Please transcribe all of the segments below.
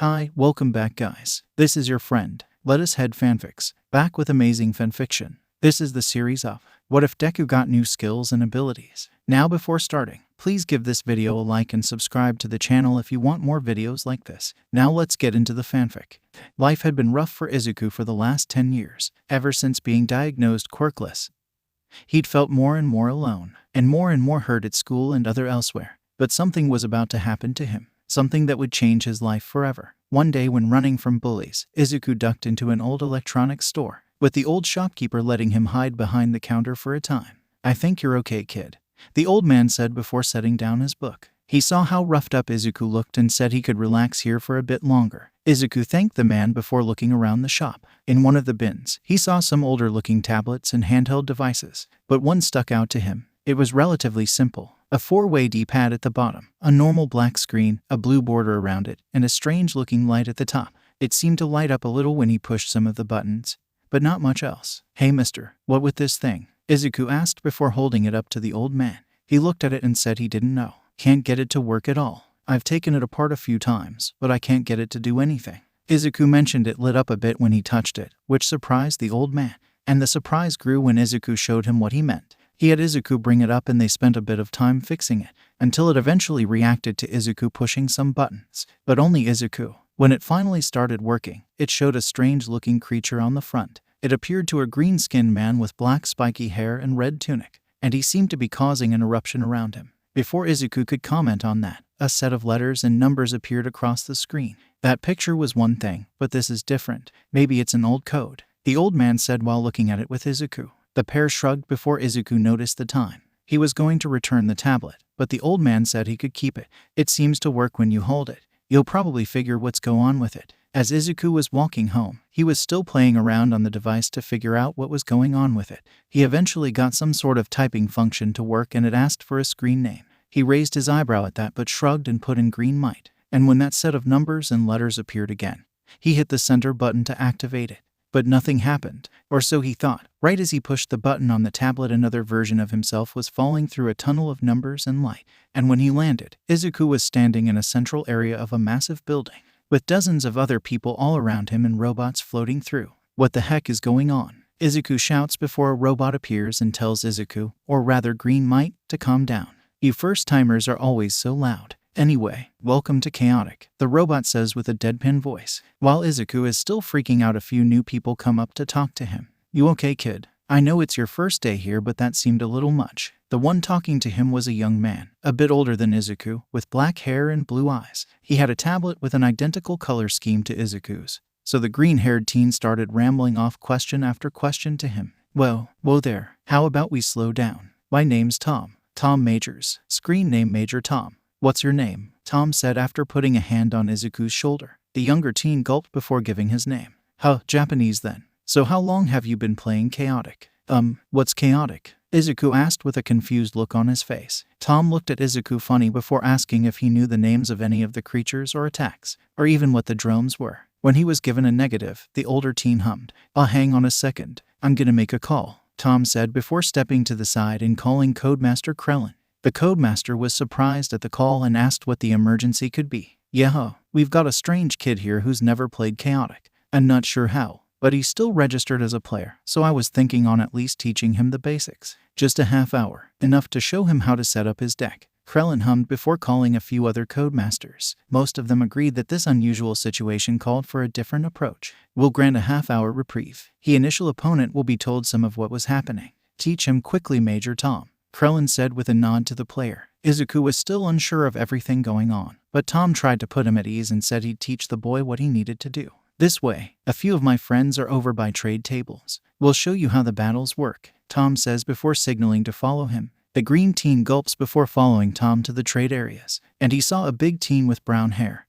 Hi, welcome back guys. This is your friend, Let Us Head Fanfics, back with amazing fanfiction. This is the series of What If Deku Got New Skills and Abilities. Now before starting, please give this video a like and subscribe to the channel if you want more videos like this. Now let's get into the fanfic. Life had been rough for Izuku for the last 10 years, ever since being diagnosed quirkless. He'd felt more and more alone, and more hurt at school and elsewhere. But something was about to happen to him. Something that would change his life forever. One day when running from bullies, Izuku ducked into an old electronics store, with the old shopkeeper letting him hide behind the counter for a time. "I think you're okay, kid," the old man said before setting down his book. He saw how roughed up Izuku looked and said he could relax here for a bit longer. Izuku thanked the man before looking around the shop. In one of the bins, he saw some older-looking tablets and handheld devices, but one stuck out to him. It was relatively simple. A 4-way D-pad at the bottom, a normal black screen, a blue border around it, and a strange-looking light at the top. It seemed to light up a little when he pushed some of the buttons, but not much else. "Hey mister, what with this thing?" Izuku asked before holding it up to the old man. He looked at it and said he didn't know. "Can't get it to work at all. I've taken it apart a few times, but I can't get it to do anything." Izuku mentioned it lit up a bit when he touched it, which surprised the old man. And the surprise grew when Izuku showed him what he meant. He had Izuku bring it up and they spent a bit of time fixing it, until it eventually reacted to Izuku pushing some buttons. But only Izuku. When it finally started working, it showed a strange-looking creature on the front. It appeared to a green-skinned man with black spiky hair and red tunic, and he seemed to be causing an eruption around him. Before Izuku could comment on that, a set of letters and numbers appeared across the screen. That picture was one thing, but this is different. Maybe it's an old code, the old man said while looking at it with Izuku. The pair shrugged before Izuku noticed the time. He was going to return the tablet, but the old man said he could keep it. "It seems to work when you hold it. You'll probably figure what's going on with it." As Izuku was walking home, he was still playing around on the device to figure out what was going on with it. He eventually got some sort of typing function to work and it asked for a screen name. He raised his eyebrow at that but shrugged and put in green might. And when that set of numbers and letters appeared again, he hit the center button to activate it. But nothing happened, or so he thought. Right as he pushed the button on the tablet, another version of himself was falling through a tunnel of numbers and light. And when he landed, Izuku was standing in a central area of a massive building, with dozens of other people all around him and robots floating through. "What the heck is going on?" Izuku shouts before a robot appears and tells Izuku, or rather Green Might, to calm down. "You first-timers are always so loud. Anyway, welcome to Chaotic," the robot says with a deadpan voice. While Izuku is still freaking out, a few new people come up to talk to him. "You okay, kid? I know it's your first day here, but that seemed a little much." The one talking to him was a young man, a bit older than Izuku, with black hair and blue eyes. He had a tablet with an identical color scheme to Izuku's, so the green-haired teen started rambling off question after question to him. Whoa there, how about we slow down? My name's Tom Majors, screen name Major Tom. What's your name?" Tom said after putting a hand on Izuku's shoulder. The younger teen gulped before giving his name. "Huh, Japanese then. So how long have you been playing Chaotic?" What's Chaotic?" Izuku asked with a confused look on his face. Tom looked at Izuku funny before asking if he knew the names of any of the creatures or attacks, or even what the drones were. When he was given a negative, the older teen hummed. Hang on a second. I'm gonna make a call," Tom said before stepping to the side and calling Codemaster Krellin. The Codemaster was surprised at the call and asked what the emergency could be. "Yeah, we've got a strange kid here who's never played Chaotic. I'm not sure how, but he's still registered as a player, so I was thinking on at least teaching him the basics. Just a half hour, enough to show him how to set up his deck." Krellin hummed before calling a few other Codemasters. Most of them agreed that this unusual situation called for a different approach. "We'll grant a half-hour reprieve. His initial opponent will be told some of what was happening. Teach him quickly, Major Tom," Krellin said with a nod to the player. Izuku was still unsure of everything going on, but Tom tried to put him at ease and said he'd teach the boy what he needed to do. "This way, a few of my friends are over by trade tables. We'll show you how the battles work," Tom says before signaling to follow him. The green teen gulps before following Tom to the trade areas, and he saw a big teen with brown hair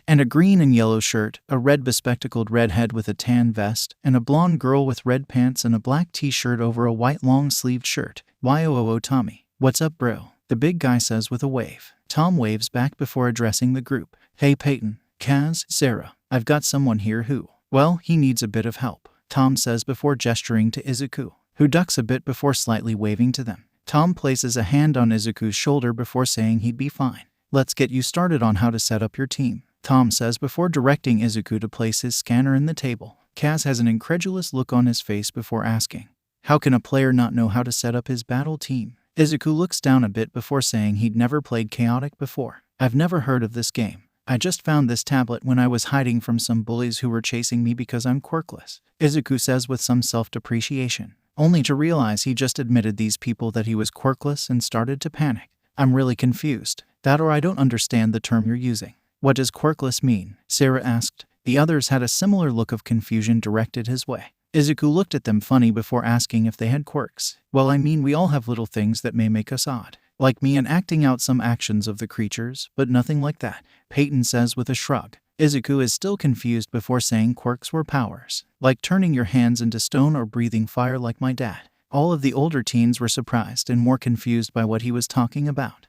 and a green and yellow shirt, a red bespectacled redhead with a tan vest, and a blonde girl with red pants and a black t-shirt over a white long-sleeved shirt. "Yo, Tommy. What's up, bro?" the big guy says with a wave. Tom waves back before addressing the group. "Hey Peyton, Kaz, Sarah, I've got someone here who, well, he needs a bit of help," Tom says before gesturing to Izuku, who ducks a bit before slightly waving to them. Tom places a hand on Izuku's shoulder before saying he'd be fine. "Let's get you started on how to set up your team. Tom says before directing Izuku to place his scanner in the table. Kaz has an incredulous look on his face before asking, how can a player not know how to set up his battle team? Izuku looks down a bit before saying he'd never played Chaotic before. I've never heard of this game. I just found this tablet when I was hiding from some bullies who were chasing me because I'm quirkless, Izuku says with some self-depreciation, only to realize he just admitted these people that he was quirkless and started to panic. I'm really confused. That or I don't understand the term you're using. What does quirkless mean? Sarah asked. The others had a similar look of confusion directed his way. Izuku looked at them funny before asking if they had quirks. Well, I mean, we all have little things that may make us odd. Like me and acting out some actions of the creatures, but nothing like that, Peyton says with a shrug. Izuku is still confused before saying quirks were powers, like turning your hands into stone or breathing fire like my dad. All of the older teens were surprised and more confused by what he was talking about.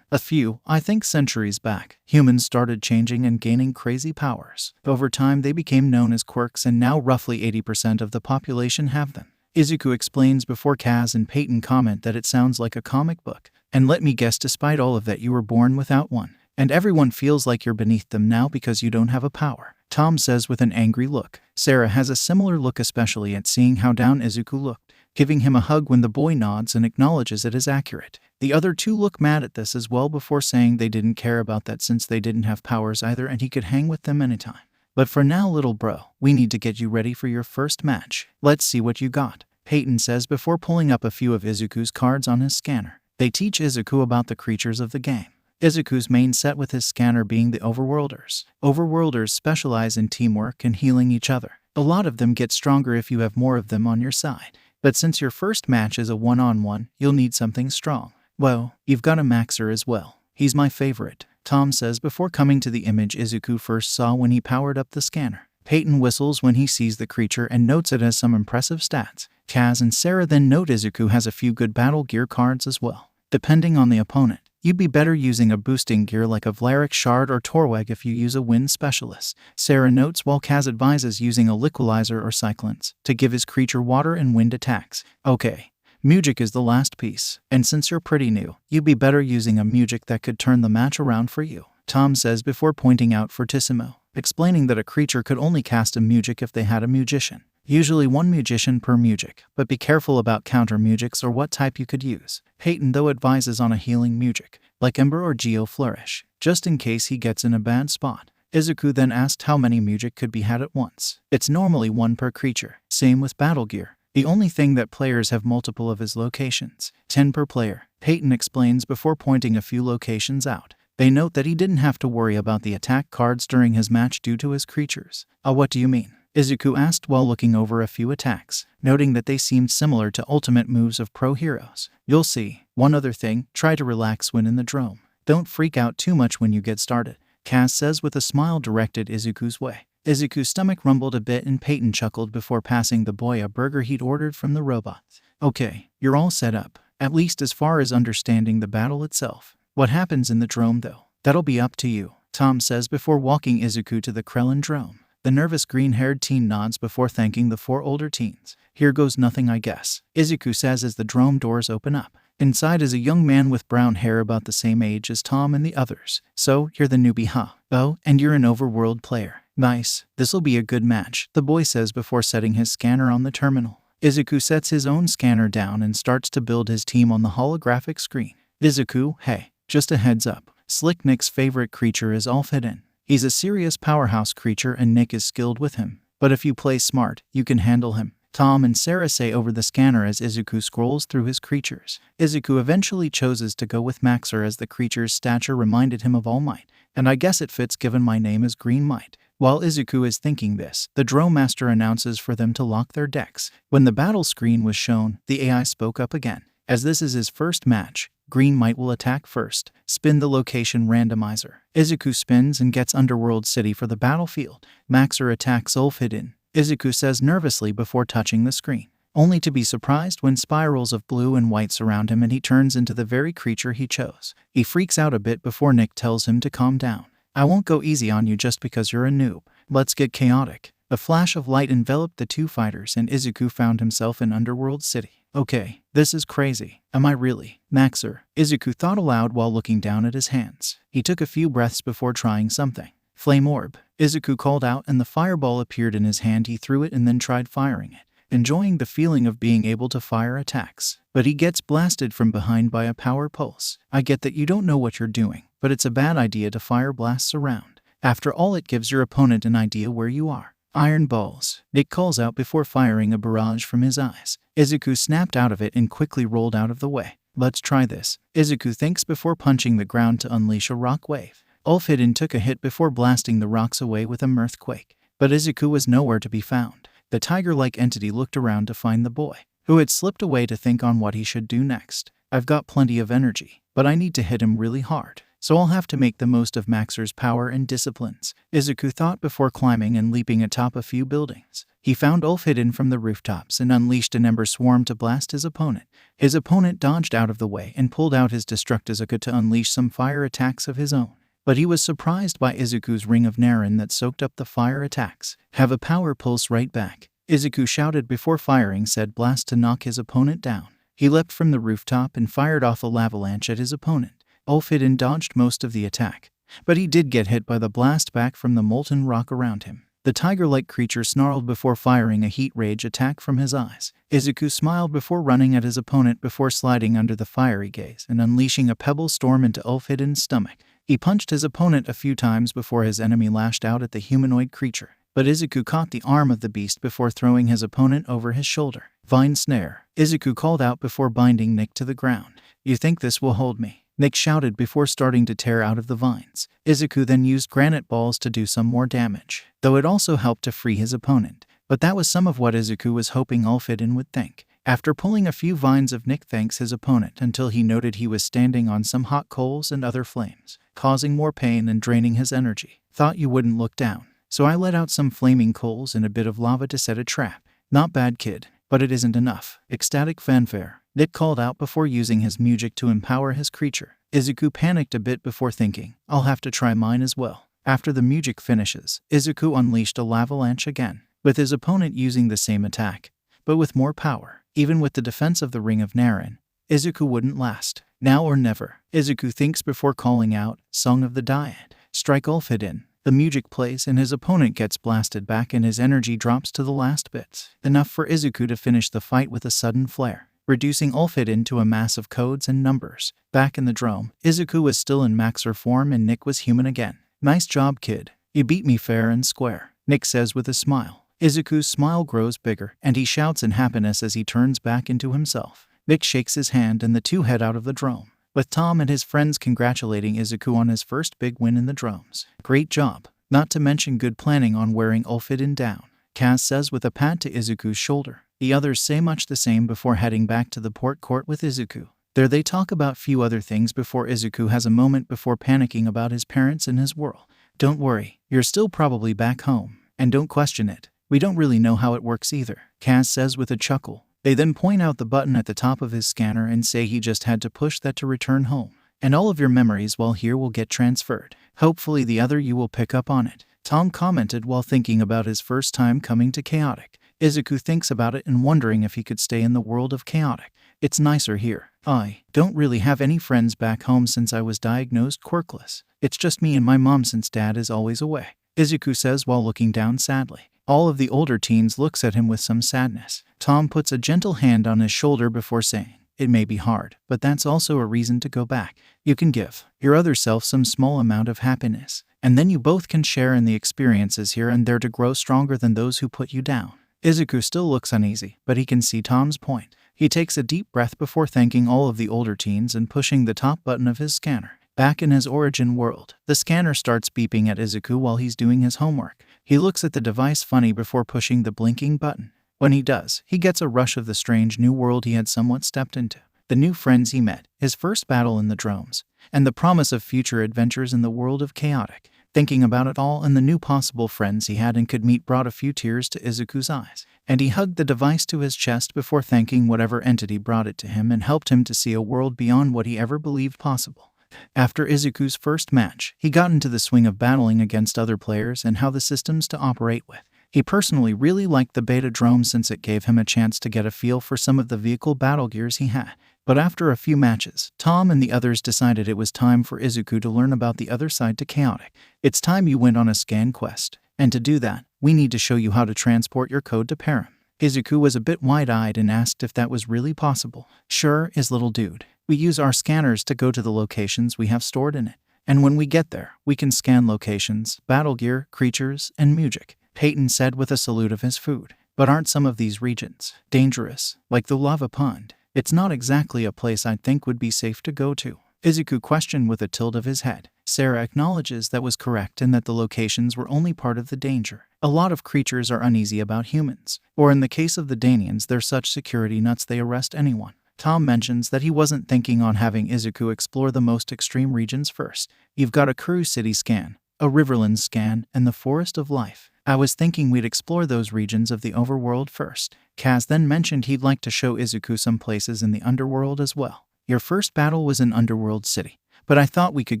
A few, I think centuries back, humans started changing and gaining crazy powers. Over time they became known as quirks and now roughly 80% of the population have them. Izuku explains before Kaz and Peyton comment that it sounds like a comic book. And let me guess, despite all of that, you were born without one. And everyone feels like you're beneath them now because you don't have a power, Tom says with an angry look. Sarah has a similar look, especially at seeing how down Izuku looked, giving him a hug when the boy nods and acknowledges it is accurate. The other two look mad at this as well before saying they didn't care about that since they didn't have powers either and he could hang with them anytime. But for now, little bro, we need to get you ready for your first match. Let's see what you got, Peyton says before pulling up a few of Izuku's cards on his scanner. They teach Izuku about the creatures of the game. Izuku's main set with his scanner being the Overworlders. Overworlders specialize in teamwork and healing each other. A lot of them get stronger if you have more of them on your side. But since your first match is a one-on-one, you'll need something strong. Well, you've got a Maxer as well. He's my favorite, Tom says before coming to the image Izuku first saw when he powered up the scanner. Peyton whistles when he sees the creature and notes it has some impressive stats. Kaz and Sarah then note Izuku has a few good battle gear cards as well. Depending on the opponent, you'd be better using a boosting gear like a Vlarik Shard or Torweg if you use a wind specialist, Sarah notes while Kaz advises using a Liquilizer or Cyclones to give his creature water and wind attacks. Okay, Music is the last piece, and since you're pretty new, you'd be better using a Music that could turn the match around for you, Tom says before pointing out Fortissimo, explaining that a creature could only cast a Music if they had a Magician. Usually one Magician per Music, but be careful about counter Musics or what type you could use. Peyton though advises on a healing Music, like Ember or Geo Flourish, just in case he gets in a bad spot. Izuku then asked how many Music could be had at once. It's normally one per creature, same with battle gear. The only thing that players have multiple of is locations, 10 per player, Peyton explains before pointing a few locations out. They note that he didn't have to worry about the attack cards during his match due to his creatures. What do you mean? Izuku asked while looking over a few attacks, noting that they seemed similar to ultimate moves of pro heroes. You'll see. One other thing, try to relax when in the drome. Don't freak out too much when you get started, Kaz says with a smile directed Izuku's way. Izuku's stomach rumbled a bit and Peyton chuckled before passing the boy a burger he'd ordered from the robot. Okay, you're all set up, at least as far as understanding the battle itself. What happens in the drome though? That'll be up to you, Tom says before walking Izuku to the Krellin drome. The nervous green-haired teen nods before thanking the four older teens. Here goes nothing, I guess, Izuku says as the drome doors open up. Inside is a young man with brown hair about the same age as Tom and the others. So, you're the newbie, huh? Oh, and you're an overworld player. Nice. This'll be a good match, the boy says before setting his scanner on the terminal. Izuku sets his own scanner down and starts to build his team on the holographic screen. Izuku, hey, just a heads up. Slick Nick's favorite creature is all fit in. He's a serious powerhouse creature and Nick is skilled with him. But if you play smart, you can handle him, Tom and Sarah say over the scanner as Izuku scrolls through his creatures. Izuku eventually chooses to go with Maxer as the creature's stature reminded him of All Might, and I guess it fits given my name is Green Might. While Izuku is thinking this, the Drome Master announces for them to lock their decks. When the battle screen was shown, the AI spoke up again. As this is his first match, Green Might will attack first. Spin the location randomizer. Izuku spins and gets Underworld City for the battlefield. Maxer attacks Ulfhidden. Izuku says nervously before touching the screen, only to be surprised when spirals of blue and white surround him and he turns into the very creature he chose. He freaks out a bit before Nick tells him to calm down. I won't go easy on you just because you're a noob. Let's get chaotic. A flash of light enveloped the two fighters and Izuku found himself in Underworld City. Okay, this is crazy. Am I really? Maxer, Izuku thought aloud while looking down at his hands. He took a few breaths before trying something. Flame orb, Izuku called out, and the fireball appeared in his hand. He threw it and then tried firing it, enjoying the feeling of being able to fire attacks. But he gets blasted from behind by a power pulse. I get that you don't know what you're doing, but it's a bad idea to fire blasts around. After all, it gives your opponent an idea where you are. Iron balls, Nick calls out before firing a barrage from his eyes. Izuku snapped out of it and quickly rolled out of the way. Let's try this, Izuku thinks before punching the ground to unleash a rock wave. Ulfhidden took a hit before blasting the rocks away with a mirthquake. But Izuku was nowhere to be found. The tiger-like entity looked around to find the boy, who had slipped away to think on what he should do next. I've got plenty of energy, but I need to hit him really hard, so I'll have to make the most of Maxer's power and disciplines, Izuku thought before climbing and leaping atop a few buildings. He found Ulfhidden from the rooftops and unleashed an ember swarm to blast his opponent. His opponent dodged out of the way and pulled out his Destructizuka to unleash some fire attacks of his own. But he was surprised by Izuku's ring of Naren that soaked up the fire attacks. Have a power pulse right back, Izuku shouted before firing said blast to knock his opponent down. He leapt from the rooftop and fired off a lavalanche at his opponent. Ulfhidden dodged most of the attack, but he did get hit by the blast back from the molten rock around him. The tiger-like creature snarled before firing a heat rage attack from his eyes. Izuku smiled before running at his opponent before sliding under the fiery gaze and unleashing a pebble storm into Ulfhidden's stomach. He punched his opponent a few times before his enemy lashed out at the humanoid creature. But Izuku caught the arm of the beast before throwing his opponent over his shoulder. Vine snare, Izuku called out before binding Nick to the ground. You think this will hold me? Nick shouted before starting to tear out of the vines. Izuku then used granite balls to do some more damage, though it also helped to free his opponent. But that was some of what Izuku was hoping Ulfhidden would think. After pulling a few vines of Nick thanks his opponent until he noted he was standing on some hot coals and other flames, causing more pain and draining his energy. Thought you wouldn't look down, so I let out some flaming coals and a bit of lava to set a trap. Not bad, kid, but it isn't enough. Ecstatic fanfare, Nick called out before using his music to empower his creature. Izuku panicked a bit before thinking, I'll have to try mine as well. After the music finishes, Izuku unleashed a lavalanche again, with his opponent using the same attack, but with more power. Even with the defense of the Ring of Naren, Izuku wouldn't last. Now or never, Izuku thinks before calling out, Song of the Dyad. Strike Ulfhidden. The music plays and his opponent gets blasted back and his energy drops to the last bits. Enough for Izuku to finish the fight with a sudden flare, reducing Ulfhidden to a mass of codes and numbers. Back in the drome, Izuku was still in Maxer form and Nick was human again. Nice job, kid. You beat me fair and square, Nick says with a smile. Izuku's smile grows bigger, and he shouts in happiness as he turns back into himself. Nick shakes his hand and the two head out of the drome, with Tom and his friends congratulating Izuku on his first big win in the dromes. Great job, not to mention good planning on wearing Ulfhidden down, Kaz says with a pat to Izuku's shoulder. The others say much the same before heading back to the port court with Izuku. There they talk about few other things before Izuku has a moment before panicking about his parents and his world. Don't worry, you're still probably back home, and don't question it. We don't really know how it works either, Kaz says with a chuckle. They then point out the button at the top of his scanner and say he just had to push that to return home. And all of your memories while here will get transferred. Hopefully the other you will pick up on it, Tom commented while thinking about his first time coming to Chaotic. Izuku thinks about it and wondering if he could stay in the world of Chaotic. It's nicer here. I don't really have any friends back home since I was diagnosed quirkless. It's just me and my mom since dad is always away, Izuku says while looking down sadly. All of the older teens looks at him with some sadness. Tom puts a gentle hand on his shoulder before saying, it may be hard, but that's also a reason to go back. You can give your other self some small amount of happiness, and then you both can share in the experiences here and there to grow stronger than those who put you down. Izuku still looks uneasy, but he can see Tom's point. He takes a deep breath before thanking all of the older teens and pushing the top button of his scanner. Back in his origin world, the scanner starts beeping at Izuku while he's doing his homework. He looks at the device funny before pushing the blinking button. When he does, he gets a rush of the strange new world he had somewhat stepped into, the new friends he met, his first battle in the dromes, and the promise of future adventures in the world of Chaotic. Thinking about it all and the new possible friends he had and could meet brought a few tears to Izuku's eyes, and he hugged the device to his chest before thanking whatever entity brought it to him and helped him to see a world beyond what he ever believed possible. After Izuku's first match, he got into the swing of battling against other players and how the systems to operate with. He personally really liked the beta drome since it gave him a chance to get a feel for some of the vehicle battle gears he had. But after a few matches, Tom and the others decided it was time for Izuku to learn about the other side to chaotic. It's time you went on a scan quest. And to do that, we need to show you how to transport your code to Perim. Izuku was a bit wide-eyed and asked if that was really possible. Sure is, little dude. We use our scanners to go to the locations we have stored in it. And when we get there, we can scan locations, battle gear, creatures, and music, Peyton said with a salute of his food. But aren't some of these regions dangerous, like the lava pond? It's not exactly a place I'd think would be safe to go to. Izuku questioned with a tilt of his head. Sarah acknowledges that was correct and that the locations were only part of the danger. A lot of creatures are uneasy about humans, or in the case of the Danians, they're such security nuts they arrest anyone. Tom mentions that he wasn't thinking on having Izuku explore the most extreme regions first. You've got a Kuru City scan, a Riverlands scan, and the Forest of Life. I was thinking we'd explore those regions of the overworld first. Kaz then mentioned he'd like to show Izuku some places in the underworld as well. Your first battle was in Underworld City, but I thought we could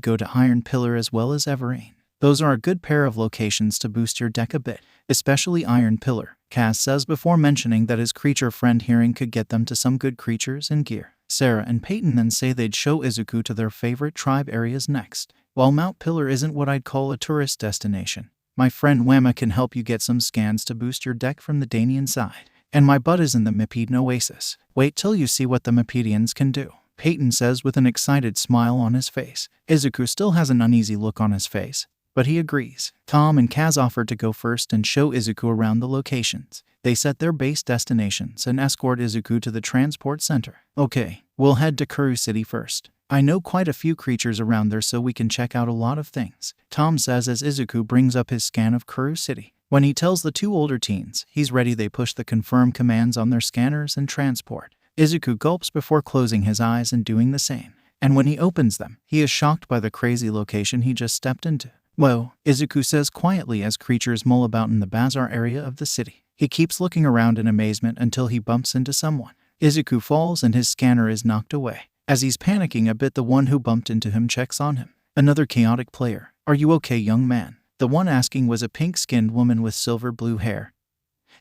go to Iron Pillar as well as Everine. Those are a good pair of locations to boost your deck a bit, especially Iron Pillar, Kaz says before mentioning that his creature friend Hearing could get them to some good creatures and gear. Sarah and Peyton then say they'd show Izuku to their favorite tribe areas next. While Mount Pillar isn't what I'd call a tourist destination, my friend Wamma can help you get some scans to boost your deck from the Danian side. And my butt is in the Mipeden Oasis. Wait till you see what the Mipedians can do, Peyton says with an excited smile on his face. Izuku still has an uneasy look on his face, but he agrees. Tom and Kaz offered to go first and show Izuku around the locations. They set their base destinations and escort Izuku to the transport center. Okay, we'll head to Kuru City first. I know quite a few creatures around there so we can check out a lot of things, Tom says as Izuku brings up his scan of Kuru City. When he tells the two older teens he's ready, they push the confirm commands on their scanners and transport. Izuku gulps before closing his eyes and doing the same. And when he opens them, he is shocked by the crazy location he just stepped into. Whoa, Izuku says quietly as creatures mull about in the bazaar area of the city. He keeps looking around in amazement until he bumps into someone. Izuku falls and his scanner is knocked away. As he's panicking a bit, the one who bumped into him checks on him. Another chaotic player. Are you okay, young man? The one asking was a pink-skinned woman with silver-blue hair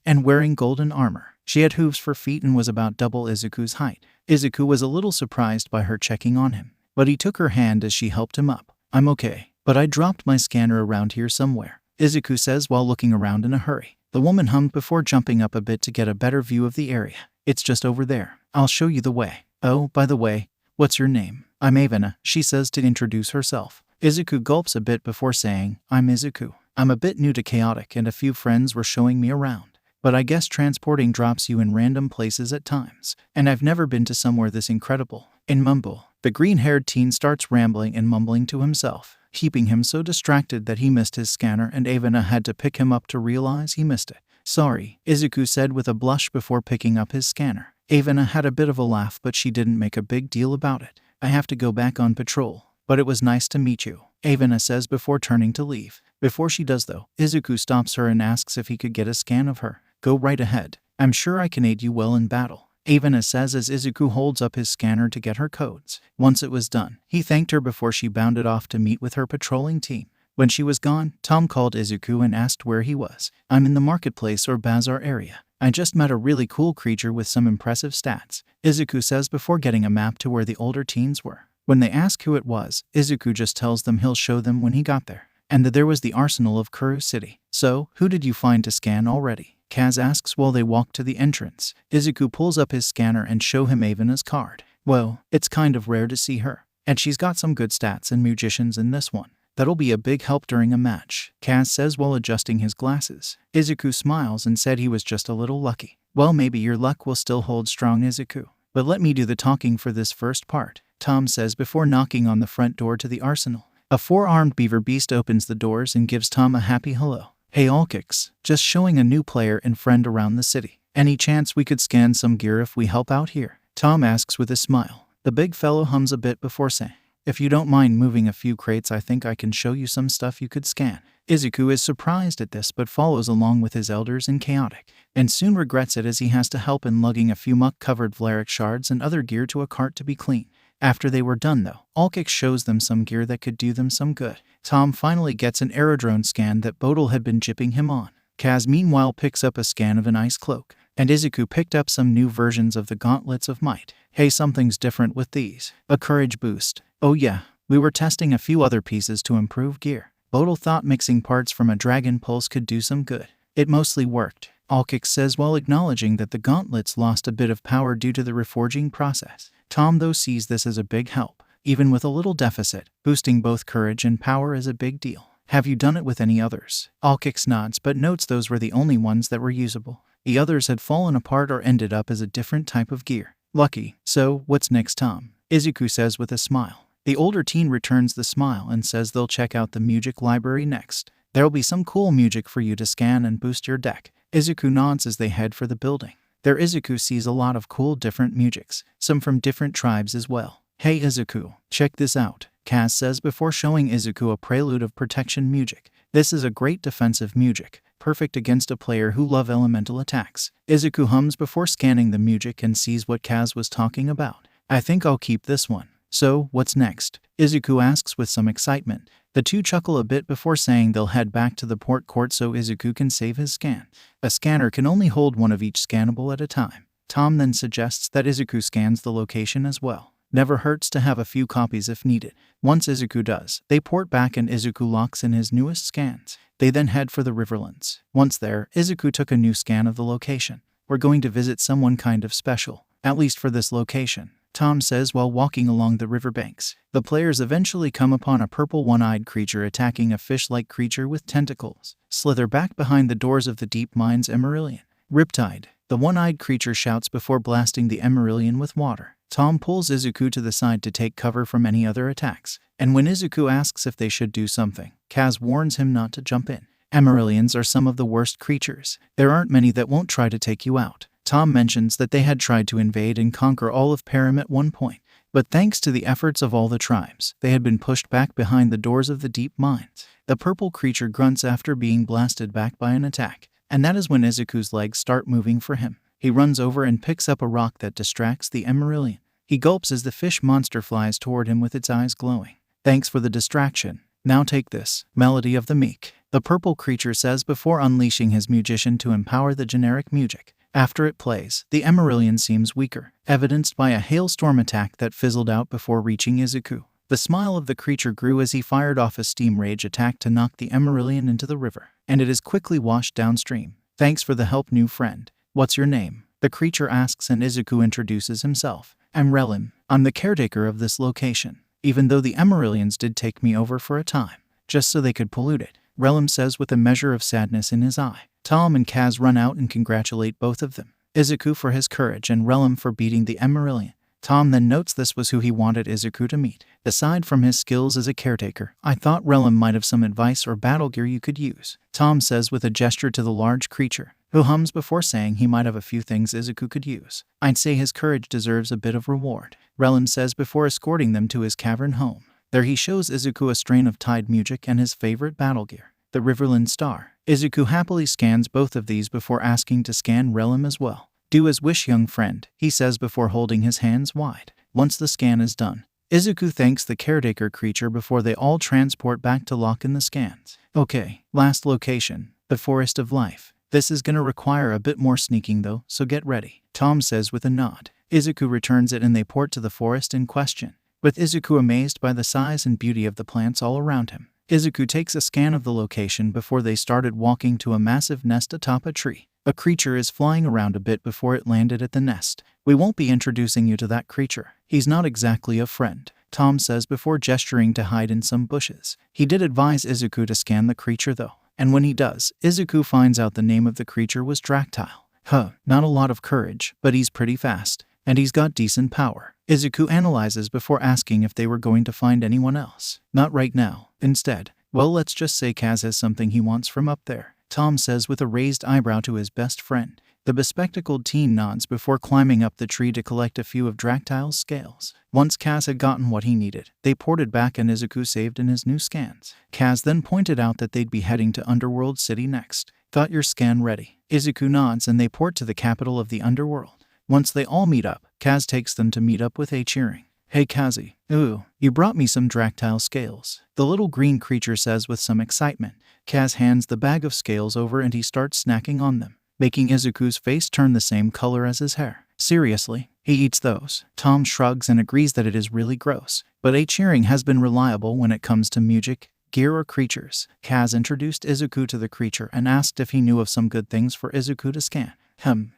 and wearing golden armor. She had hooves for feet and was about double Izuku's height. Izuku was a little surprised by her checking on him, but he took her hand as she helped him up. I'm okay, but I dropped my scanner around here somewhere, Izuku says while looking around in a hurry. The woman hummed before jumping up a bit to get a better view of the area. It's just over there. I'll show you the way. Oh, by the way, what's your name? I'm Avena, she says to introduce herself. Izuku gulps a bit before saying, I'm Izuku. I'm a bit new to chaotic and a few friends were showing me around. But I guess transporting drops you in random places at times. And I've never been to somewhere this incredible. In Mumble, the green-haired teen starts rambling and mumbling to himself, keeping him so distracted that he missed his scanner and Avena had to pick him up to realize he missed it. Sorry, Izuku said with a blush before picking up his scanner. Avena had a bit of a laugh, but she didn't make a big deal about it. I have to go back on patrol, but it was nice to meet you, Avena says before turning to leave. Before she does though, Izuku stops her and asks if he could get a scan of her. Go right ahead. I'm sure I can aid you well in battle, Avena says as Izuku holds up his scanner to get her codes. Once it was done, he thanked her before she bounded off to meet with her patrolling team. When she was gone, Tom called Izuku and asked where he was. I'm in the marketplace or bazaar area. I just met a really cool creature with some impressive stats, Izuku says before getting a map to where the older teens were. When they ask who it was, Izuku just tells them he'll show them when he got there, and that there was the arsenal of Kuru City. So, who did you find to scan already? Kaz asks while they walk to the entrance. Izuku pulls up his scanner and show him Avena's card. Well, it's kind of rare to see her, and she's got some good stats and musicians in this one. That'll be a big help during a match, Kaz says while adjusting his glasses. Izuku smiles and said he was just a little lucky. Well, maybe your luck will still hold strong, Izuku. But let me do the talking for this first part, Tom says before knocking on the front door to the arsenal. A four-armed beaver beast opens the doors and gives Tom a happy hello. Hey Alkix, just showing a new player and friend around the city. Any chance we could scan some gear if we help out here? Tom asks with a smile. The big fellow hums a bit before saying, if you don't mind moving a few crates, I think I can show you some stuff you could scan. Izuku is surprised at this but follows along with his elders in chaotic, and soon regrets it as he has to help in lugging a few muck-covered Valeric shards and other gear to a cart to be cleaned. After they were done though, Alkix shows them some gear that could do them some good. Tom finally gets an aerodrone scan that Bodil had been jipping him on. Kaz meanwhile picks up a scan of an ice cloak, and Izuku picked up some new versions of the Gauntlets of Might. Hey, something's different with these. A courage boost. Oh yeah, we were testing a few other pieces to improve gear. Bodil thought mixing parts from a dragon pulse could do some good. It mostly worked, Alkix says while acknowledging that the gauntlets lost a bit of power due to the reforging process. Tom though sees this as a big help. Even with a little deficit, boosting both courage and power is a big deal. Have you done it with any others? Alkix nods but notes those were the only ones that were usable. The others had fallen apart or ended up as a different type of gear. Lucky. So, what's next, Tom? Izuku says with a smile. The older teen returns the smile and says they'll check out the music library next. There'll be some cool music for you to scan and boost your deck. Izuku nods as they head for the building. There Izuku sees a lot of cool different musics, some from different tribes as well. Hey Izuku, check this out, Kaz says before showing Izuku a prelude of protection music. This is a great defensive music, perfect against a player who love elemental attacks. Izuku hums before scanning the music and sees what Kaz was talking about. I think I'll keep this one. So, what's next? Izuku asks with some excitement. The two chuckle a bit before saying they'll head back to the port court so Izuku can save his scan. A scanner can only hold one of each scannable at a time. Tom then suggests that Izuku scans the location as well. Never hurts to have a few copies if needed. Once Izuku does, they port back and Izuku locks in his newest scans. They then head for the Riverlands. Once there, Izuku took a new scan of the location. We're going to visit someone kind of special, at least for this location, Tom says while walking along the riverbanks. The players eventually come upon a purple one-eyed creature attacking a fish-like creature with tentacles. Slither back behind the doors of the deep mines Emerilion. Riptide. The one-eyed creature shouts before blasting the Emerilion with water. Tom pulls Izuku to the side to take cover from any other attacks. And when Izuku asks if they should do something, Kaz warns him not to jump in. Emerilions are some of the worst creatures. There aren't many that won't try to take you out. Tom mentions that they had tried to invade and conquer all of Perim at one point, but thanks to the efforts of all the tribes, they had been pushed back behind the doors of the deep mines. The purple creature grunts after being blasted back by an attack, and that is when Izuku's legs start moving for him. He runs over and picks up a rock that distracts the Emerilion. He gulps as the fish monster flies toward him with its eyes glowing. Thanks for the distraction. Now take this. Melody of the Meek. The purple creature says before unleashing his musician to empower the generic music. After it plays, the Emerilion seems weaker, evidenced by a hailstorm attack that fizzled out before reaching Izuku. The smile of the creature grew as he fired off a steam rage attack to knock the Emerilion into the river, and it is quickly washed downstream. Thanks for the help, new friend. What's your name? The creature asks and Izuku introduces himself. I'm Relim. I'm the caretaker of this location. Even though the Emerilions did take me over for a time, just so they could pollute it, Relim says with a measure of sadness in his eye. Tom and Kaz run out and congratulate both of them. Izuku for his courage and Relim for beating the Emerilion. Tom then notes this was who he wanted Izuku to meet. Aside from his skills as a caretaker, I thought Relim might have some advice or battle gear you could use, Tom says with a gesture to the large creature, who hums before saying he might have a few things Izuku could use. I'd say his courage deserves a bit of reward, Relim says before escorting them to his cavern home. There he shows Izuku a strain of Tide music and his favorite battle gear, the Riverland Star. Izuku happily scans both of these before asking to scan Relim as well. Do as wish, young friend, he says before holding his hands wide. Once the scan is done, Izuku thanks the caretaker creature before they all transport back to lock in the scans. Okay, last location, the Forest of Life. This is gonna require a bit more sneaking though, so get ready, Tom says with a nod. Izuku returns it and they port to the forest in question, with Izuku amazed by the size and beauty of the plants all around him. Izuku takes a scan of the location before they started walking to a massive nest atop a tree. A creature is flying around a bit before it landed at the nest. We won't be introducing you to that creature. He's not exactly a friend, Tom says before gesturing to hide in some bushes. He did advise Izuku to scan the creature though, and when he does, Izuku finds out the name of the creature was Dractile. Not a lot of courage, but he's pretty fast, and he's got decent power. Izuku analyzes before asking if they were going to find anyone else. Not right now. Instead, well, let's just say Kaz has something he wants from up there, Tom says with a raised eyebrow to his best friend. The bespectacled teen nods before climbing up the tree to collect a few of Dractile's scales. Once Kaz had gotten what he needed, they ported back and Izuku saved in his new scans. Kaz then pointed out that they'd be heading to Underworld City next. Got your scan ready? Izuku nods and they port to the capital of the Underworld. Once they all meet up, Kaz takes them to meet up with a cheering. Hey Kazi, ooh, you brought me some Dractile scales, the little green creature says with some excitement. Kaz hands the bag of scales over and he starts snacking on them, making Izuku's face turn the same color as his hair. Seriously, he eats those. Tom shrugs and agrees that it is really gross. But HanBaron has been reliable when it comes to music, gear or creatures. Kaz introduced Izuku to the creature and asked if he knew of some good things for Izuku to scan.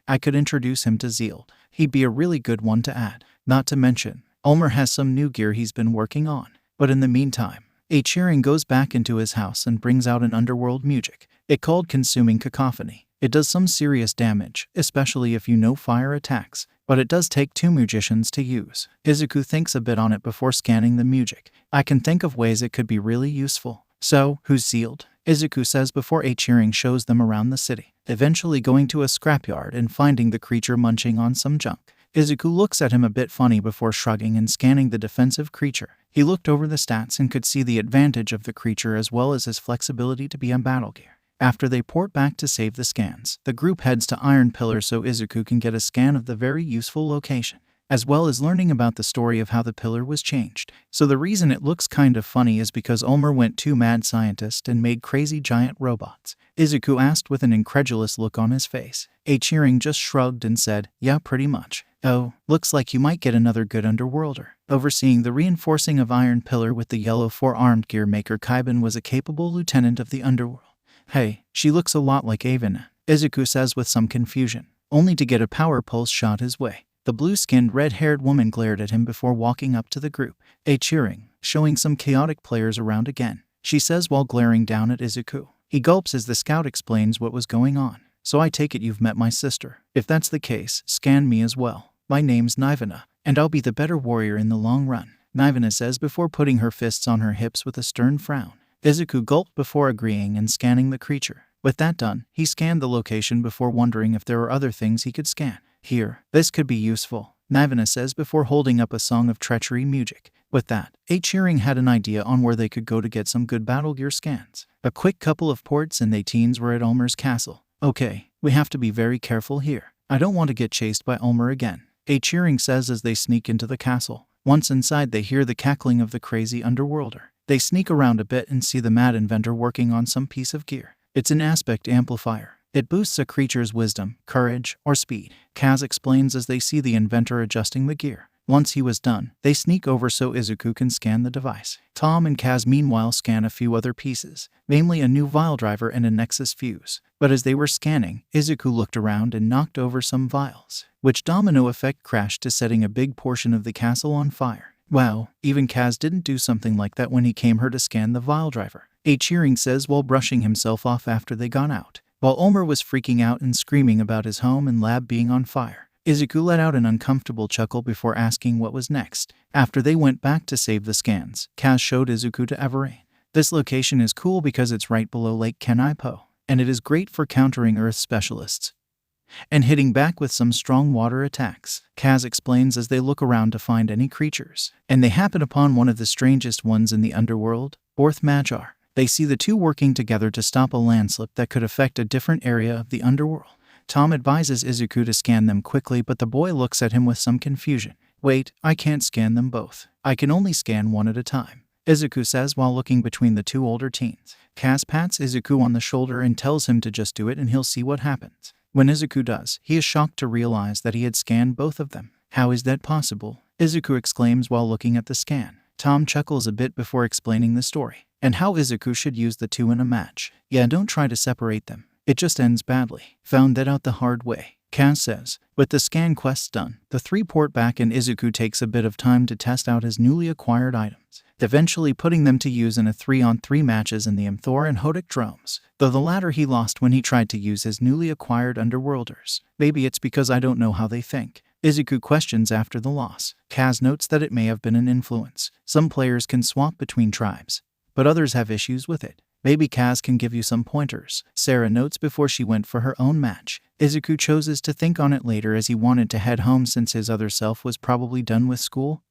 I could introduce him to Zeal. He'd be a really good one to add. Not to mention, Ulmer has some new gear he's been working on. But in the meantime, HanBaron goes back into his house and brings out an underworld music. It called Consuming Cacophony. It does some serious damage, especially if you know fire attacks, but it does take 2 magicians to use. Izuku thinks a bit on it before scanning the music. I can think of ways it could be really useful. So, who's sealed? Izuku says before HanBaron shows them around the city, eventually going to a scrapyard and finding the creature munching on some junk. Izuku looks at him a bit funny before shrugging and scanning the defensive creature. He looked over the stats and could see the advantage of the creature as well as his flexibility to be on battle gear. After they port back to save the scans, the group heads to Iron Pillar so Izuku can get a scan of the very useful location, as well as learning about the story of how the pillar was changed. So the reason it looks kind of funny is because Ulmer went too mad scientist and made crazy giant robots. Izuku asked with an incredulous look on his face. HanBaron just shrugged and said, yeah, pretty much. Oh, looks like you might get another good underworlder. Overseeing the reinforcing of Iron Pillar with the yellow 4-armed gear maker Kaiban was a capable lieutenant of the underworld. Hey, she looks a lot like Avena, Izuku says with some confusion, only to get a power pulse shot his way. The blue-skinned, red-haired woman glared at him before walking up to the group. Cheering, showing some chaotic players around again, she says while glaring down at Izuku. He gulps as the scout explains what was going on. So I take it you've met my sister. If that's the case, scan me as well. My name's Nivena, and I'll be the better warrior in the long run, Nivena says before putting her fists on her hips with a stern frown. Izuku gulped before agreeing and scanning the creature. With that done, he scanned the location before wondering if there were other things he could scan. Here, this could be useful, Nivena says before holding up a Song of Treachery music. With that, HanBaron had an idea on where they could go to get some good battle gear scans. A quick couple of ports and they teens were at Ulmer's castle. Okay, we have to be very careful here. I don't want to get chased by Ulmer again, HanBaron says as they sneak into the castle. Once inside they hear the cackling of the crazy underworlder. They sneak around a bit and see the mad inventor working on some piece of gear. It's an aspect amplifier. It boosts a creature's wisdom, courage, or speed, Kaz explains as they see the inventor adjusting the gear. Once he was done, they sneak over so Izuku can scan the device. Tom and Kaz meanwhile scan a few other pieces, namely a new vial driver and a Nexus fuse. But as they were scanning, Izuku looked around and knocked over some vials, which domino effect crashed to setting a big portion of the castle on fire. Wow, even Kaz didn't do something like that when he came here to scan the vial driver, HanBaron says while brushing himself off after they got out. While Ulmer was freaking out and screaming about his home and lab being on fire, Izuku let out an uncomfortable chuckle before asking what was next. After they went back to save the scans, Kaz showed Izuku to HanBaron. This location is cool because it's right below Lake Kenaipo, and it is great for countering Earth specialists and hitting back with some strong water attacks, Kaz explains as they look around to find any creatures. And they happen upon one of the strangest ones in the underworld, Orth Majar. They see the two working together to stop a landslip that could affect a different area of the underworld. Tom advises Izuku to scan them quickly, but the boy looks at him with some confusion. Wait, I can't scan them both. I can only scan one at a time, Izuku says while looking between the two older teens. Kaz pats Izuku on the shoulder and tells him to just do it and he'll see what happens. When Izuku does, he is shocked to realize that he had scanned both of them. How is that possible? Izuku exclaims while looking at the scan. Tom chuckles a bit before explaining the story, and how Izuku should use the two in a match. Yeah, don't try to separate them. It just ends badly. Found that out the hard way, Kaz says. With the scan quests done, the three port back and Izuku takes a bit of time to test out his newly acquired items, eventually putting them to use in a 3-on-3 matches in the Mthor and Hodic dromes, though the latter he lost when he tried to use his newly acquired underworlders. Maybe it's because I don't know how they think, Izuku questions after the loss. Kaz notes that it may have been an influence. Some players can swap between tribes, but others have issues with it. Maybe Kaz can give you some pointers, Sarah notes before she went for her own match. Izuku chooses to think on it later as he wanted to head home since his other self was probably done with school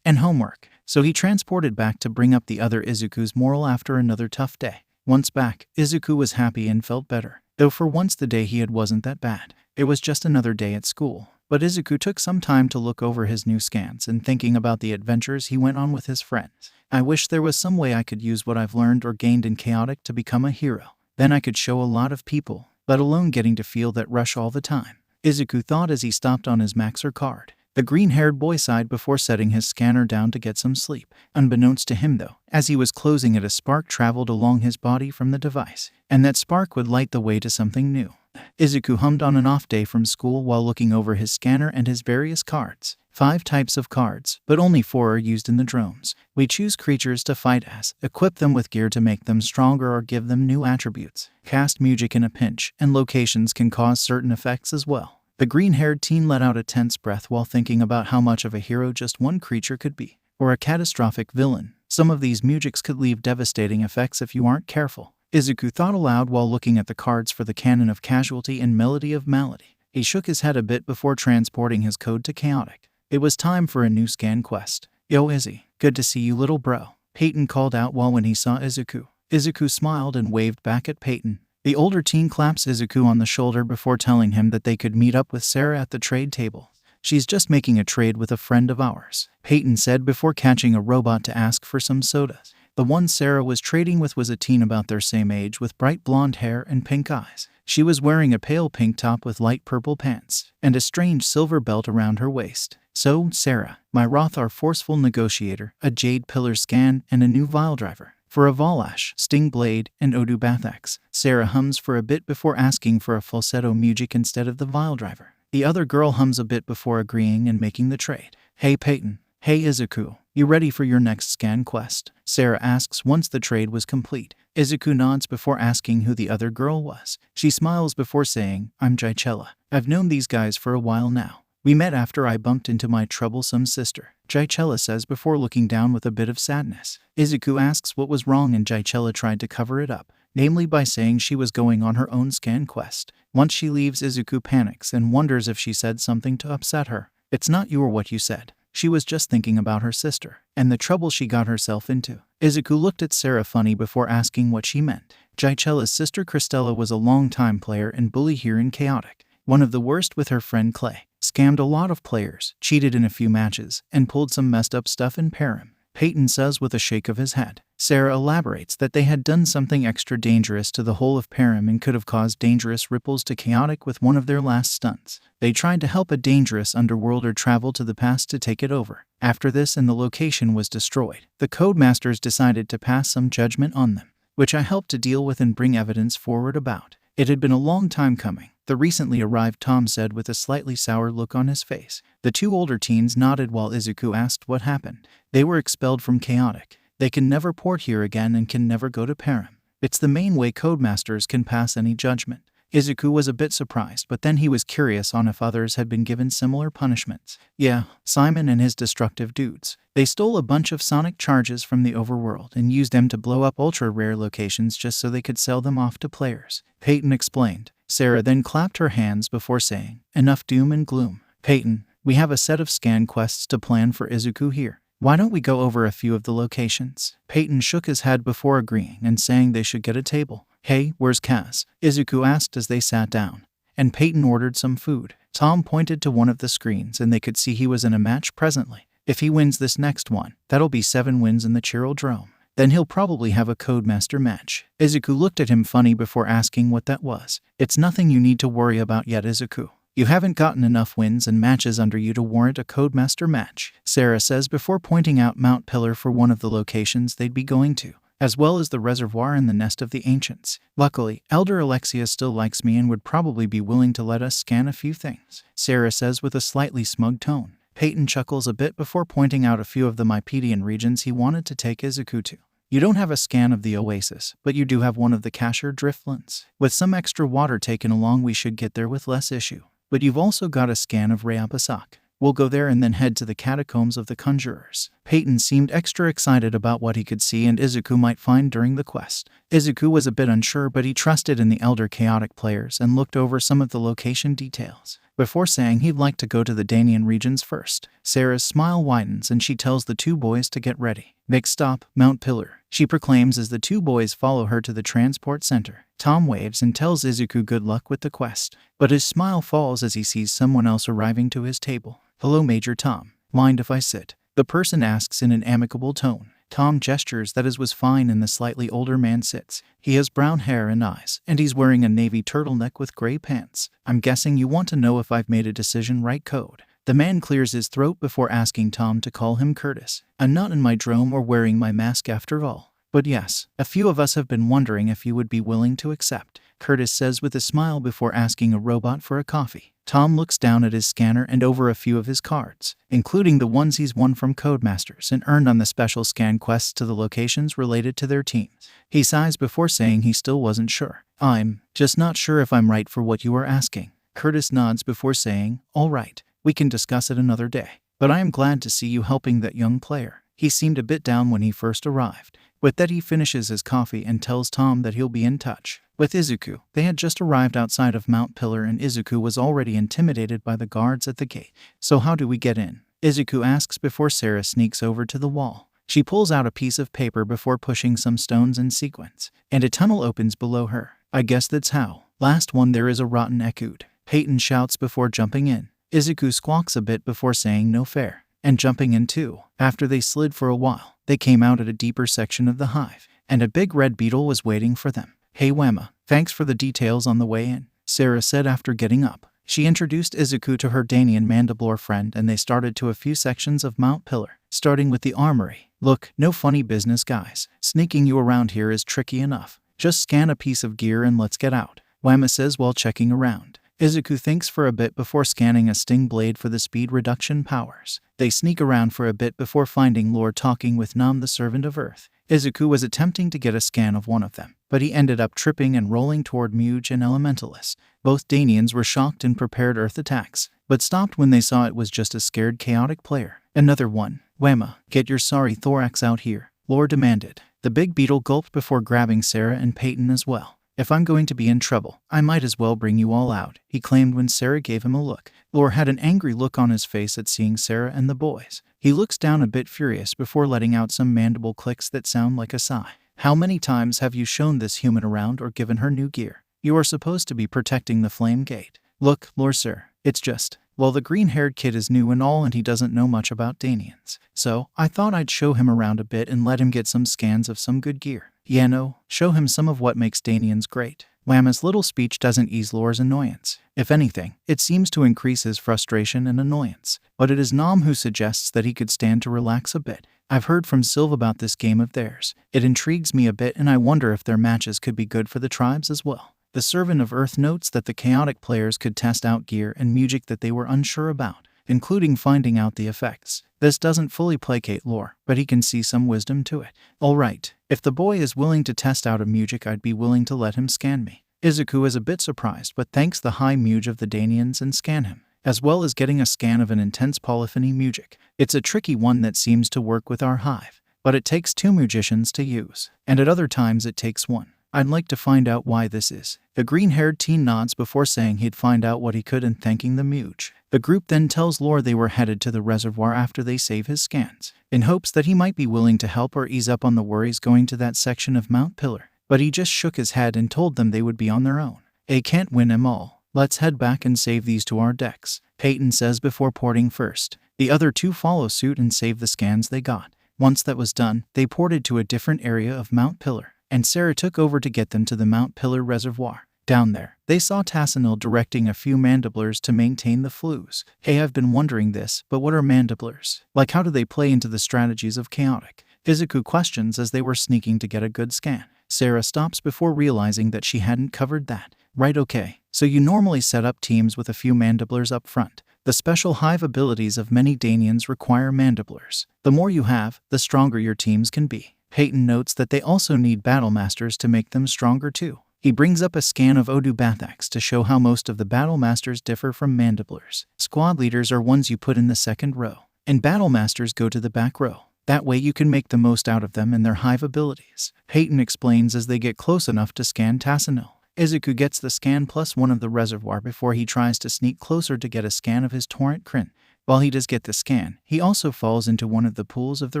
and homework, so he transported back to bring up the other Izuku's morale after another tough day. Once back, Izuku was happy and felt better, though for once the day he had wasn't that bad. It was just another day at school. But Izuku took some time to look over his new scans and thinking about the adventures he went on with his friends. I wish there was some way I could use what I've learned or gained in Chaotic to become a hero. Then I could show a lot of people, let alone getting to feel that rush all the time. Izuku thought as he stopped on his Maxer card. The green-haired boy sighed before setting his scanner down to get some sleep. Unbeknownst to him, though, as he was closing it, a spark traveled along his body from the device, and that spark would light the way to something new. Izuku hummed on an off day from school while looking over his scanner and his various cards. 5 types of cards, but only 4 are used in the drones. We choose creatures to fight as, equip them with gear to make them stronger or give them new attributes, cast music in a pinch, and locations can cause certain effects as well. The green-haired teen let out a tense breath while thinking about how much of a hero just one creature could be, or a catastrophic villain. Some of these musics could leave devastating effects if you aren't careful. Izuku thought aloud while looking at the cards for the Canon of Casualty and Melody of Malady. He shook his head a bit before transporting his code to Chaotic. It was time for a new scan quest. "Yo, Izzy, good to see you, little bro," Peyton called out when he saw Izuku. Izuku smiled and waved back at Peyton. The older teen claps Izuku on the shoulder before telling him that they could meet up with Sarah at the trade table. "She's just making a trade with a friend of ours," Peyton said before catching a robot to ask for some sodas. The one Sarah was trading with was a teen about their same age with bright blonde hair and pink eyes. She was wearing a pale pink top with light purple pants, and a strange silver belt around her waist. "So, Sarah, my Roth are forceful negotiator, a jade pillar scan, and a new vial driver. For a Valash, Sting Blade, and Odu Bathax." Sarah hums for a bit before asking for a falsetto music instead of the vial driver. The other girl hums a bit before agreeing and making the trade. "Hey Peyton. Hey Izuku. You ready for your next scan quest?" Sarah asks once the trade was complete. Izuku nods before asking who the other girl was. She smiles before saying, "I'm Jaichella. I've known these guys for a while now. We met after I bumped into my troublesome sister," Jaichella says before looking down with a bit of sadness. Izuku asks what was wrong and Jaichella tried to cover it up, namely by saying she was going on her own scan quest. Once she leaves, Izuku panics and wonders if she said something to upset her. "It's not you or what you said. She was just thinking about her sister, and the trouble she got herself into." Izuku looked at Sarah funny before asking what she meant. Jaichella's sister Christella was a long-time player and bully here in Chaotic. One of the worst with her friend Clay. Scammed a lot of players, cheated in a few matches, and pulled some messed up stuff in perim, Peyton says with a shake of his head. Sarah elaborates that they had done something extra dangerous to the whole of perim and could have caused dangerous ripples to Chaotic with one of their last stunts. They tried to help a dangerous underworlder travel to the past to take it over. After this and the location was destroyed, the Codemasters decided to pass some judgment on them, which I helped to deal with and bring evidence forward about. It had been a long time coming, the recently arrived Tom said with a slightly sour look on his face. The 2 older teens nodded while Izuku asked what happened. They were expelled from Chaotic. They can never port here again and can never go to perim. It's the main way Codemasters can pass any judgment. Izuku was a bit surprised, but then he was curious on if others had been given similar punishments. Yeah, Simon and his destructive dudes. They stole a bunch of sonic charges from the overworld and used them to blow up ultra-rare locations just so they could sell them off to players, Peyton explained. Sarah then clapped her hands before saying, "Enough doom and gloom. Peyton, we have a set of scan quests to plan for Izuku here. Why don't we go over a few of the locations?" Peyton shook his head before agreeing and saying they should get a table. "Hey, where's Kaz?" Izuku asked as they sat down, and Peyton ordered some food. Tom pointed to one of the screens and they could see he was in a match presently. If he wins this next one, that'll be 7 wins in the Chiraldrome. Then he'll probably have a Codemaster match. Izuku looked at him funny before asking what that was. "It's nothing you need to worry about yet, Izuku. You haven't gotten enough wins and matches under you to warrant a Codemaster match," Sarah says before pointing out Mount Pillar for one of the locations they'd be going to, as well as the reservoir and the nest of the ancients. "Luckily, Elder Alexia still likes me and would probably be willing to let us scan a few things," Sarah says with a slightly smug tone. Peyton chuckles a bit before pointing out a few of the Mypedian regions he wanted to take Izuku to. "You don't have a scan of the Oasis, but you do have one of the Kasher Driftlands. With some extra water taken along, we should get there with less issue. But you've also got a scan of Reapasak. We'll go there and then head to the Catacombs of the Conjurers." Peyton seemed extra excited about what he could see and Izuku might find during the quest. Izuku was a bit unsure, but he trusted in the Elder Chaotic players and looked over some of the location details before saying he'd like to go to the Danian regions first. Sarah's smile widens and she tells the 2 boys to get ready. "Next stop, Mount Pillar," she proclaims as the 2 boys follow her to the transport center. Tom waves and tells Izuku good luck with the quest, but his smile falls as he sees someone else arriving to his table. "Hello, Major Tom. Mind if I sit?" the person asks in an amicable tone. Tom gestures that his was fine and the slightly older man sits. He has brown hair and eyes, and he's wearing a navy turtleneck with gray pants. I'm guessing you want to know if I've made a decision right, code. The man clears his throat before asking Tom to call him Curtis. I'm not in my drome or wearing my mask after all. But yes, a few of us have been wondering if you would be willing to accept, Curtis says with a smile before asking a robot for a coffee. Tom looks down at his scanner and over a few of his cards, including the ones he's won from Codemasters and earned on the special scan quests to the locations related to their teams. He sighs before saying he still wasn't sure. I'm just not sure if I'm right for what you are asking. Curtis nods before saying, all right, we can discuss it another day. But I am glad to see you helping that young player. He seemed a bit down when he first arrived. With that, he finishes his coffee and tells Tom that he'll be in touch. With Izuku, they had just arrived outside of Mount Pillar and Izuku was already intimidated by the guards at the gate. So how do we get in? Izuku asks before Sarah sneaks over to the wall. She pulls out a piece of paper before pushing some stones in sequence, and a tunnel opens below her. I guess that's how. Last one, there is a rotten echoed. Peyton shouts before jumping in. Izuku squawks a bit before saying no fair, and jumping in too. After they slid for a while, they came out at a deeper section of the hive, and a big red beetle was waiting for them. Hey Wemma, thanks for the details on the way in, Sarah said after getting up. She introduced Izuku to her Danian Mandalore friend and they started to a few sections of Mount Pillar, starting with the armory. Look, no funny business guys. Sneaking you around here is tricky enough. Just scan a piece of gear and let's get out, Wemma says while checking around. Izuku thinks for a bit before scanning a sting blade for the speed reduction powers. They sneak around for a bit before finding Lore talking with Nam, the servant of Earth. Izuku was attempting to get a scan of one of them, but he ended up tripping and rolling toward Muge and Elementalist. Both Danians were shocked and prepared Earth attacks, but stopped when they saw it was just a scared chaotic player. Another one. Wemma, get your sorry thorax out here, Lore demanded. The big beetle gulped before grabbing Sarah and Peyton as well. If I'm going to be in trouble, I might as well bring you all out, he claimed when Sarah gave him a look. Lore had an angry look on his face at seeing Sarah and the boys. He looks down a bit furious before letting out some mandible clicks that sound like a sigh. How many times have you shown this human around or given her new gear? You are supposed to be protecting the flame gate. Look, Lore sir, it's just, well, the green-haired kid is new and all and he doesn't know much about Danians. So, I thought I'd show him around a bit and let him get some scans of some good gear. Yeah, no, show him some of what makes Danians great. Wemma's little speech doesn't ease Lore's annoyance. If anything, it seems to increase his frustration and annoyance. But it is Nam who suggests that he could stand to relax a bit. I've heard from Sylve about this game of theirs. It intrigues me a bit and I wonder if their matches could be good for the tribes as well. The Servant of Earth notes that the chaotic players could test out gear and music that they were unsure about, including finding out the effects. This doesn't fully placate Lore, but he can see some wisdom to it. Alright, if the boy is willing to test out a music, I'd be willing to let him scan me. Izuku is a bit surprised but thanks the high Muge of the Danians and scan him, as well as getting a scan of an intense polyphony music. It's a tricky one that seems to work with our hive, but it takes 2 musicians to use, and at other times it takes 1. I'd like to find out why this is. The green-haired teen nods before saying he'd find out what he could and thanking the Muge. The group then tells Lore they were headed to the reservoir after they save his scans, in hopes that he might be willing to help or ease up on the worries going to that section of Mount Pillar. But he just shook his head and told them they would be on their own. They can't win them all. Let's head back and save these to our decks, Peyton says before porting first. The other 2 follow suit and save the scans they got. Once that was done, they ported to a different area of Mount Pillar, and Sarah took over to get them to the Mount Pillar reservoir. Down there, they saw Tassanil directing a few mandiblers to maintain the flues. Hey, I've been wondering this, but what are mandiblers? Like, how do they play into the strategies of chaotic? Izuku questions as they were sneaking to get a good scan. Sarah stops before realizing that she hadn't covered that. Right, okay. So you normally set up teams with a few mandiblers up front. The special hive abilities of many Danians require mandiblers. The more you have, the stronger your teams can be. Peyton notes that they also need battle masters to make them stronger too. He brings up a scan of Odu Bathax to show how most of the battle masters differ from mandiblers. Squad leaders are ones you put in the second row, and battle masters go to the back row. That way you can make the most out of them and their hive abilities. Peyton explains as they get close enough to scan Tassanil. Izuku gets the scan plus 1 of the reservoir before he tries to sneak closer to get a scan of his torrent Kryn. While he does get the scan, he also falls into one of the pools of the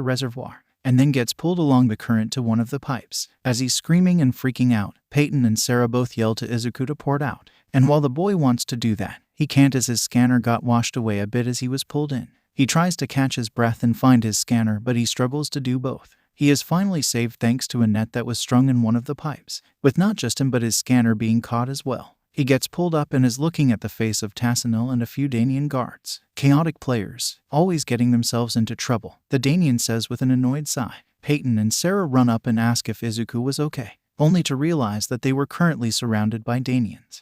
reservoir, and then gets pulled along the current to one of the pipes. As he's screaming and freaking out, Peyton and Sarah both yell to Izuku to port out, and while the boy wants to do that, he can't as his scanner got washed away a bit as he was pulled in. He tries to catch his breath and find his scanner, but he struggles to do both. He is finally saved thanks to a net that was strung in one of the pipes, with not just him but his scanner being caught as well. He gets pulled up and is looking at the face of Tassanil and a few Danian guards. Chaotic players, always getting themselves into trouble, the Danian says with an annoyed sigh. Peyton and Sarah run up and ask if Izuku was okay, only to realize that they were currently surrounded by Danians.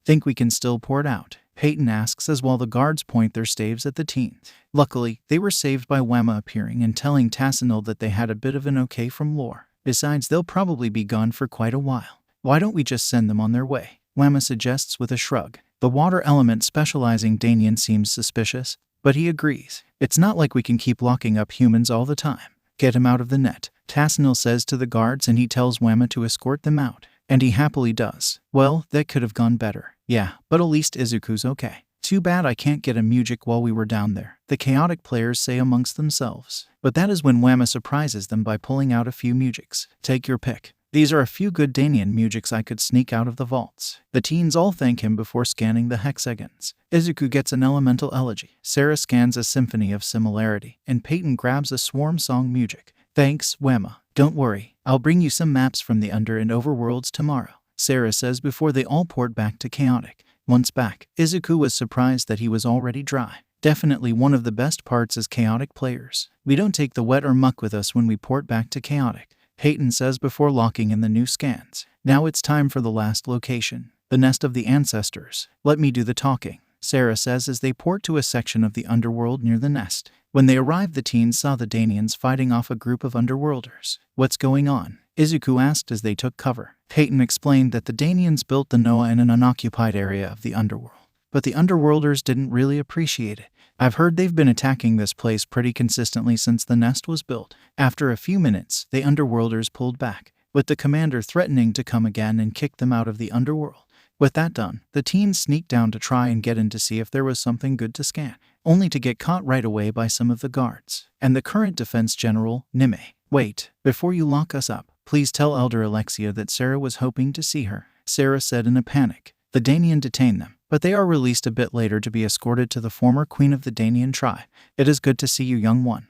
Think we can still pour it out? Peyton asks as while the guards point their staves at the teens. Luckily, they were saved by Wemma appearing and telling Tassanil that they had a bit of an okay from Lore. Besides, they'll probably be gone for quite a while. Why don't we just send them on their way? Wemma suggests with a shrug. The water element specializing Danian seems suspicious, but he agrees. It's not like we can keep locking up humans all the time. Get him out of the net, Tassanil says to the guards, and he tells Wemma to escort them out. And he happily does. Well, that could have gone better. Yeah, but at least Izuku's okay. Too bad I can't get a music while we were down there, the chaotic players say amongst themselves. But that is when Wemma surprises them by pulling out a few musics. Take your pick. These are a few good Danian musics I could sneak out of the vaults. The teens all thank him before scanning the hexagons. Izuku gets an elemental elegy. Sarah scans a symphony of similarity, and Peyton grabs a swarm song music. Thanks, Wemma. Don't worry, I'll bring you some maps from the Under and Overworlds tomorrow, Sarah says before they all port back to Chaotic. Once back, Izuku was surprised that he was already dry. Definitely one of the best parts as Chaotic players. We don't take the wet or muck with us when we port back to Chaotic, Peyton says before locking in the new scans. Now it's time for the last location, the Nest of the Ancestors. Let me do the talking, Sarah says as they port to a section of the underworld near the nest. When they arrived, the teens saw the Danians fighting off a group of underworlders. What's going on? Izuku asked as they took cover. Peyton explained that the Danians built the Noah in an unoccupied area of the underworld, but the underworlders didn't really appreciate it. I've heard they've been attacking this place pretty consistently since the nest was built. After a few minutes, the underworlders pulled back, with the commander threatening to come again and kick them out of the underworld. With that done, the teens sneaked down to try and get in to see if there was something good to scan, only to get caught right away by some of the guards and the current defense general, Nime. Wait, before you lock us up, please tell Elder Alexia that Sarah was hoping to see her, Sarah said in a panic. The Danian detain them, but they are released a bit later to be escorted to the former queen of the Danian tribe. It is good to see you, young one.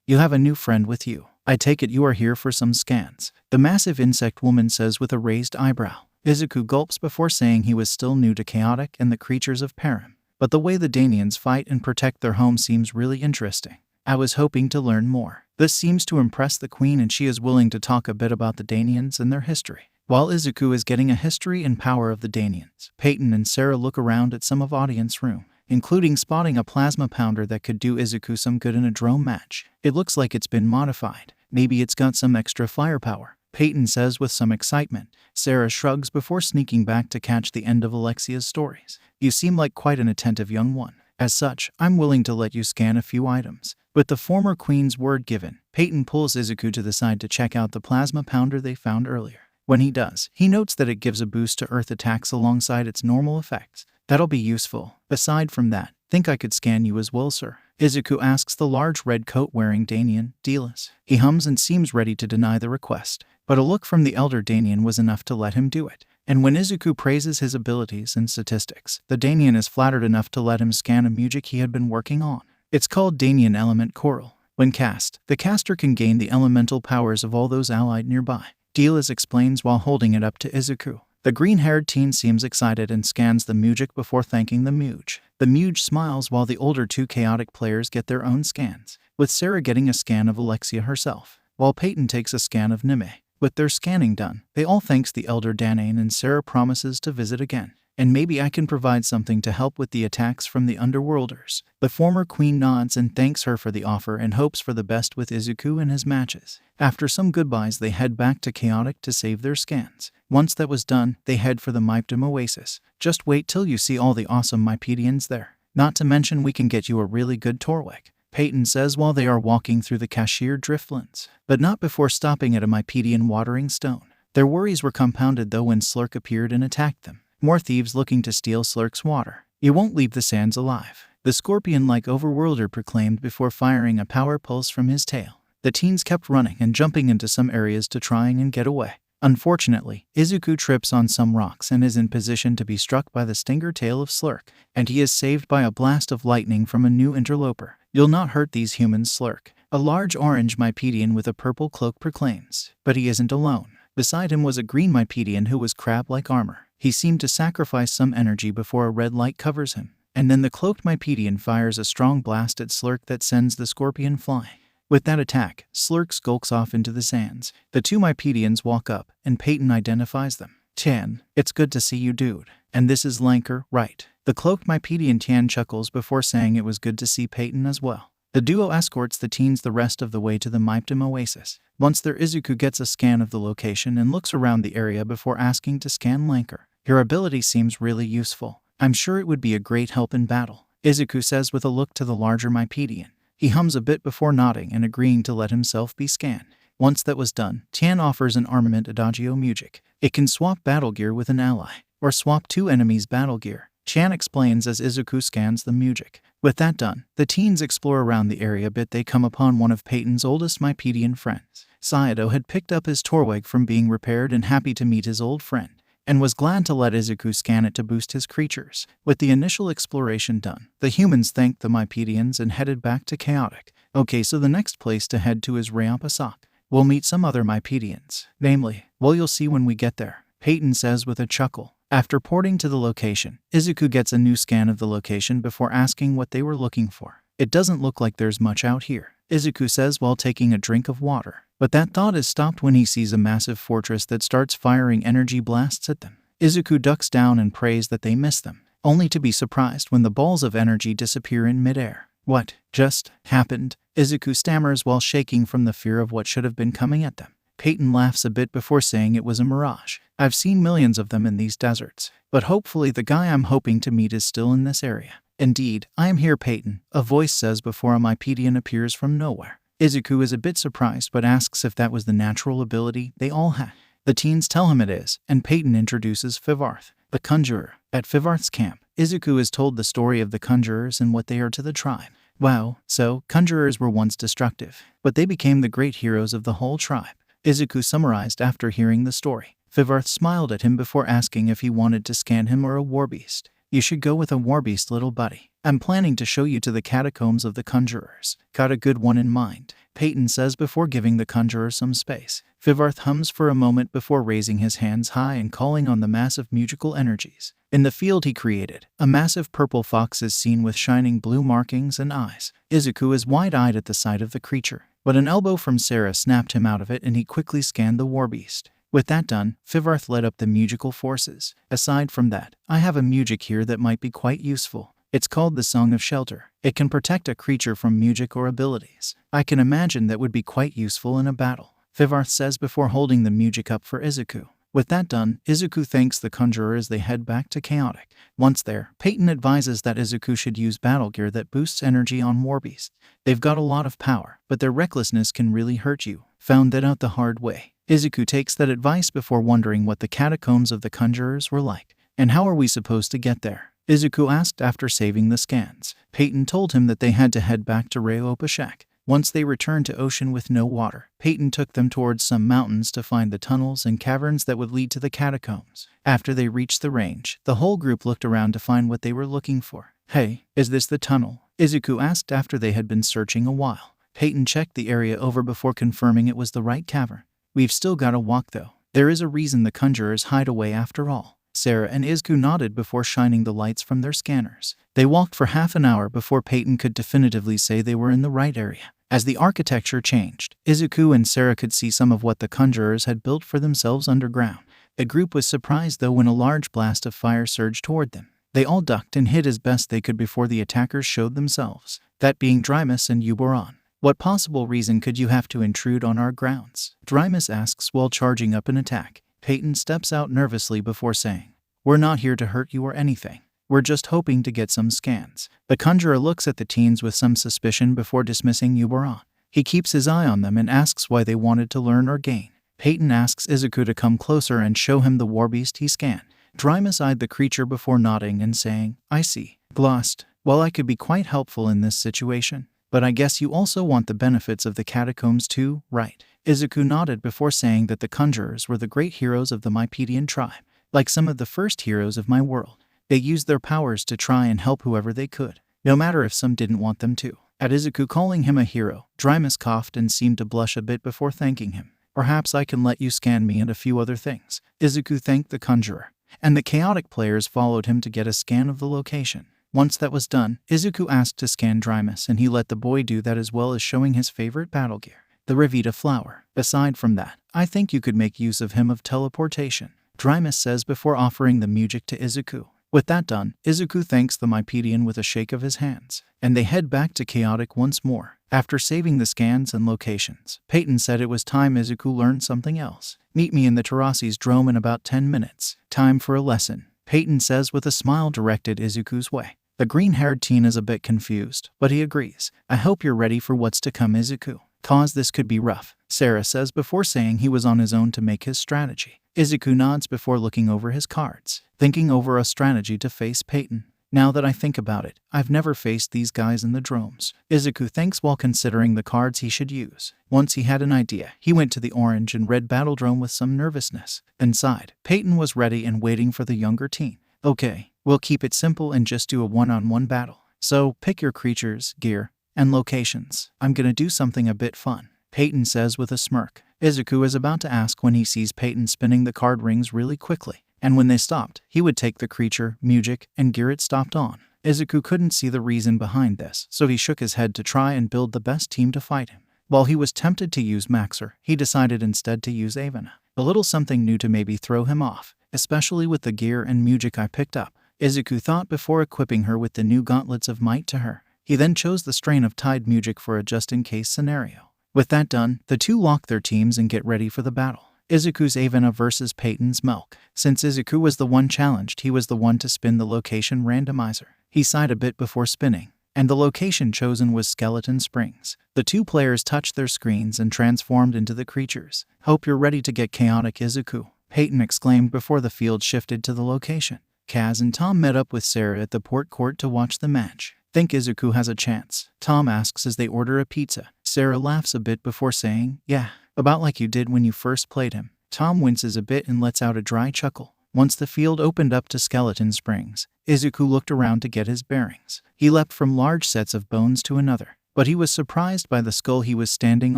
You have a new friend with you. I take it you are here for some scans, the massive insect woman says with a raised eyebrow. Izuku gulps before saying he was still new to Chaotic and the creatures of Perim, but the way the Danians fight and protect their home seems really interesting. I was hoping to learn more. This seems to impress the queen, and she is willing to talk a bit about the Danians and their history. While Izuku is getting a history and power of the Danians, Peyton and Sarah look around at some of audience room, including spotting a plasma pounder that could do Izuku some good in a drone match. It looks like it's been modified. Maybe it's got some extra firepower, Peyton says with some excitement. Sarah shrugs before sneaking back to catch the end of Alexia's stories. You seem like quite an attentive young one. As such, I'm willing to let you scan a few items. With the former queen's word given, Peyton pulls Izuku to the side to check out the plasma pounder they found earlier. When he does, he notes that it gives a boost to earth attacks alongside its normal effects. That'll be useful. Aside from that, think I could scan you as well, sir? Izuku asks the large red coat-wearing Danian, Delas. He hums and seems ready to deny the request, but a look from the elder Danian was enough to let him do it. And when Izuku praises his abilities and statistics, the Danian is flattered enough to let him scan a music he had been working on. It's called Danian Element Coral. When cast, the caster can gain the elemental powers of all those allied nearby, Delas explains while holding it up to Izuku. The green-haired teen seems excited and scans the music before thanking the Muge. The Muge smiles while the older two Chaotic players get their own scans, with Sarah getting a scan of Alexia herself, while Peyton takes a scan of Nime. With their scanning done, they all thanks the elder Danae, and Sarah promises to visit again. And maybe I can provide something to help with the attacks from the underworlders. The former queen nods and thanks her for the offer and hopes for the best with Izuku and his matches. After some goodbyes, they head back to Chaotic to save their scans. Once that was done, they head for the Mypdom Oasis. Just wait till you see all the awesome Mypedians there. Not to mention we can get you a really good Torweg, Peyton says while they are walking through the Kashir Driftlands, but not before stopping at a Mypedian watering stone. Their worries were compounded though when Slurk appeared and attacked them. More thieves looking to steal Slurk's water. You won't leave the sands alive, the scorpion-like overworlder proclaimed before firing a power pulse from his tail. The teens kept running and jumping into some areas to try and get away. Unfortunately, Izuku trips on some rocks and is in position to be struck by the stinger tail of Slurk, and he is saved by a blast of lightning from a new interloper. You'll not hurt these humans, Slurk, A large orange Mypedian with a purple cloak proclaims. But he isn't alone. Beside him was a green Mypedian who was crab-like armor. He seemed to sacrifice some energy before a red light covers him. And then the cloaked Mypedian fires a strong blast at Slurk that sends the scorpion flying. With that attack, Slurk skulks off into the sands. The two Mypedians walk up, and Peyton identifies them. Tian, it's good to see you, dude. And this is Lanker, right? The cloaked Mypedian Tian chuckles before saying it was good to see Peyton as well. The duo escorts the teens the rest of the way to the Mypdim Oasis. Once there, Izuku gets a scan of the location and looks around the area before asking to scan Lanker. Your ability seems really useful. I'm sure it would be a great help in battle, Izuku says with a look to the larger Mypedian. He hums a bit before nodding and agreeing to let himself be scanned. Once that was done, Tian offers an armament Adagio Music. It can swap battle gear with an ally, or swap two enemies' battle gear. Tian explains as Izuku scans the music. With that done, the teens explore around the area a bit. They come upon one of Peyton's oldest Mypedian friends. Saito had picked up his Torweg from being repaired and happy to meet his old friend, and was glad to let Izuku scan it to boost his creatures. With the initial exploration done, the humans thanked the Mypedians and headed back to Chaotic. Okay, so the next place to head to is Rayampasak. We'll meet some other Mypedians. Namely, well, you'll see when we get there, Peyton says with a chuckle. After porting to the location, Izuku gets a new scan of the location before asking what they were looking for. It doesn't look like there's much out here, Izuku says while taking a drink of water. But that thought is stopped when he sees a massive fortress that starts firing energy blasts at them. Izuku ducks down and prays that they miss them, only to be surprised when the balls of energy disappear in midair. What just happened? Izuku stammers while shaking from the fear of what should have been coming at them. Peyton laughs a bit before saying it was a mirage. I've seen millions of them in these deserts, but hopefully the guy I'm hoping to meet is still in this area. Indeed, I am here, Peyton, a voice says before a Mypedian appears from nowhere. Izuku is a bit surprised but asks if that was the natural ability they all had. The teens tell him it is, and Peyton introduces Fivarth, the conjurer. At Fivarth's camp, Izuku is told the story of the conjurers and what they are to the tribe. Wow, so conjurers were once destructive, but they became the great heroes of the whole tribe, Izuku summarized after hearing the story. Fivarth smiled at him before asking if he wanted to scan him or a warbeast. You should go with a warbeast, little buddy. I'm planning to show you to the catacombs of the conjurers. Got a good one in mind, Peyton says before giving the conjurer some space. Fivarth hums for a moment before raising his hands high and calling on the massive musical energies. In the field he created, a massive purple fox is seen with shining blue markings and eyes. Izuku is wide-eyed at the sight of the creature, but an elbow from Sarah snapped him out of it and he quickly scanned the warbeast. With that done, Fivarth led up the musical forces. Aside from that, I have a music here that might be quite useful. It's called the Song of Shelter. It can protect a creature from music or abilities. I can imagine that would be quite useful in a battle, Fivarth says before holding the music up for Izuku. With that done, Izuku thanks the conjurer as they head back to Chaotic. Once there, Peyton advises that Izuku should use battle gear that boosts energy on warbeasts. They've got a lot of power, but their recklessness can really hurt you. Found that out the hard way. Izuku takes that advice before wondering what the catacombs of the conjurers were like. And how are we supposed to get there? Izuku asked after saving the scans. Peyton told him that they had to head back to Rayampasak. Once they returned to ocean with no water, Peyton took them towards some mountains to find the tunnels and caverns that would lead to the catacombs. After they reached the range, the whole group looked around to find what they were looking for. Hey, is this the tunnel? Izuku asked after they had been searching a while. Peyton checked the area over before confirming it was the right cavern. We've still got to walk though. There is a reason the conjurers hide away after all. Sarah and Izuku nodded before shining the lights from their scanners. They walked for half an hour before Peyton could definitively say they were in the right area. As the architecture changed, Izuku and Sarah could see some of what the conjurers had built for themselves underground. The group was surprised though when a large blast of fire surged toward them. They all ducked and hid as best they could before the attackers showed themselves, that being Drymus and HanBaron. What possible reason could you have to intrude on our grounds? Drymus asks while charging up an attack. Peyton steps out nervously before saying, We're not here to hurt you or anything. We're just hoping to get some scans. The conjurer looks at the teens with some suspicion before dismissing HanBaron. He keeps his eye on them and asks why they wanted to learn or gain. Peyton asks Izuku to come closer and show him the warbeast he scanned. Drymus eyed the creature before nodding and saying, I see. Glost, well, I could be quite helpful in this situation. But I guess you also want the benefits of the catacombs too, right? Izuku nodded before saying that the conjurers were the great heroes of the Mypedian tribe, like some of the first heroes of my world. They used their powers to try and help whoever they could, no matter if some didn't want them to. At Izuku calling him a hero, Drymas coughed and seemed to blush a bit before thanking him. Perhaps I can let you scan me and a few other things. Izuku thanked the conjurer, and the chaotic players followed him to get a scan of the location. Once that was done, Izuku asked to scan Drymas, and he let the boy do that as well as showing his favorite battle gear, the Revita flower. Aside from that, I think you could make use of him of teleportation, Drymas says before offering the music to Izuku. With that done, Izuku thanks the Mypedian with a shake of his hands, and they head back to Chaotic once more. After saving the scans and locations, Peyton said it was time Izuku learned something else. Meet me in the Terasi's drome in about 10 minutes. Time for a lesson, Peyton says with a smile directed Izuku's way. The green-haired teen is a bit confused, but he agrees. I hope you're ready for what's to come, Izuku. Cause this could be rough, Sarah says before saying he was on his own to make his strategy. Izuku nods before looking over his cards, thinking over a strategy to face Peyton. Now that I think about it, I've never faced these guys in the dromes. Izuku thinks while considering the cards he should use. Once he had an idea, he went to the orange and red battle drome with some nervousness. Inside, Peyton was ready and waiting for the younger teen. Okay, we'll keep it simple and just do a one-on-one battle. So, pick your creatures, gear, and locations. I'm gonna do something a bit fun, Peyton says with a smirk. Izuku is about to ask when he sees Peyton spinning the card rings really quickly, and when they stopped, he would take the creature, music, and gear it stopped on. Izuku couldn't see the reason behind this, so he shook his head to try and build the best team to fight him. While he was tempted to use Maxer, he decided instead to use Avena. A little something new to maybe throw him off, especially with the gear and music I picked up, Izuku thought before equipping her with the new gauntlets of might to her. He then chose the strain of Tide music for a just-in-case scenario. With that done, the two lock their teams and get ready for the battle. Izuku's Avena versus Peyton's Milk. Since Izuku was the one challenged, he was the one to spin the location randomizer. He sighed a bit before spinning, and the location chosen was Skeleton Springs. The two players touched their screens and transformed into the creatures. Hope you're ready to get chaotic, Izuku, Peyton exclaimed before the field shifted to the location. Kaz and Tom met up with Sarah at the port court to watch the match. Think Izuku has a chance? Tom asks as they order a pizza. Sarah laughs a bit before saying, yeah, about like you did when you first played him. Tom winces a bit and lets out a dry chuckle. Once the field opened up to Skeleton Springs, Izuku looked around to get his bearings. He leapt from large sets of bones to another, but he was surprised by the skull he was standing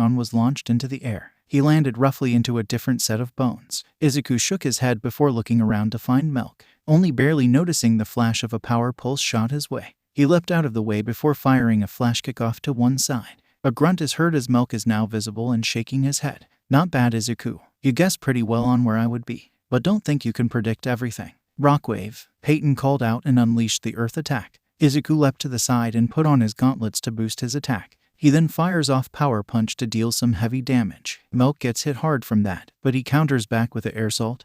on was launched into the air. He landed roughly into a different set of bones. Izuku shook his head before looking around to find Milk, only barely noticing the flash of a power pulse shot his way. He leapt out of the way before firing a flash kick off to one side. A grunt is heard as Milk is now visible and shaking his head. Not bad, Izuku. You guessed pretty well on where I would be, but don't think you can predict everything. Rockwave, Peyton called out and unleashed the earth attack. Izuku leapt to the side and put on his gauntlets to boost his attack. He then fires off Power Punch to deal some heavy damage. Milk gets hit hard from that, but he counters back with the Air Salt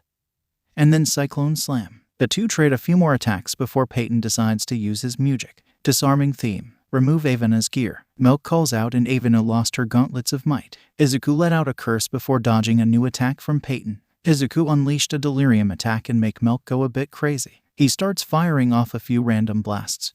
and then Cyclone Slam. The two trade a few more attacks before Peyton decides to use his music. Disarming theme. Remove Avena's gear. Milk calls out and Avena lost her gauntlets of might. Izuku let out a curse before dodging a new attack from Peyton. Izuku unleashed a delirium attack and make Milk go a bit crazy. He starts firing off a few random blasts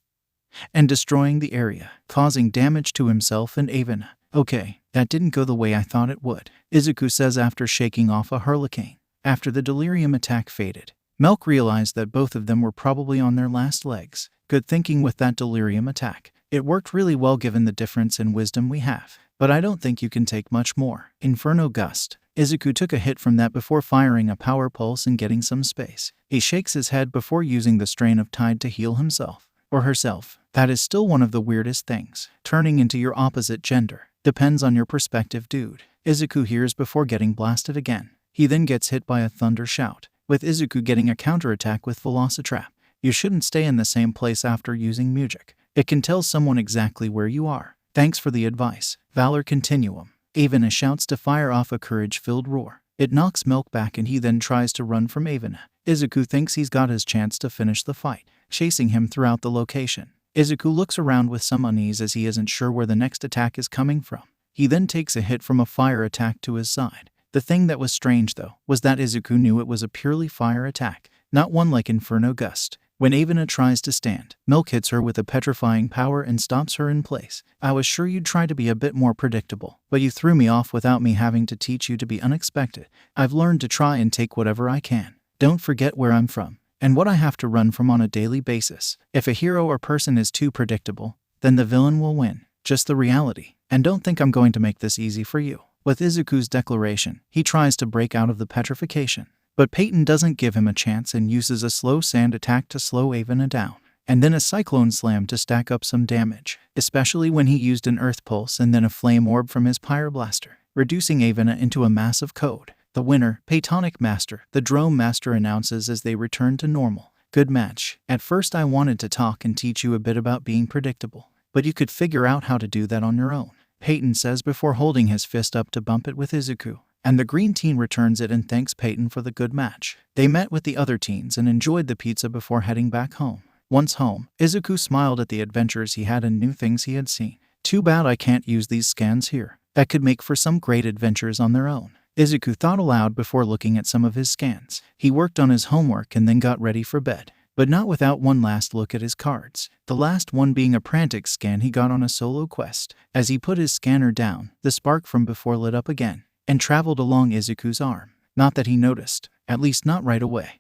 and destroying the area, causing damage to himself and Avena. Okay, that didn't go the way I thought it would, Izuku says after shaking off a hurricane. After the delirium attack faded, Milk realized that both of them were probably on their last legs. Good thinking with that delirium attack. It worked really well given the difference in wisdom we have, but I don't think you can take much more. Inferno Gust. Izuku took a hit from that before firing a power pulse and getting some space. He shakes his head before using the strain of Tide to heal himself. Or herself. That is still one of the weirdest things. Turning into your opposite gender. Depends on your perspective, dude. Izuku hears before getting blasted again. He then gets hit by a thunder shout, with Izuku getting a counterattack with Velocitrap. You shouldn't stay in the same place after using music. It can tell someone exactly where you are. Thanks for the advice. Valor Continuum. Avena shouts to fire off a courage-filled roar. It knocks Milk back and he then tries to run from Avena. Izuku thinks he's got his chance to finish the fight, chasing him throughout the location. Izuku looks around with some unease as he isn't sure where the next attack is coming from. He then takes a hit from a fire attack to his side. The thing that was strange though, was that Izuku knew it was a purely fire attack, not one like Inferno Gust. When Avena tries to stand, Milk hits her with a petrifying power and stops her in place. I was sure you'd try to be a bit more predictable, but you threw me off without me having to teach you to be unexpected. I've learned to try and take whatever I can. Don't forget where I'm from, and what I have to run from on a daily basis. If a hero or person is too predictable, then the villain will win. just the reality. And don't think I'm going to make this easy for you. With Izuku's declaration, he tries to break out of the petrification. But Peyton doesn't give him a chance and uses a slow sand attack to slow Avena down. And then a cyclone slam to stack up some damage, especially when he used an earth pulse and then a flame orb from his pyroblaster, reducing Avena into a massive code. The winner, Peytonic Master, the Drome Master announces as they return to normal. Good match. At first I wanted to talk and teach you a bit about being predictable, but you could figure out how to do that on your own, Peyton says before holding his fist up to bump it with Izuku. And the green teen returns it and thanks Peyton for the good match. They met with the other teens and enjoyed the pizza before heading back home. Once home, Izuku smiled at the adventures he had and new things he had seen. Too bad I can't use these scans here. That could make for some great adventures on their own, Izuku thought aloud before looking at some of his scans. He worked on his homework and then got ready for bed, but not without one last look at his cards. The last one being a Prantix scan he got on a solo quest. As he put his scanner down, the spark from before lit up again and traveled along Izuku's arm. Not that he noticed, at least not right away.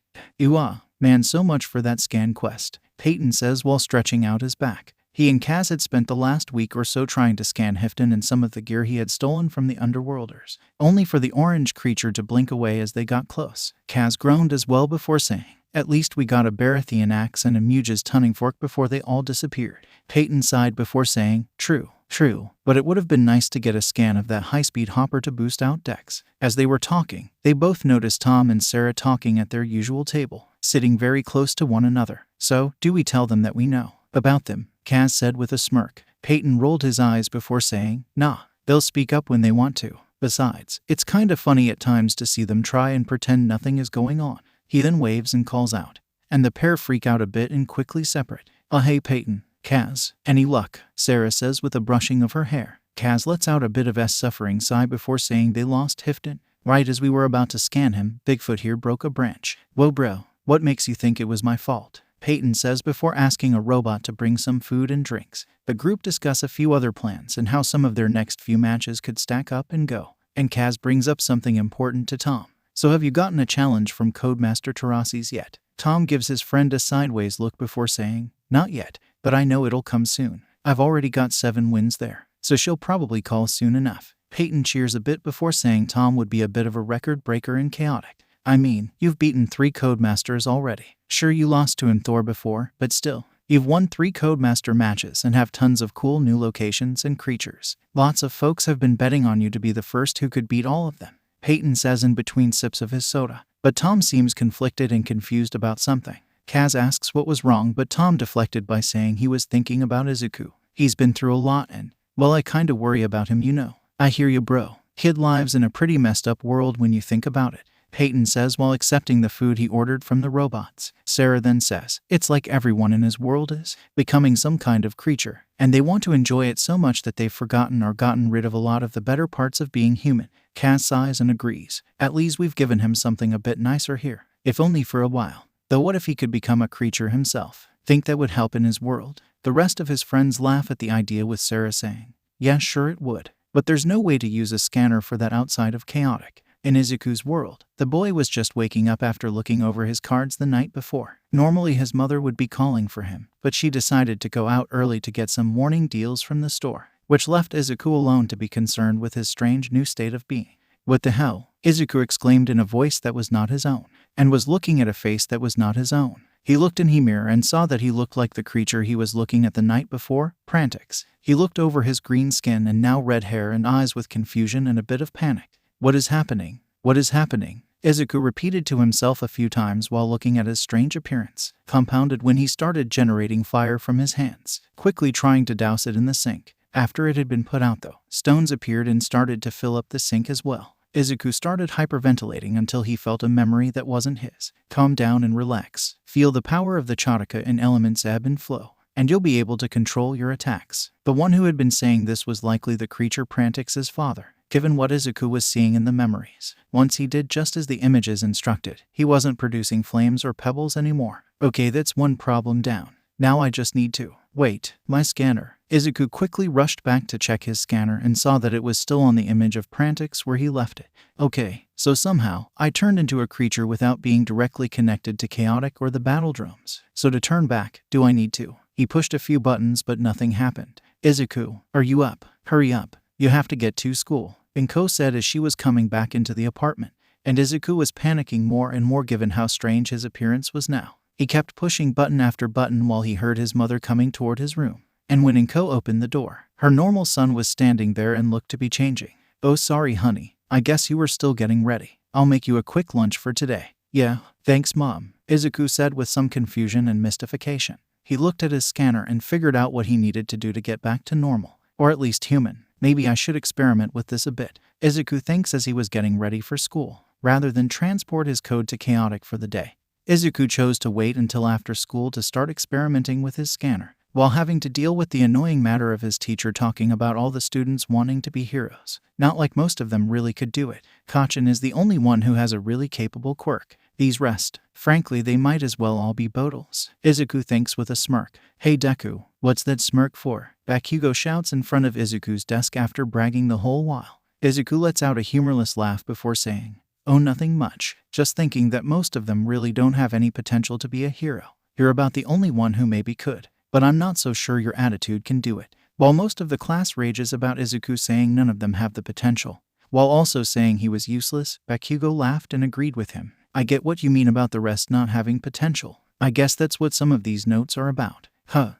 Man, so much for that scan quest, Peyton says while stretching out his back. He and Kaz had spent the last week or so trying to scan Hifton and some of the gear he had stolen from the Underworlders, only for the orange creature to blink away as they got close. Kaz groaned as well before saying, "At least we got a Barathian axe and a Muge's tuning fork before they all disappeared." Peyton sighed before saying, True, but it would have been nice to get a scan of that high-speed hopper to boost out Dex." As they were talking, they both noticed Tom and Sarah talking at their usual table, sitting very close to one another. "So, do we tell them that we know about them?" Kaz said with a smirk. Peyton rolled his eyes before saying, "Nah, they'll speak up when they want to. Besides, it's kinda funny at times to see them try and pretend nothing is going on." He then waves and calls out, and the pair freak out a bit and quickly separate. Hey Peyton, Kaz, any luck?" Sarah says with a brushing of her hair. Kaz lets out a bit of a suffering sigh before saying they lost Hifton. "Right as we were about to scan him, Bigfoot here broke a branch." "Whoa bro, what makes you think it was my fault?" Peyton says before asking a robot to bring some food and drinks. The group discuss a few other plans and how some of their next few matches could stack up and go. And Kaz brings up something important to Tom. "So have you gotten a challenge from Codemaster Terasi's yet?" Tom gives his friend a sideways look before saying, "Not yet, but I know it'll come soon. I've already got 7 wins there, so she'll probably call soon enough." Peyton cheers a bit before saying Tom would be a bit of a record breaker in chaotic. "I mean, you've beaten 3 Codemasters already. Sure, you lost to Thor before, but still, you've won 3 Codemaster matches and have tons of cool new locations and creatures. Lots of folks have been betting on you to be the first who could beat all of them," Peyton says in between sips of his soda. But Tom seems conflicted and confused about something. Kaz asks what was wrong, but Tom deflected by saying he was thinking about Izuku. "He's been through a lot and, well, I kinda worry about him, you know." "I hear you bro. Kid lives in a pretty messed up world when you think about it," Peyton says while accepting the food he ordered from the robots. Sarah then says, "It's like everyone in his world is becoming some kind of creature, and they want to enjoy it so much that they've forgotten or gotten rid of a lot of the better parts of being human." Kaz sighs and agrees. "At least we've given him something a bit nicer here, if only for a while. Though what if he could become a creature himself? Think that would help in his world?" The rest of his friends laugh at the idea with Sarah saying, "Yeah, sure it would. But there's no way to use a scanner for that outside of chaotic." In Izuku's world, the boy was just waking up after looking over his cards the night before. Normally his mother would be calling for him, but she decided to go out early to get some morning deals from the store, which left Izuku alone to be concerned with his strange new state of being. "What the hell?" Izuku exclaimed in a voice that was not his own, and was looking at a face that was not his own. He looked in the mirror and saw that he looked like the creature he was looking at the night before, Prantix. He looked over his green skin and now red hair and eyes with confusion and a bit of panic. "What is happening? What is happening?" Izuku repeated to himself a few times while looking at his strange appearance, compounded when he started generating fire from his hands, quickly trying to douse it in the sink. After it had been put out though, stones appeared and started to fill up the sink as well. Izuku started hyperventilating until he felt a memory that wasn't his. "Calm down and relax. Feel the power of the Chotaka and elements ebb and flow, and you'll be able to control your attacks." The one who had been saying this was likely the creature Prantix's father, given what Izuku was seeing in the memories. Once he did just as the images instructed, he wasn't producing flames or pebbles anymore. "Okay, that's one problem down. Now I just need to wait. My scanner." Izuku quickly rushed back to check his scanner and saw that it was still on the image of Prantix where he left it. "Okay, so somehow, I turned into a creature without being directly connected to chaotic or the battle drums. So to turn back, do I need to?" He pushed a few buttons but nothing happened. Izuku, are you up? Hurry up. You have to get to school, Inko said as she was coming back into the apartment, and Izuku was panicking more and more given how strange his appearance was now. He kept pushing button after button while he heard his mother coming toward his room. And when Inko opened the door, her normal son was standing there and looked to be changing. Oh, sorry, honey. I guess you were still getting ready. I'll make you a quick lunch for today. Yeah, thanks, Mom, Izuku said with some confusion and mystification. He looked at his scanner and figured out what he needed to do to get back to normal, or at least human. Maybe I should experiment with this a bit, Izuku thinks as he was getting ready for school, rather than transport his code to chaotic for the day. Izuku chose to wait until after school to start experimenting with his scanner, while having to deal with the annoying matter of his teacher talking about all the students wanting to be heroes. Not like most of them really could do it. Kachin is the only one who has a really capable quirk. These rest. Frankly, they might as well all be Bodils, Izuku thinks with a smirk. Hey Deku, what's that smirk for? Bakugo shouts in front of Izuku's desk after bragging the whole while. Izuku lets out a humorless laugh before saying, oh, nothing much. Just thinking that most of them really don't have any potential to be a hero. You're about the only one who maybe could, but I'm not so sure your attitude can do it. While most of the class rages about Izuku saying none of them have the potential, while also saying he was useless, Bakugo laughed and agreed with him. I get what you mean about the rest not having potential. I guess that's what some of these notes are about.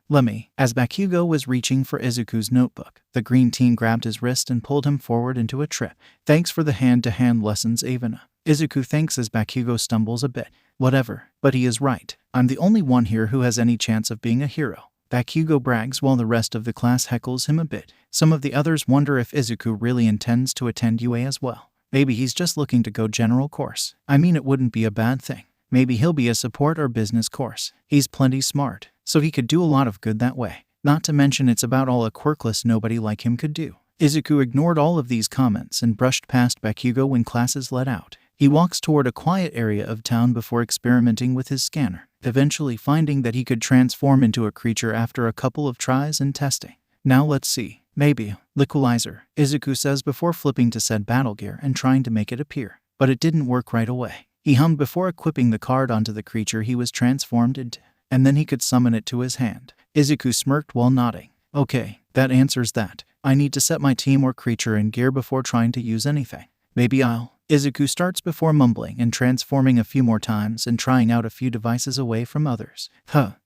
Let me. As Bakugo was reaching for Izuku's notebook, the green teen grabbed his wrist and pulled him forward into a trip. Thanks for the hand-to-hand lessons, Avana. Izuku thanks as Bakugo stumbles a bit. Whatever, but he is right. I'm the only one here who has any chance of being a hero. Bakugo brags while the rest of the class heckles him a bit. Some of the others wonder if Izuku really intends to attend UA as well. Maybe he's just looking to go general course. I mean, it wouldn't be a bad thing. Maybe he'll be a support or business course. He's plenty smart, so he could do a lot of good that way. Not to mention it's about all a quirkless nobody like him could do. Izuku ignored all of these comments and brushed past Bakugo when classes let out. He walks toward a quiet area of town before experimenting with his scanner, eventually finding that he could transform into a creature after a couple of tries and testing. Now let's see. Maybe. Liquilizer, Izuku says before flipping to said battle gear and trying to make it appear. But it didn't work right away. He hummed before equipping the card onto the creature he was transformed into, and then he could summon it to his hand. Izuku smirked while nodding. Okay, that answers that. I need to set my team or creature in gear before trying to use anything. Maybe I'll. Izuku starts before mumbling and transforming a few more times and trying out a few devices away from others.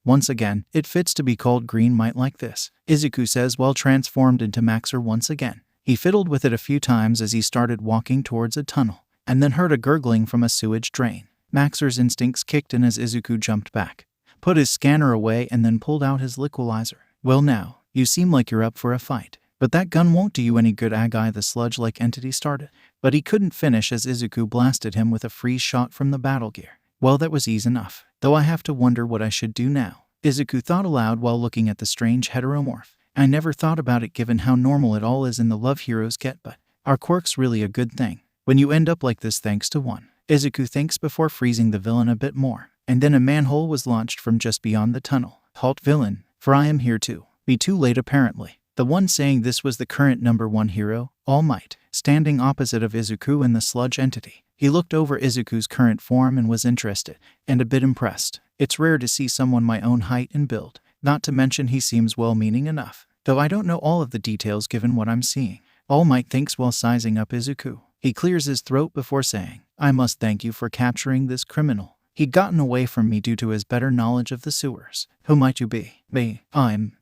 Once again, it fits to be called green might like this, Izuku says while transformed into Maxer once again. He fiddled with it a few times as he started walking towards a tunnel, and then heard a gurgling from a sewage drain. Maxer's instincts kicked in as Izuku jumped back, put his scanner away and then pulled out his liquilizer. Well now, you seem like you're up for a fight. But that gun won't do you any good, Agai the sludge-like entity started. But he couldn't finish as Izuku blasted him with a freeze shot from the battle gear. Well, that was easy enough. Though I have to wonder what I should do now. Izuku thought aloud while looking at the strange heteromorph. I never thought about it given how normal it all is in the love heroes get, but are quirks really a good thing? When you end up like this thanks to one. Izuku thinks before freezing the villain a bit more. And then a manhole was launched from just beyond the tunnel. Halt, villain, for I am here too. Be too late apparently. The one saying this was the current #1 hero, All Might, standing opposite of Izuku and the sludge entity. He looked over Izuku's current form and was interested, and a bit impressed. It's rare to see someone my own height and build, not to mention he seems well-meaning enough, though I don't know all of the details given what I'm seeing. All Might thinks while sizing up Izuku. He clears his throat before saying, I must thank you for capturing this criminal. He'd gotten away from me due to his better knowledge of the sewers. Who might you be? Me. I'm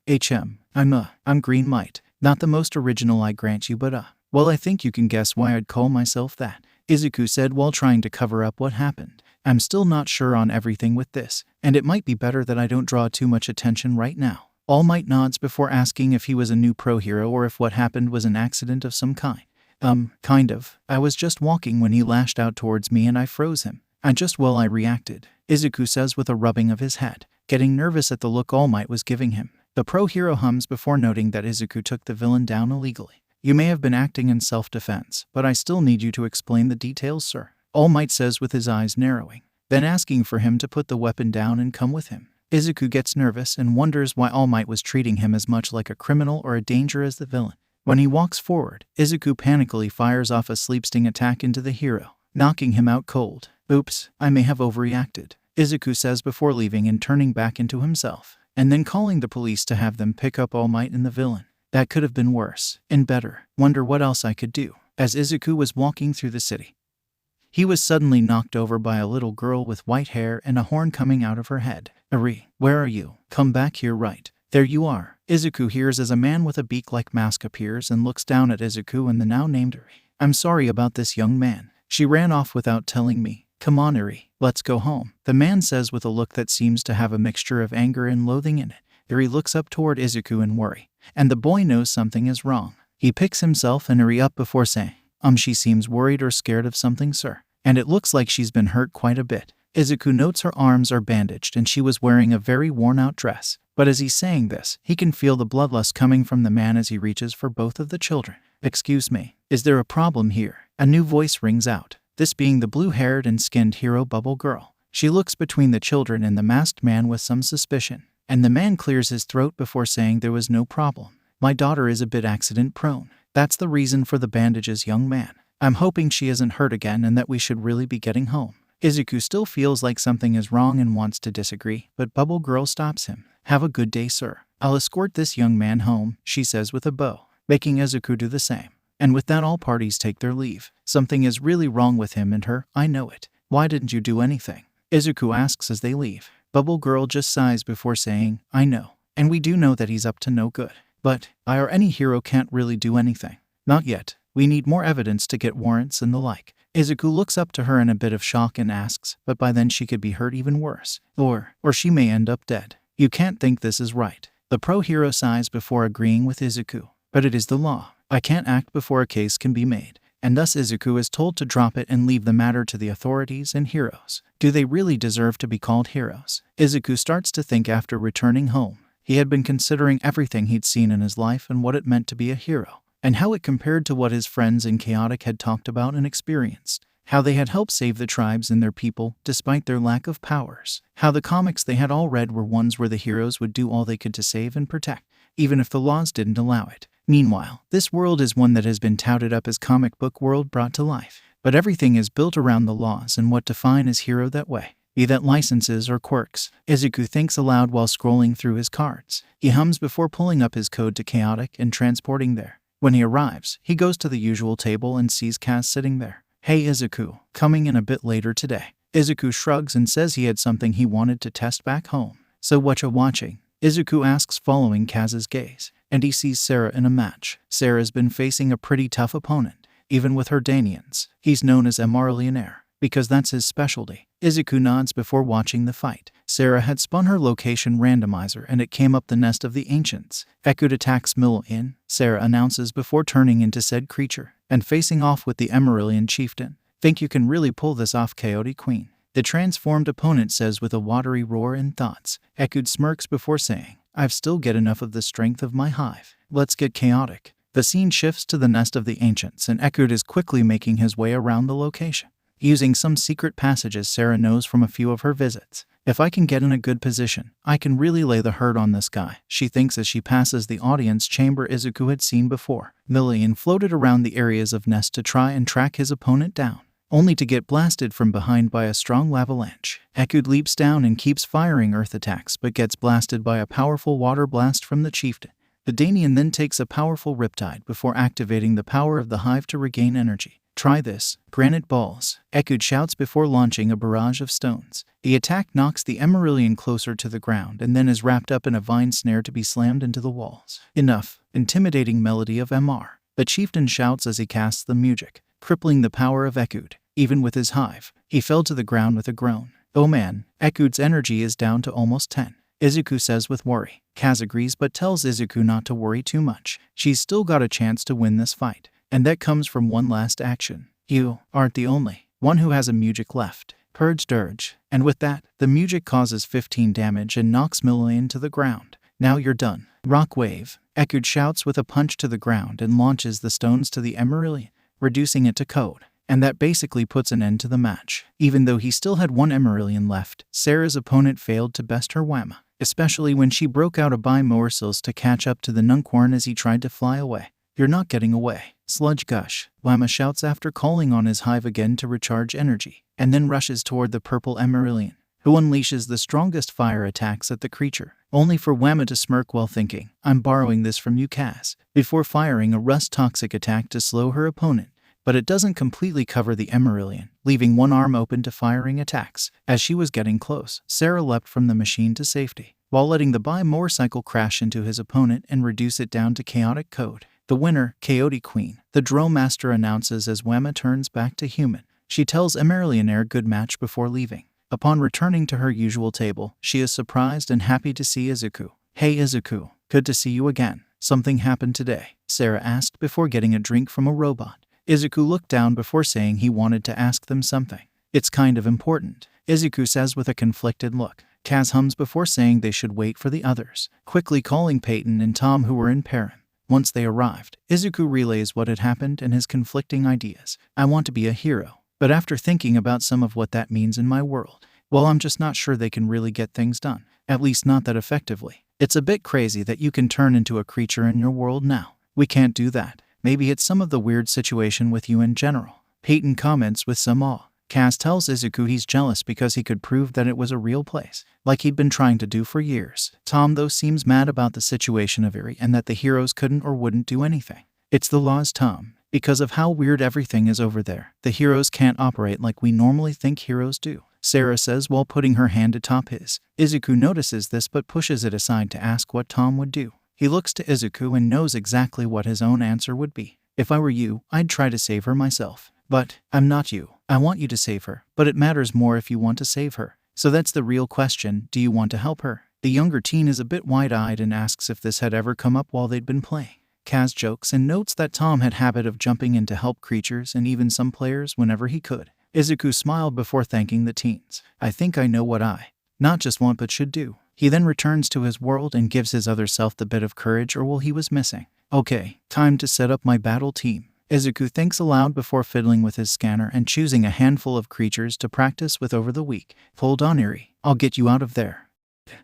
I'm Green Might. Not the most original, I grant you, but well, I think you can guess why I'd call myself that, Izuku said while trying to cover up what happened. I'm still not sure on everything with this, and it might be better that I don't draw too much attention right now. All Might nods before asking if he was a new pro hero or if what happened was an accident of some kind. Kind of. I was just walking when he lashed out towards me and I froze him. I reacted, Izuku says with a rubbing of his head, getting nervous at the look All Might was giving him. The pro hero hums before noting that Izuku took the villain down illegally. You may have been acting in self-defense, but I still need you to explain the details, sir. All Might says with his eyes narrowing, then asking for him to put the weapon down and come with him. Izuku gets nervous and wonders why All Might was treating him as much like a criminal or a danger as the villain. When he walks forward, Izuku panically fires off a sleep sting attack into the hero, knocking him out cold. Oops, I may have overreacted, Izuku says before leaving and turning back into himself, and then calling the police to have them pick up All Might and the villain. That could have been worse. And better. Wonder what else I could do. As Izuku was walking through the city, he was suddenly knocked over by a little girl with white hair and a horn coming out of her head. Eri, where are you? Come back here right. There you are. Izuku hears as a man with a beak-like mask appears and looks down at Izuku and the now named Eri. I'm sorry about this, young man. She ran off without telling me. Come on, Eri, let's go home. The man says with a look that seems to have a mixture of anger and loathing in it. Eri looks up toward Izuku in worry, and the boy knows something is wrong. He picks himself and Eri up before saying, she seems worried or scared of something, sir. And it looks like she's been hurt quite a bit. Izuku notes her arms are bandaged and she was wearing a very worn-out dress. But as he's saying this, he can feel the bloodlust coming from the man as he reaches for both of the children. Excuse me, is there a problem here? A new voice rings out, this being the blue-haired and skinned hero Bubble Girl. She looks between the children and the masked man with some suspicion, and the man clears his throat before saying there was no problem. My daughter is a bit accident-prone. That's the reason for the bandages, young man. I'm hoping she isn't hurt again and that we should really be getting home. Izuku still feels like something is wrong and wants to disagree, but Bubble Girl stops him. Have a good day, sir. I'll escort this young man home, she says with a bow, making Izuku do the same. And with that, all parties take their leave. Something is really wrong with him and her, I know it. Why didn't you do anything? Izuku asks as they leave. Bubble Girl just sighs before saying, I know. And we do know that he's up to no good. But I or any hero can't really do anything. Not yet. We need more evidence to get warrants and the like. Izuku looks up to her in a bit of shock and asks, but by then she could be hurt even worse. Or she may end up dead. You can't think this is right. The pro-hero sighs before agreeing with Izuku. But it is the law. I can't act before a case can be made. And thus Izuku is told to drop it and leave the matter to the authorities and heroes. Do they really deserve to be called heroes? Izuku starts to think after returning home. He had been considering everything he'd seen in his life and what it meant to be a hero, and how it compared to what his friends in Chaotic had talked about and experienced. How they had helped save the tribes and their people despite their lack of powers. How the comics they had all read were ones where the heroes would do all they could to save and protect, even if the laws didn't allow it. Meanwhile, this world is one that has been touted up as comic book world brought to life. But everything is built around the laws and what define as hero that way, be that licenses or quirks. Izuku thinks aloud while scrolling through his cards. He hums before pulling up his code to Chaotic and transporting there. When he arrives, he goes to the usual table and sees Kaz sitting there. Hey Izuku, coming in a bit later today. Izuku shrugs and says he had something he wanted to test back home. So what you watching? Izuku asks following Kaz's gaze, and he sees Sarah in a match. Sarah's been facing a pretty tough opponent, even with her Danians. He's known as Millionaire, because that's his specialty. Izuku nods before watching the fight. Sarah had spun her location randomizer and it came up the nest of the ancients. Echoed attacks Mill-In, Sarah announces before turning into said creature, and facing off with the Emerilian chieftain. Think you can really pull this off, Coyote Queen? The transformed opponent says with a watery roar in thoughts. Echoed smirks before saying, I've still get enough of the strength of my hive. Let's get chaotic. The scene shifts to the nest of the ancients and Echoed is quickly making his way around the location, using some secret passages Sarah knows from a few of her visits. If I can get in a good position, I can really lay the hurt on this guy, she thinks as she passes the audience chamber Izuku had seen before. Mill-In floated around the areas of nest to try and track his opponent down, only to get blasted from behind by a strong lavalanche. Echoed leaps down and keeps firing earth attacks but gets blasted by a powerful water blast from the chieftain. The Danian then takes a powerful riptide before activating the power of the hive to regain energy. Try this. Granite balls. Echoed shouts before launching a barrage of stones. The attack knocks the Emerilian closer to the ground and then is wrapped up in a vine snare to be slammed into the walls. Enough. Intimidating melody of MR. The chieftain shouts as he casts the music, crippling the power of Echoed. Even with his hive, he fell to the ground with a groan. Oh man, Echoed's energy is down to almost 10. Izuku says with worry. Kaz agrees but tells Izuku not to worry too much. She's still got a chance to win this fight. And that comes from one last action. You aren't the only one who has a music left. Purge Dirge. And with that, the music causes 15 damage and knocks Mill-In to the ground. Now you're done. Rock Wave. Echoed shouts with a punch to the ground and launches the stones to the Emerilian, reducing it to code. And that basically puts an end to the match. Even though he still had one Emerilian left, Sarah's opponent failed to best her Whamma, especially when she broke out a by morsels to catch up to the Nuncorn as he tried to fly away. You're not getting away. Sludge Gush. Whamma shouts after calling on his hive again to recharge energy, and then rushes toward the purple Emerilian, who unleashes the strongest fire attacks at the creature, only for Whamma to smirk while thinking, "I'm borrowing this from you, Kaz," before firing a rust toxic attack to slow her opponent. But it doesn't completely cover the Emerilian, leaving one arm open to firing attacks. As she was getting close, Sarah leapt from the machine to safety, while letting the bi-motorcycle crash into his opponent and reduce it down to chaotic code. The winner, Coyote Queen, the Drone Master announces as Whamma turns back to human. She tells Emerilian good match before leaving. Upon returning to her usual table, she is surprised and happy to see Izuku. "Hey Izuku, good to see you again. Something happened today?" Sarah asked before getting a drink from a robot. Izuku looked down before saying he wanted to ask them something. "It's kind of important," Izuku says with a conflicted look. Kaz hums before saying they should wait for the others, quickly calling Peyton and Tom who were in perim. Once they arrived, Izuku relays what had happened and his conflicting ideas. "I want to be a hero, but after thinking about some of what that means in my world, well, I'm just not sure they can really get things done. At least not that effectively. It's a bit crazy that you can turn into a creature in your world now. We can't do that. Maybe it's some of the weird situation with you in general." Peyton comments with some awe. Kaz tells Izuku he's jealous because he could prove that it was a real place, like he'd been trying to do for years. Tom, though, seems mad about the situation of Eri and that the heroes couldn't or wouldn't do anything. "It's the laws, Tom. Because of how weird everything is over there, the heroes can't operate like we normally think heroes do," Sarah says while putting her hand atop his. Izuku notices this but pushes it aside to ask what Tom would do. He looks to Izuku and knows exactly what his own answer would be. "If I were you, I'd try to save her myself. But I'm not you. I want you to save her, but it matters more if you want to save her. So that's the real question, do you want to help her?" The younger teen is a bit wide-eyed and asks if this had ever come up while they'd been playing. Kaz jokes and notes that Tom had habit of jumping in to help creatures and even some players whenever he could. Izuku smiled before thanking the teens. "I think I know what I not just want but should do." He then returns to his world and gives his other self the bit of courage or will he was missing. "Okay, time to set up my battle team." Izuku thinks aloud before fiddling with his scanner and choosing a handful of creatures to practice with over the week. "Hold on, Eri. I'll get you out of there."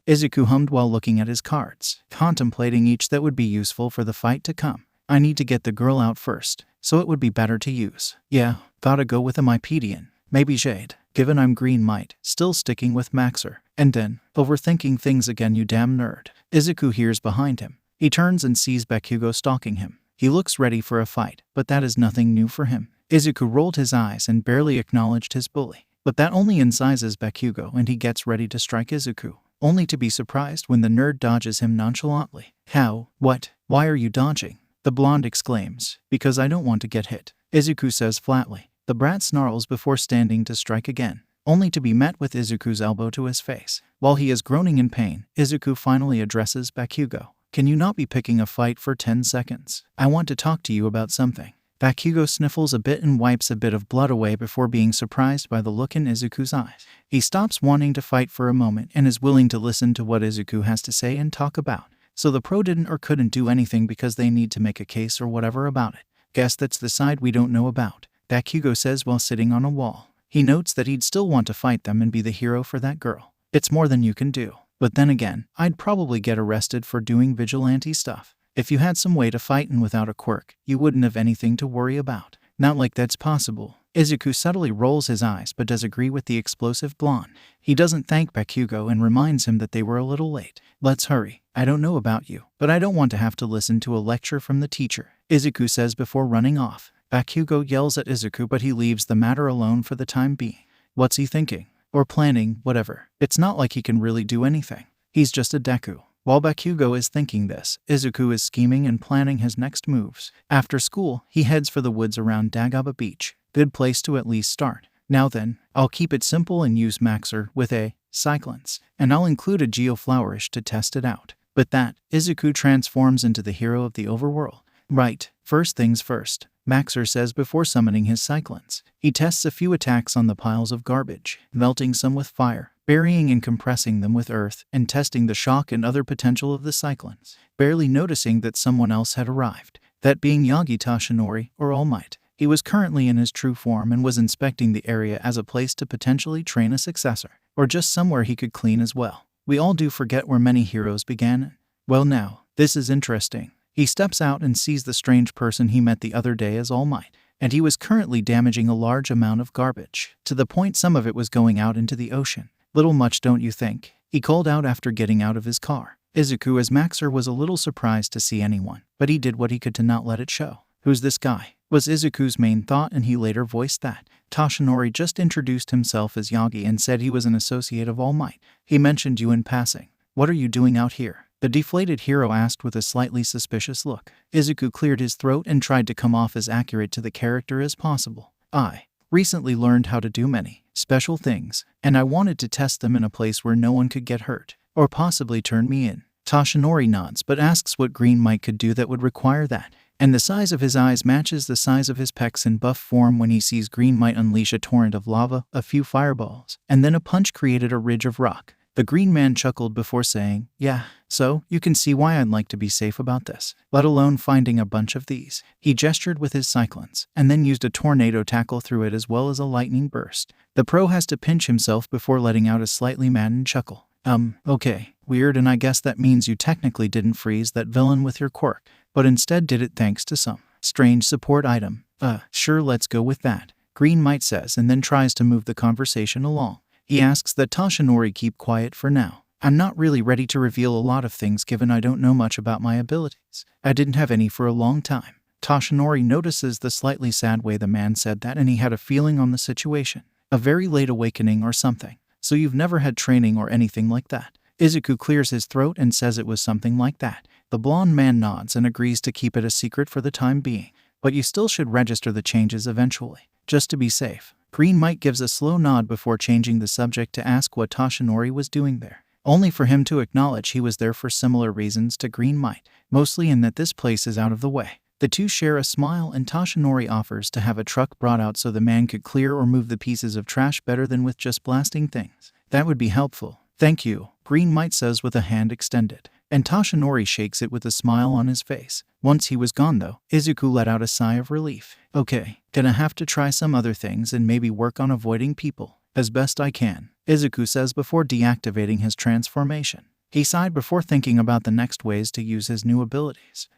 Izuku hummed while looking at his cards, contemplating each that would be useful for the fight to come. "I need to get the girl out first, so it would be better to use. Yeah, gotta go with a Mypedian. Maybe Jade, given I'm green might, still sticking with Maxer. And then, overthinking things again, you damn nerd." Izuku hears behind him. He turns and sees Bakugo stalking him. He looks ready for a fight, but that is nothing new for him. Izuku rolled his eyes and barely acknowledged his bully. But that only incises Bakugo and he gets ready to strike Izuku, only to be surprised when the nerd dodges him nonchalantly. "How? What? Why are you dodging?" the blonde exclaims. "Because I don't want to get hit," Izuku says flatly. The brat snarls before standing to strike again, only to be met with Izuku's elbow to his face. While he is groaning in pain, Izuku finally addresses Bakugo. "Can you not be picking a fight for 10 seconds? I want to talk to you about something." Bakugo sniffles a bit and wipes a bit of blood away before being surprised by the look in Izuku's eyes. He stops wanting to fight for a moment and is willing to listen to what Izuku has to say and talk about. So the pro didn't or couldn't do anything because they need to make a case or whatever about it. "Guess that's the side we don't know about," Bakugo says while sitting on a wall. He notes that he'd still want to fight them and be the hero for that girl. "It's more than you can do. But then again, I'd probably get arrested for doing vigilante stuff. If you had some way to fightin' without a quirk, you wouldn't have anything to worry about." "Not like that's possible." Izuku subtly rolls his eyes but does agree with the explosive blonde. He doesn't thank Bakugo and reminds him that they were a little late. "Let's hurry. I don't know about you, but I don't want to have to listen to a lecture from the teacher," Izuku says before running off. Bakugo yells at Izuku but he leaves the matter alone for the time being. What's he thinking? Or planning, whatever. It's not like he can really do anything. He's just a Deku. While Bakugo is thinking this, Izuku is scheming and planning his next moves. After school, he heads for the woods around Dagaba Beach. Good place to at least start. "Now then, I'll keep it simple and use Maxer with a Cyclance, and I'll include a Geoflourish to test it out." But that, Izuku transforms into the hero of the overworld. "Right, first things first," Maxer says before summoning his Cyclance. He tests a few attacks on the piles of garbage, melting some with fire, burying and compressing them with earth, and testing the shock and other potential of the Cyclance, barely noticing that someone else had arrived, that being Yagita Shinori, or All Might. He was currently in his true form and was inspecting the area as a place to potentially train a successor, or just somewhere he could clean as well. We all do forget where many heroes began. Well now, this is interesting. He steps out and sees the strange person he met the other day as All Might, and he was currently damaging a large amount of garbage, to the point some of it was going out into the ocean. Little much, don't you think? He called out after getting out of his car. Izuku as Maxer was a little surprised to see anyone, but he did what he could to not let it show. Who's this guy? Was Izuku's main thought, and he later voiced that. Toshinori just introduced himself as Yagi and said he was an associate of All Might. He mentioned you in passing. What are you doing out here? The deflated hero asked with a slightly suspicious look. Izuku cleared his throat and tried to come off as accurate to the character as possible. I recently learned how to do many special things, and I wanted to test them in a place where no one could get hurt, or possibly turn me in. Toshinori nods but asks what Green Might could do that would require that, and the size of his eyes matches the size of his pecs in buff form when he sees Green Might unleash a torrent of lava, a few fireballs, and then a punch created a ridge of rock. The green man chuckled before saying, yeah, so you can see why I'd like to be safe about this, let alone finding a bunch of these. He gestured with his cyclones, and then used a tornado tackle through it as well as a lightning burst. The pro has to pinch himself before letting out a slightly maddened chuckle. Okay, weird, and I guess that means you technically didn't freeze that villain with your quirk, but instead did it thanks to some strange support item. Sure, let's go with that, Green Might says, and then tries to move the conversation along. He asks that Toshinori keep quiet for now. I'm not really ready to reveal a lot of things given I don't know much about my abilities. I didn't have any for a long time. Toshinori notices the slightly sad way the man said that, and he had a feeling on the situation. A very late awakening or something. So you've never had training or anything like that? Izuku clears his throat and says it was something like that. The blonde man nods and agrees to keep it a secret for the time being. But you still should register the changes eventually, just to be safe. Green Might gives a slow nod before changing the subject to ask what Toshinori was doing there, only for him to acknowledge he was there for similar reasons to Green Might, mostly in that this place is out of the way. The two share a smile, and Toshinori offers to have a truck brought out so the man could clear or move the pieces of trash better than with just blasting things. That would be helpful. Thank you, Green Might says with a hand extended, and Toshinori shakes it with a smile on his face. Once he was gone though, Izuku let out a sigh of relief. Okay, gonna have to try some other things and maybe work on avoiding people as best I can, Izuku says before deactivating his transformation. He sighed before thinking about the next ways to use his new abilities.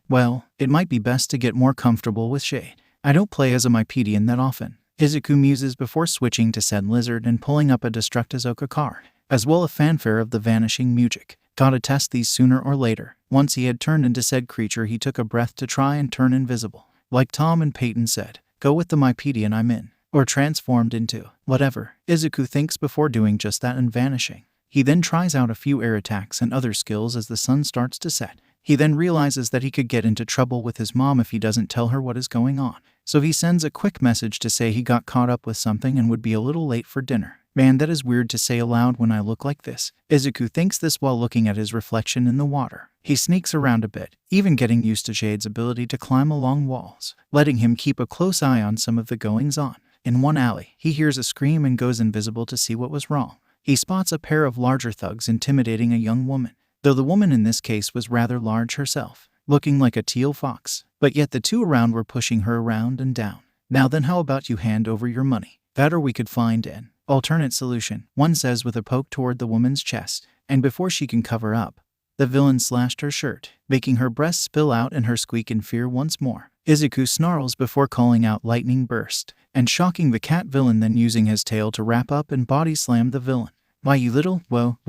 Well, it might be best to get more comfortable with Shade. I don't play as a Mypedian that often, Izuku muses before switching to said lizard and pulling up a Destructizoka card, as well a fanfare of the vanishing music. Gotta test these sooner or later. Once he had turned into said creature, he took a breath to try and turn invisible. Like Tom and Peyton said, go with the Mypedian I'm in, or transformed into, whatever. Izuku thinks before doing just that and vanishing. He then tries out a few air attacks and other skills as the sun starts to set. He then realizes that he could get into trouble with his mom if he doesn't tell her what is going on. So he sends a quick message to say he got caught up with something and would be a little late for dinner. Man, that is weird to say aloud when I look like this. Izuku thinks this while looking at his reflection in the water. He sneaks around a bit, even getting used to Jade's ability to climb along walls, letting him keep a close eye on some of the goings-on. In one alley, he hears a scream and goes invisible to see what was wrong. He spots a pair of larger thugs intimidating a young woman, though the woman in this case was rather large herself, looking like a teal fox, but yet the two around were pushing her around and down. Now then, how about you hand over your money? That or we could find an alternate solution, one says with a poke toward the woman's chest, and before she can cover up, the villain slashed her shirt, making her breasts spill out and her squeak in fear once more. Izuku snarls before calling out lightning burst, and shocking the cat villain, then using his tail to wrap up and body slam the villain. Why, you little, whoa,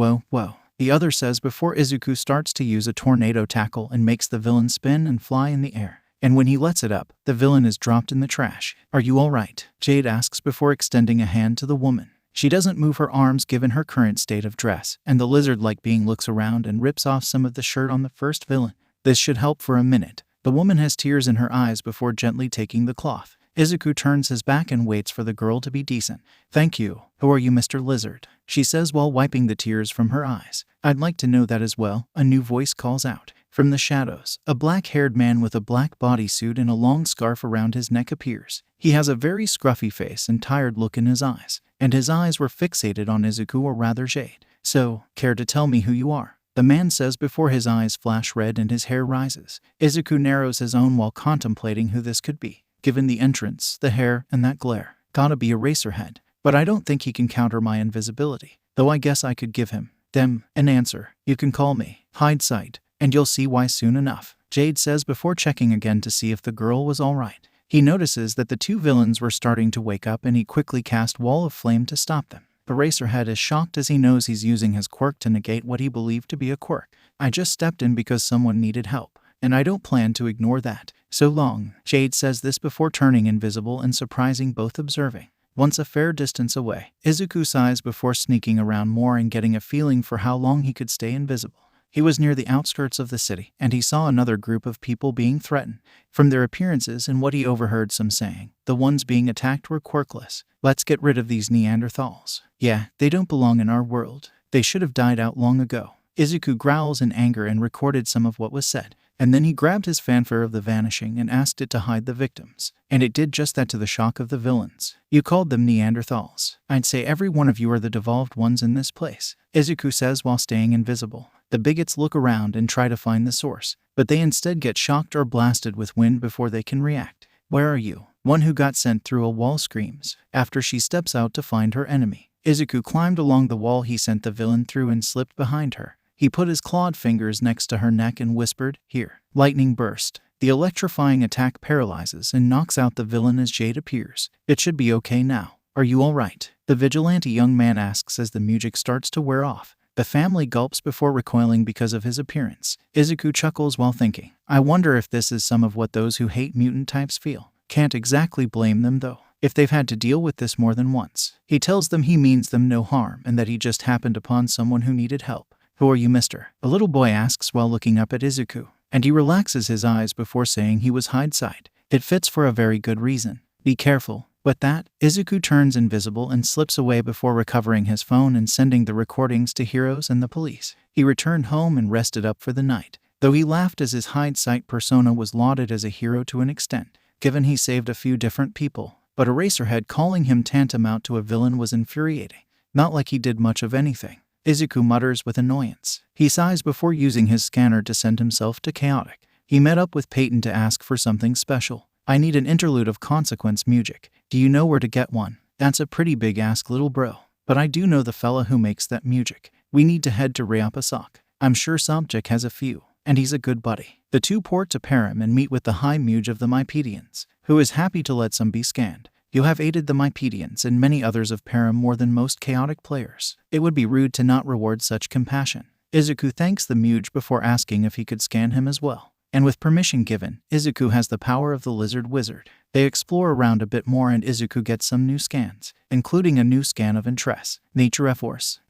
the other says before Izuku starts to use a tornado tackle and makes the villain spin and fly in the air. And when he lets it up, the villain is dropped in the trash. Are you alright? Jade asks before extending a hand to the woman. She doesn't move her arms given her current state of dress, and the lizard-like being looks around and rips off some of the shirt on the first villain. This should help for a minute. The woman has tears in her eyes before gently taking the cloth. Izuku turns his back and waits for the girl to be decent. Thank you. Who are you, Mr. Lizard? She says while wiping the tears from her eyes. I'd like to know that as well, a new voice calls out. From the shadows, a black-haired man with a black bodysuit and a long scarf around his neck appears. He has a very scruffy face and tired look in his eyes, and his eyes were fixated on Izuku, or rather Jade. So, care to tell me who you are? The man says before his eyes flash red and his hair rises. Izuku narrows his own while contemplating who this could be. Given the entrance, the hair, and that glare, gotta be Eraserhead. But I don't think he can counter my invisibility, though I guess I could give him, them, an answer. You can call me Hindsight, and you'll see why soon enough, Jade says before checking again to see if the girl was alright. He notices that the two villains were starting to wake up and he quickly cast Wall of Flame to stop them. Eraserhead is shocked as he knows he's using his quirk to negate what he believed to be a quirk. I just stepped in because someone needed help, and I don't plan to ignore that. So long. Jade says this before turning invisible and surprising both observing. Once a fair distance away, Izuku sighs before sneaking around more and getting a feeling for how long he could stay invisible. He was near the outskirts of the city, and he saw another group of people being threatened. From their appearances and what he overheard some saying, the ones being attacked were quirkless. Let's get rid of these Neanderthals. Yeah, they don't belong in our world. They should have died out long ago. Izuku growls in anger and recorded some of what was said. And then he grabbed his fanfare of the vanishing and asked it to hide the victims. And it did just that to the shock of the villains. You called them Neanderthals. I'd say every one of you are the devolved ones in this place, Izuku says while staying invisible. The bigots look around and try to find the source, but they instead get shocked or blasted with wind before they can react. Where are you? One who got sent through a wall screams, after she steps out to find her enemy. Izuku climbed along the wall he sent the villain through and slipped behind her. He put his clawed fingers next to her neck and whispered, "Here." Lightning burst. The electrifying attack paralyzes and knocks out the villain as Jade appears. It should be okay now. Are you alright? The vigilante young man asks as the music starts to wear off. The family gulps before recoiling because of his appearance. Izuku chuckles while thinking, I wonder if this is some of what those who hate mutant types feel. Can't exactly blame them though, if they've had to deal with this more than once. He tells them he means them no harm and that he just happened upon someone who needed help. Who are you, mister? A little boy asks while looking up at Izuku, and he relaxes his eyes before saying he was hindsight. It fits for a very good reason. Be careful. But that, Izuku turns invisible and slips away before recovering his phone and sending the recordings to heroes and the police. He returned home and rested up for the night, though he laughed as his hindsight persona was lauded as a hero to an extent, given he saved a few different people. But Eraserhead calling him tantamount to a villain was infuriating. Not like he did much of anything. Izuku mutters with annoyance. He sighs before using his scanner to send himself to Chaotic. He met up with Peyton to ask for something special. I need an interlude of consequence music. Do you know where to get one? That's a pretty big ask, little bro. But I do know the fella who makes that music. We need to head to Reapasak. I'm sure Sobjek has a few, and he's a good buddy. The two port to Perim and meet with the High Muge of the Mypedians, who is happy to let some be scanned. You have aided the Mypedians and many others of Perim more than most chaotic players. It would be rude to not reward such compassion. Izuku thanks the Muge before asking if he could scan him as well. And with permission given, Izuku has the power of the lizard wizard. They explore around a bit more and Izuku gets some new scans, including a new scan of interest, nature force.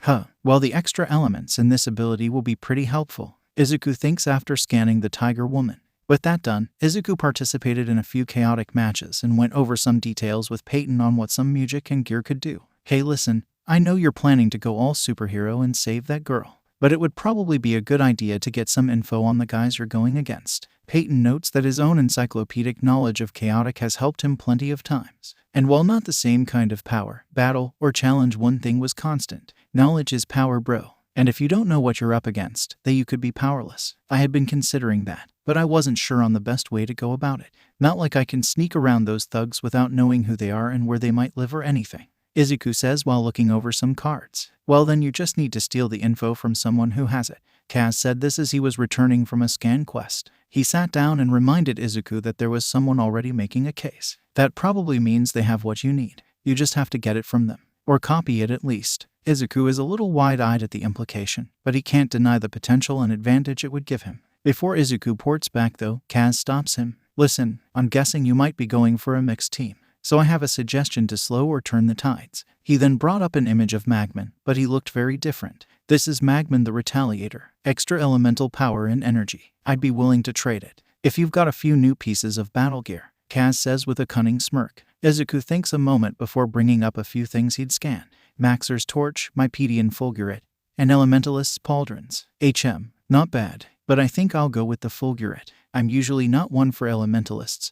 While the extra elements in this ability will be pretty helpful, Izuku thinks after scanning the tiger woman. With that done, Izuku participated in a few chaotic matches and went over some details with Peyton on what some music and gear could do. Hey listen, I know you're planning to go all superhero and save that girl, but it would probably be a good idea to get some info on the guys you're going against. Peyton notes that his own encyclopedic knowledge of chaotic has helped him plenty of times. And while not the same kind of power, battle, or challenge, one thing was constant. Knowledge is power, bro. And if you don't know what you're up against, then you could be powerless. I had been considering that, but I wasn't sure on the best way to go about it. Not like I can sneak around those thugs without knowing who they are and where they might live or anything, Izuku says while looking over some cards. Well then you just need to steal the info from someone who has it. Kaz said this as he was returning from a scan quest. He sat down and reminded Izuku that there was someone already making a case. That probably means they have what you need. You just have to get it from them. Or copy it at least. Izuku is a little wide-eyed at the implication, but he can't deny the potential and advantage it would give him. Before Izuku ports back though, Kaz stops him. Listen, I'm guessing you might be going for a mixed team, so I have a suggestion to slow or turn the tides. He then brought up an image of Magman, but he looked very different. This is Magman the Retaliator. Extra elemental power and energy. I'd be willing to trade it. If you've got a few new pieces of battle gear, Kaz says with a cunning smirk. Izuku thinks a moment before bringing up a few things he'd scan. Maxer's Torch, Mypedian Fulgurate, and Elementalist's Pauldrons. Not bad, but I think I'll go with the Fulgurate. I'm usually not one for Elementalists.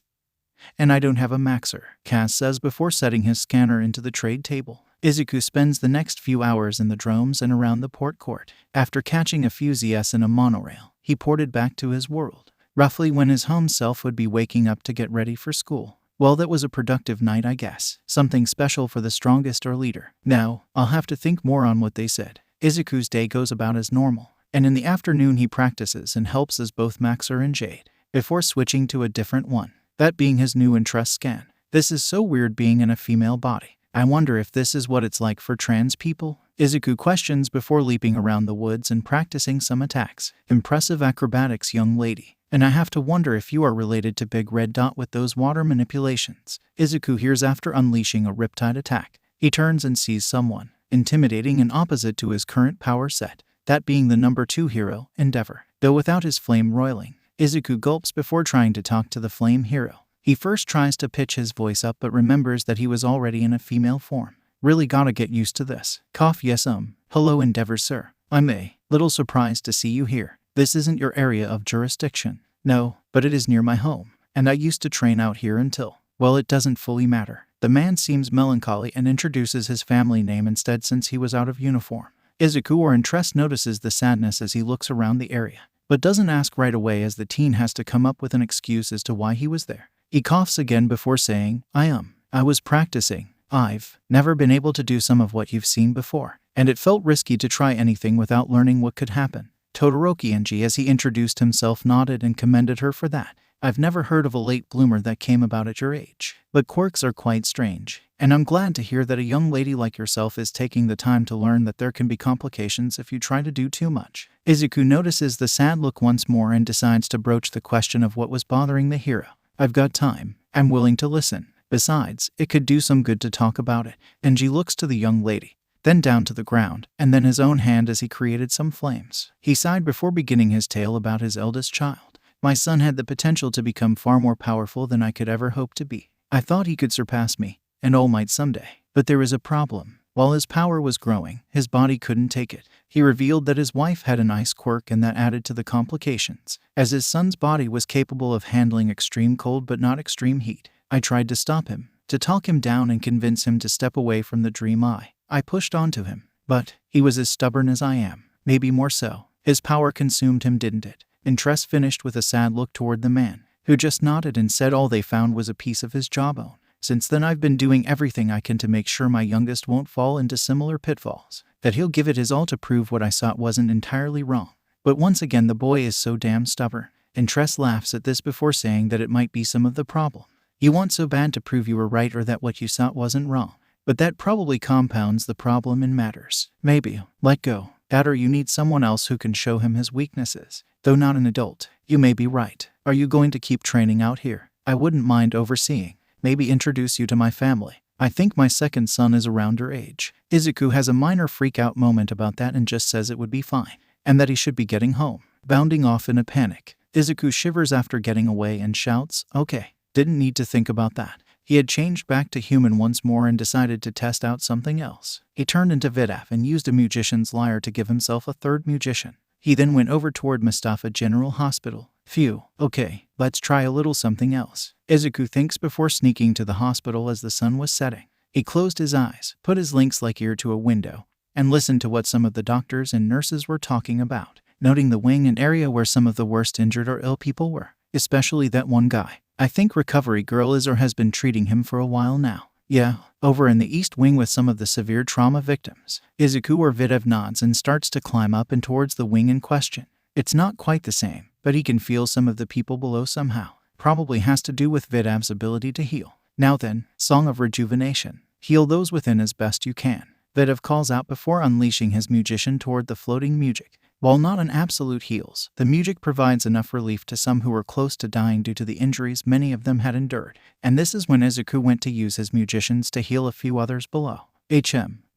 And I don't have a Maxer, Kaz says before setting his scanner into the trade table. Izuku spends the next few hours in the dromes and around the port court. After catching a few ZS in a monorail, he ported back to his world, roughly when his home self would be waking up to get ready for school. Well, that was a productive night, I guess. Something special for the strongest or leader. Now, I'll have to think more on what they said. Izuku's day goes about as normal, and in the afternoon he practices and helps as both Maxer and Jade, before switching to a different one, that being his new interest scan. This is so weird being in a female body. I wonder if this is what it's like for trans people? Izuku questions before leaping around the woods and practicing some attacks. Impressive acrobatics, young lady. And I have to wonder if you are related to Big Red Dot with those water manipulations. Izuku hears after unleashing a riptide attack. He turns and sees someone, intimidating and opposite to his current power set, that being the number 2 hero, Endeavor. Though without his flame roiling, Izuku gulps before trying to talk to the flame hero. He first tries to pitch his voice up but remembers that he was already in a female form. Really gotta get used to this. Cough. Yes, hello Endeavor sir. I'm a little surprised to see you here. This isn't your area of jurisdiction. No, but it is near my home, and I used to train out here until, well, it doesn't fully matter. The man seems melancholy and introduces his family name instead since he was out of uniform. Izuku or Interest notices the sadness as he looks around the area, but doesn't ask right away as the teen has to come up with an excuse as to why he was there. He coughs again before saying, I was practicing. I've never been able to do some of what you've seen before, and it felt risky to try anything without learning what could happen. Todoroki Enji, as he introduced himself, nodded and commended her for that. I've never heard of a late bloomer that came about at your age, but quirks are quite strange, and I'm glad to hear that a young lady like yourself is taking the time to learn that there can be complications if you try to do too much. Izuku notices the sad look once more and decides to broach the question of what was bothering the hero. I've got time. I'm willing to listen. Besides, it could do some good to talk about it. Enji looks to the young lady, then down to the ground, and then his own hand as he created some flames. He sighed before beginning his tale about his eldest child. My son had the potential to become far more powerful than I could ever hope to be. I thought he could surpass me, and All Might someday. But there was a problem. While his power was growing, his body couldn't take it. He revealed that his wife had an ice quirk, and that added to the complications, as his son's body was capable of handling extreme cold but not extreme heat. I tried to stop him, to talk him down and convince him to step away from the dream I pushed onto him. But he was as stubborn as I am, maybe more so. His power consumed him, didn't it? Interest finished with a sad look toward the man, who just nodded and said all they found was a piece of his jawbone. Since then I've been doing everything I can to make sure my youngest won't fall into similar pitfalls, that he'll give it his all to prove what I saw wasn't entirely wrong. But once again the boy is so damn stubborn. Interest laughs at this before saying that it might be some of the problem. You want so bad to prove you were right or that what you saw wasn't wrong. But that probably compounds the problem in matters. Maybe, let go. That or you need someone else who can show him his weaknesses. Though not an adult. You may be right. Are you going to keep training out here? I wouldn't mind overseeing. Maybe introduce you to my family. I think my second son is around your age. Izuku has a minor freak-out moment about that and just says it would be fine, and that he should be getting home. Bounding off in a panic, Izuku shivers after getting away and shouts, okay, didn't need to think about that. He had changed back to human once more and decided to test out something else. He turned into Vidaf and used a magician's lyre to give himself a third magician. He then went over toward Mustafa General Hospital. Phew, okay, let's try a little something else. Izuku thinks before sneaking to the hospital as the sun was setting. He closed his eyes, put his lynx-like ear to a window, and listened to what some of the doctors and nurses were talking about, noting the wing and area where some of the worst injured or ill people were, especially that one guy. I think Recovery Girl is or has been treating him for a while now. Yeah, over in the East Wing with some of the severe trauma victims. Izuku or Videv nods and starts to climb up and towards the wing in question. It's not quite the same, but he can feel some of the people below somehow. Probably has to do with Vidav's ability to heal. Now then, Song of Rejuvenation. Heal those within as best you can. Videv calls out before unleashing his magician toward the floating music. While not an absolute heals, the music provides enough relief to some who were close to dying due to the injuries many of them had endured. And this is when Izuku went to use his magicians to heal a few others below.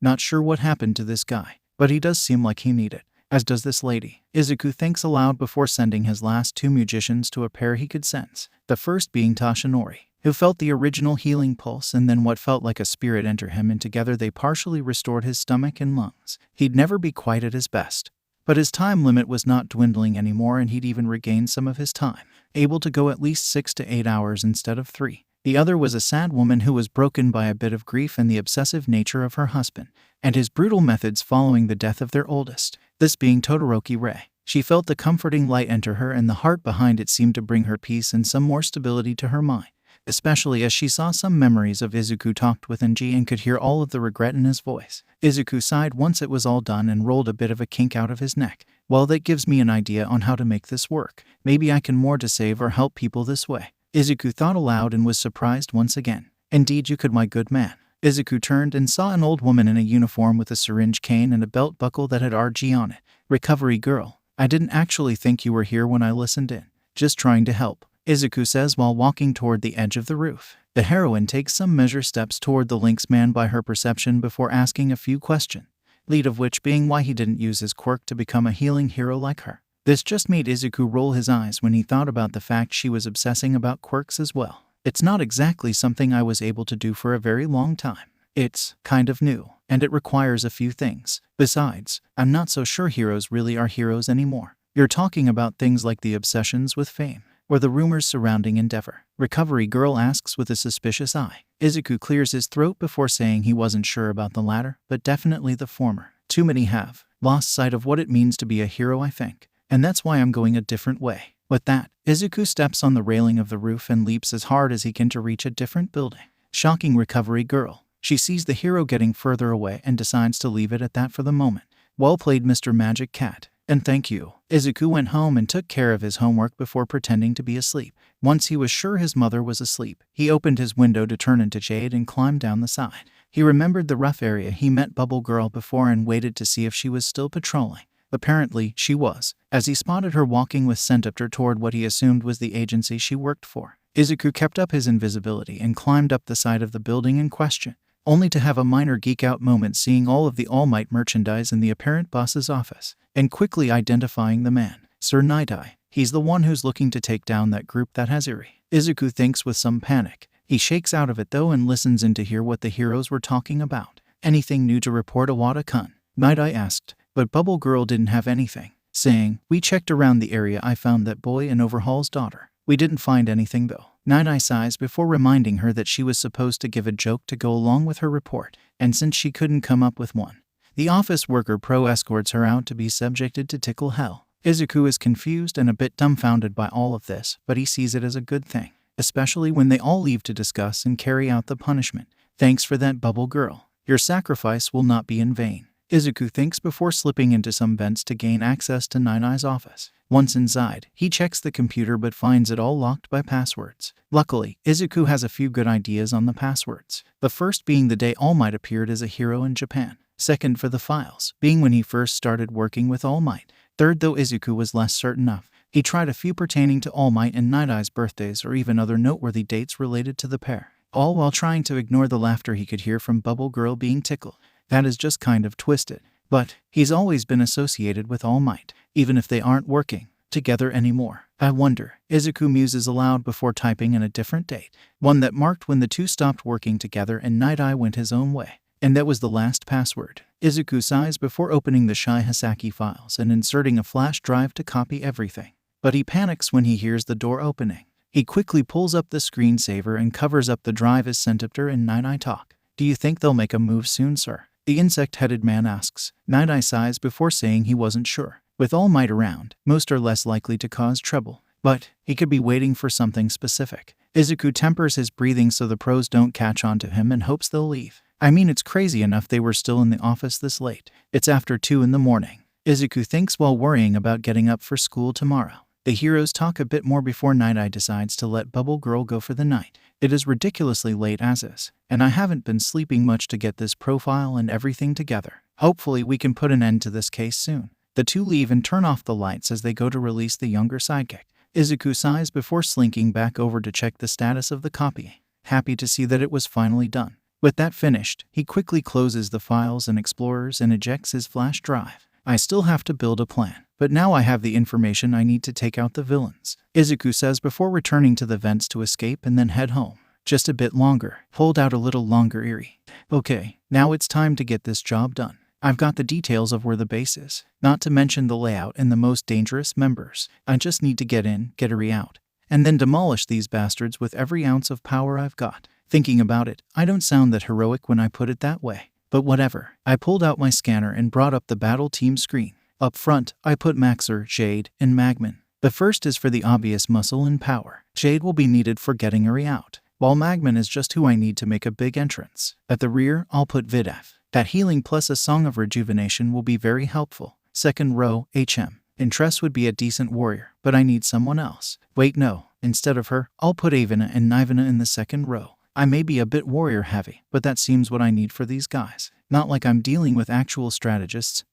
Not sure what happened to this guy, but he does seem like he needed, as does this lady. Izuku thinks aloud before sending his last two magicians to a pair he could sense. The first being Tashinori, who felt the original healing pulse and then what felt like a spirit enter him, and together they partially restored his stomach and lungs. He'd never be quite at his best, but his time limit was not dwindling anymore and he'd even regained some of his time, able to go at least 6 to 8 hours instead of 3. The other was a sad woman who was broken by a bit of grief and the obsessive nature of her husband, and his brutal methods following the death of their oldest, this being Todoroki Rei. She felt the comforting light enter her, and the heart behind it seemed to bring her peace and some more stability to her mind, especially as she saw some memories of Izuku talked with Enji and could hear all of the regret in his voice. Izuku sighed once it was all done and rolled a bit of a kink out of his neck. Well, that gives me an idea on how to make this work. Maybe I can more to save or help people this way. Izuku thought aloud and was surprised once again. Indeed you could, my good man. Izuku turned and saw an old woman in a uniform with a syringe cane and a belt buckle that had RG on it. "Recovery girl, I didn't actually think you were here when I listened in. Just trying to help," Izuku says while walking toward the edge of the roof. The heroine takes some measured steps toward the Lynx man by her perception before asking a few questions, lead of which being why he didn't use his quirk to become a healing hero like her. This just made Izuku roll his eyes when he thought about the fact she was obsessing about quirks as well. "It's not exactly something I was able to do for a very long time. It's kind of new, and it requires a few things. Besides, I'm not so sure heroes really are heroes anymore. You're talking about things like the obsessions with fame, or the rumors surrounding Endeavor?" Recovery girl asks with a suspicious eye. Izuku clears his throat before saying he wasn't sure about the latter, but definitely the former. "Too many have lost sight of what it means to be a hero, I think. And that's why I'm going a different way." With that, Izuku steps on the railing of the roof and leaps as hard as he can to reach a different building. Shocking recovery girl. She sees the hero getting further away and decides to leave it at that for the moment. "Well played, Mr. Magic Cat. And thank you." Izuku went home and took care of his homework before pretending to be asleep. Once he was sure his mother was asleep, he opened his window to turn into Jade and climbed down the side. He remembered the rough area he met Bubble Girl before and waited to see if she was still patrolling. Apparently, she was, as he spotted her walking with Centipter toward what he assumed was the agency she worked for. Izuku kept up his invisibility and climbed up the side of the building in question, only to have a minor geek-out moment seeing all of the All Might merchandise in the apparent boss's office, and quickly identifying the man. "Sir Night-Eye. He's the one who's looking to take down that group that has Eri," Izuku thinks with some panic. He shakes out of it though and listens in to hear what the heroes were talking about. "Anything new to report, Awada-kun?" Night-Eye asked, but Bubble Girl didn't have anything, saying, "We checked around the area. I found that boy and Overhaul's daughter. We didn't find anything though." Night-Eye sighs before reminding her that she was supposed to give a joke to go along with her report, and since she couldn't come up with one, the office worker pro escorts her out to be subjected to tickle hell. Izuku is confused and a bit dumbfounded by all of this, but he sees it as a good thing, especially when they all leave to discuss and carry out the punishment. "Thanks for that, Bubble Girl. Your sacrifice will not be in vain," Izuku thinks before slipping into some vents to gain access to Nine-Eye's office. Once inside, he checks the computer but finds it all locked by passwords. Luckily, Izuku has a few good ideas on the passwords. The first being the day All Might appeared as a hero in Japan. Second for the files, being when he first started working with All Might. Third, though Izuku was less certain of, he tried a few pertaining to All Might and Night-Eye's birthdays or even other noteworthy dates related to the pair, all while trying to ignore the laughter he could hear from Bubble Girl being tickled. That is just kind of twisted. But he's always been associated with All Might, even if they aren't working together anymore. "I wonder," Izuku muses aloud before typing in a different date, one that marked when the two stopped working together and Night-Eye went his own way. And that was the last password. Izuku sighs before opening the Shai Hasaki files and inserting a flash drive to copy everything. But he panics when he hears the door opening. He quickly pulls up the screensaver and covers up the drive as Centipter and Night-Eye talk. "Do you think they'll make a move soon, sir?" the insect-headed man asks. Night-Eye sighs before saying he wasn't sure. With All Might around, most are less likely to cause trouble. But he could be waiting for something specific. Izuku tempers his breathing so the pros don't catch on to him and hopes they'll leave. I mean, it's crazy enough they were still in the office this late. It's after 2 in the morning. Izuku thinks while worrying about getting up for school tomorrow. The heroes talk a bit more before Night-Eye decides to let Bubble Girl go for the night. "It is ridiculously late as is, and I haven't been sleeping much to get this profile and everything together. Hopefully we can put an end to this case soon." The two leave and turn off the lights as they go to release the younger sidekick. Izuku sighs before slinking back over to check the status of the copy, happy to see that it was finally done. With that finished, he quickly closes the files and explorers and ejects his flash drive. "I still have to build a plan, but now I have the information I need to take out the villains," Izuku says before returning to the vents to escape and then head home. "Just a bit longer. Hold out a little longer, Eri. Okay, now it's time to get this job done. I've got the details of where the base is, not to mention the layout and the most dangerous members. I just need to get in, get Eri out, and then demolish these bastards with every ounce of power I've got." Thinking about it, I don't sound that heroic when I put it that way. But whatever. I pulled out my scanner and brought up the battle team screen. Up front, I put Maxer, Jade, and Magman. The first is for the obvious muscle and power. Jade will be needed for getting Eri out, while Magman is just who I need to make a big entrance. At the rear, I'll put Vidaf. That healing plus a song of rejuvenation will be very helpful. Second row, HM. Intress would be a decent warrior, but I need someone else. Wait, no. Instead of her, I'll put Avina and Nivina in the second row. I may be a bit warrior heavy, but that seems what I need for these guys. Not like I'm dealing with actual strategists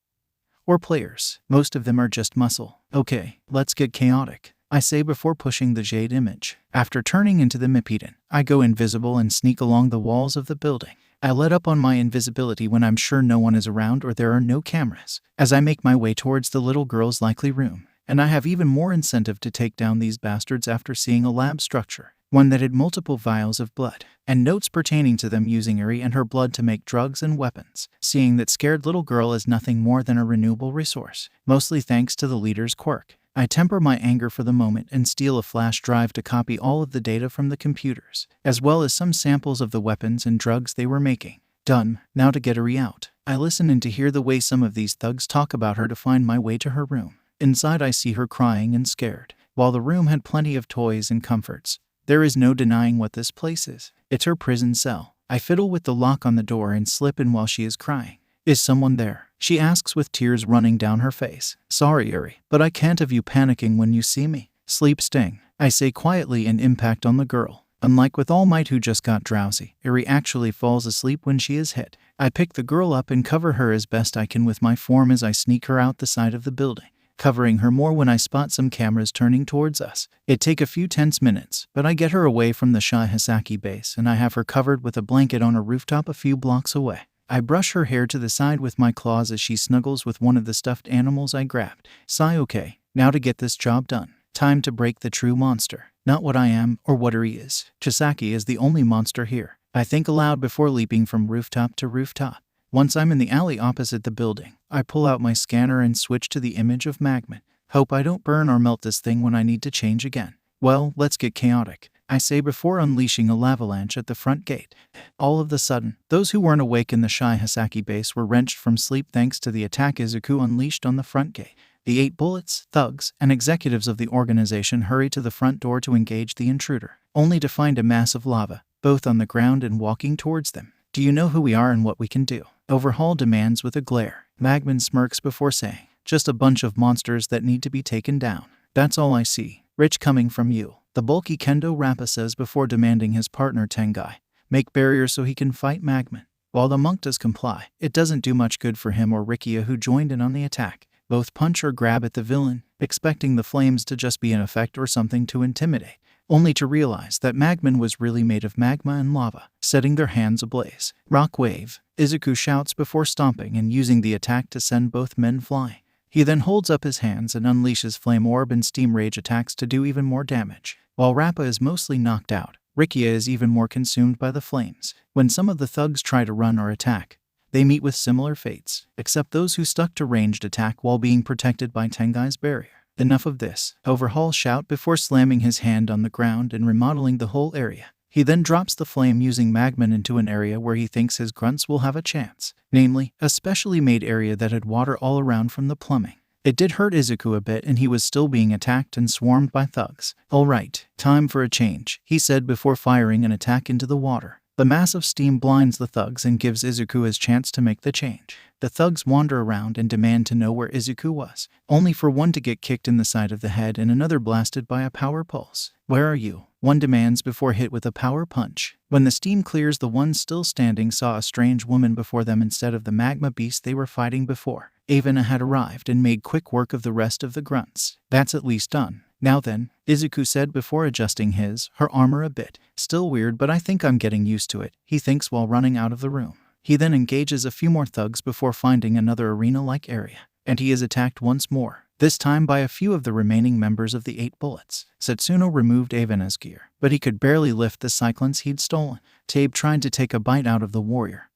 or players. Most of them are just muscle. Okay, let's get chaotic, I say before pushing the Jade image. After turning into the Mipeden, I go invisible and sneak along the walls of the building. I let up on my invisibility when I'm sure no one is around or there are no cameras, as I make my way towards the little girl's likely room. And I have even more incentive to take down these bastards after seeing a lab structure, one that had multiple vials of blood, and notes pertaining to them using Eri and her blood to make drugs and weapons. Seeing that scared little girl is nothing more than a renewable resource, mostly thanks to the leader's quirk, I temper my anger for the moment and steal a flash drive to copy all of the data from the computers, as well as some samples of the weapons and drugs they were making. Done. Now to get Eri out. I listen in to hear the way some of these thugs talk about her to find my way to her room. Inside I see her crying and scared. While the room had plenty of toys and comforts, there is no denying what this place is. It's her prison cell. I fiddle with the lock on the door and slip in while she is crying. Is someone there? She asks with tears running down her face. Sorry, Eri, but I can't have you panicking when you see me. Sleep sting, I say quietly and impact on the girl. Unlike with All Might who just got drowsy, Eri actually falls asleep when she is hit. I pick the girl up and cover her as best I can with my form as I sneak her out the side of the building, covering her more when I spot some cameras turning towards us. It take a few tense minutes, but I get her away from the Shihisaki base and I have her covered with a blanket on a rooftop a few blocks away. I brush her hair to the side with my claws as she snuggles with one of the stuffed animals I grabbed. Sigh, okay, now to get this job done. Time to break the true monster. Not what I am or what Eri is. Chisaki is the only monster here. I think aloud before leaping from rooftop to rooftop. Once I'm in the alley opposite the building, I pull out my scanner and switch to the image of Magman. Hope I don't burn or melt this thing when I need to change again. Well, let's get chaotic, I say before unleashing a lavalanche at the front gate. All of a sudden, those who weren't awake in the Shihisaki base were wrenched from sleep thanks to the attack Izuku unleashed on the front gate. The 8 bullets, thugs, and executives of the organization hurry to the front door to engage the intruder, only to find a mass of lava, both on the ground and walking towards them. Do you know who we are and what we can do? Overhaul demands with a glare. Magman smirks before saying, just a bunch of monsters that need to be taken down. That's all I see. Rich coming from you. The bulky Kendo Rappa says before demanding his partner Tengai make barriers so he can fight Magman. While the monk does comply, it doesn't do much good for him or Rikia who joined in on the attack. Both punch or grab at the villain, expecting the flames to just be an effect or something to intimidate, only to realize that Magman was really made of magma and lava, setting their hands ablaze. Rock wave, Izuku shouts before stomping and using the attack to send both men flying. He then holds up his hands and unleashes flame orb and steam rage attacks to do even more damage. While Rappa is mostly knocked out, Rikia is even more consumed by the flames. When some of the thugs try to run or attack, they meet with similar fates, except those who stuck to ranged attack while being protected by Tengai's barrier. Enough of this, Overhaul shout before slamming his hand on the ground and remodeling the whole area. He then drops the flame using Magman into an area where he thinks his grunts will have a chance, namely, a specially made area that had water all around from the plumbing. It did hurt Izuku a bit and he was still being attacked and swarmed by thugs. Alright, time for a change, he said before firing an attack into the water. The mass of steam blinds the thugs and gives Izuku his chance to make the change. The thugs wander around and demand to know where Izuku was, only for one to get kicked in the side of the head and another blasted by a power pulse. Where are you? One demands before hit with a power punch. When the steam clears, the ones still standing saw a strange woman before them instead of the magma beast they were fighting before. Avena had arrived and made quick work of the rest of the grunts. That's at least done. Now then, Izuku said before adjusting her armor a bit. Still weird, but I think I'm getting used to it, he thinks while running out of the room. He then engages a few more thugs before finding another arena-like area, and he is attacked once more, this time by a few of the remaining members of the 8 bullets. Setsuno removed Avena's gear, but he could barely lift the cyclones he'd stolen. Tabe tried to take a bite out of the warrior,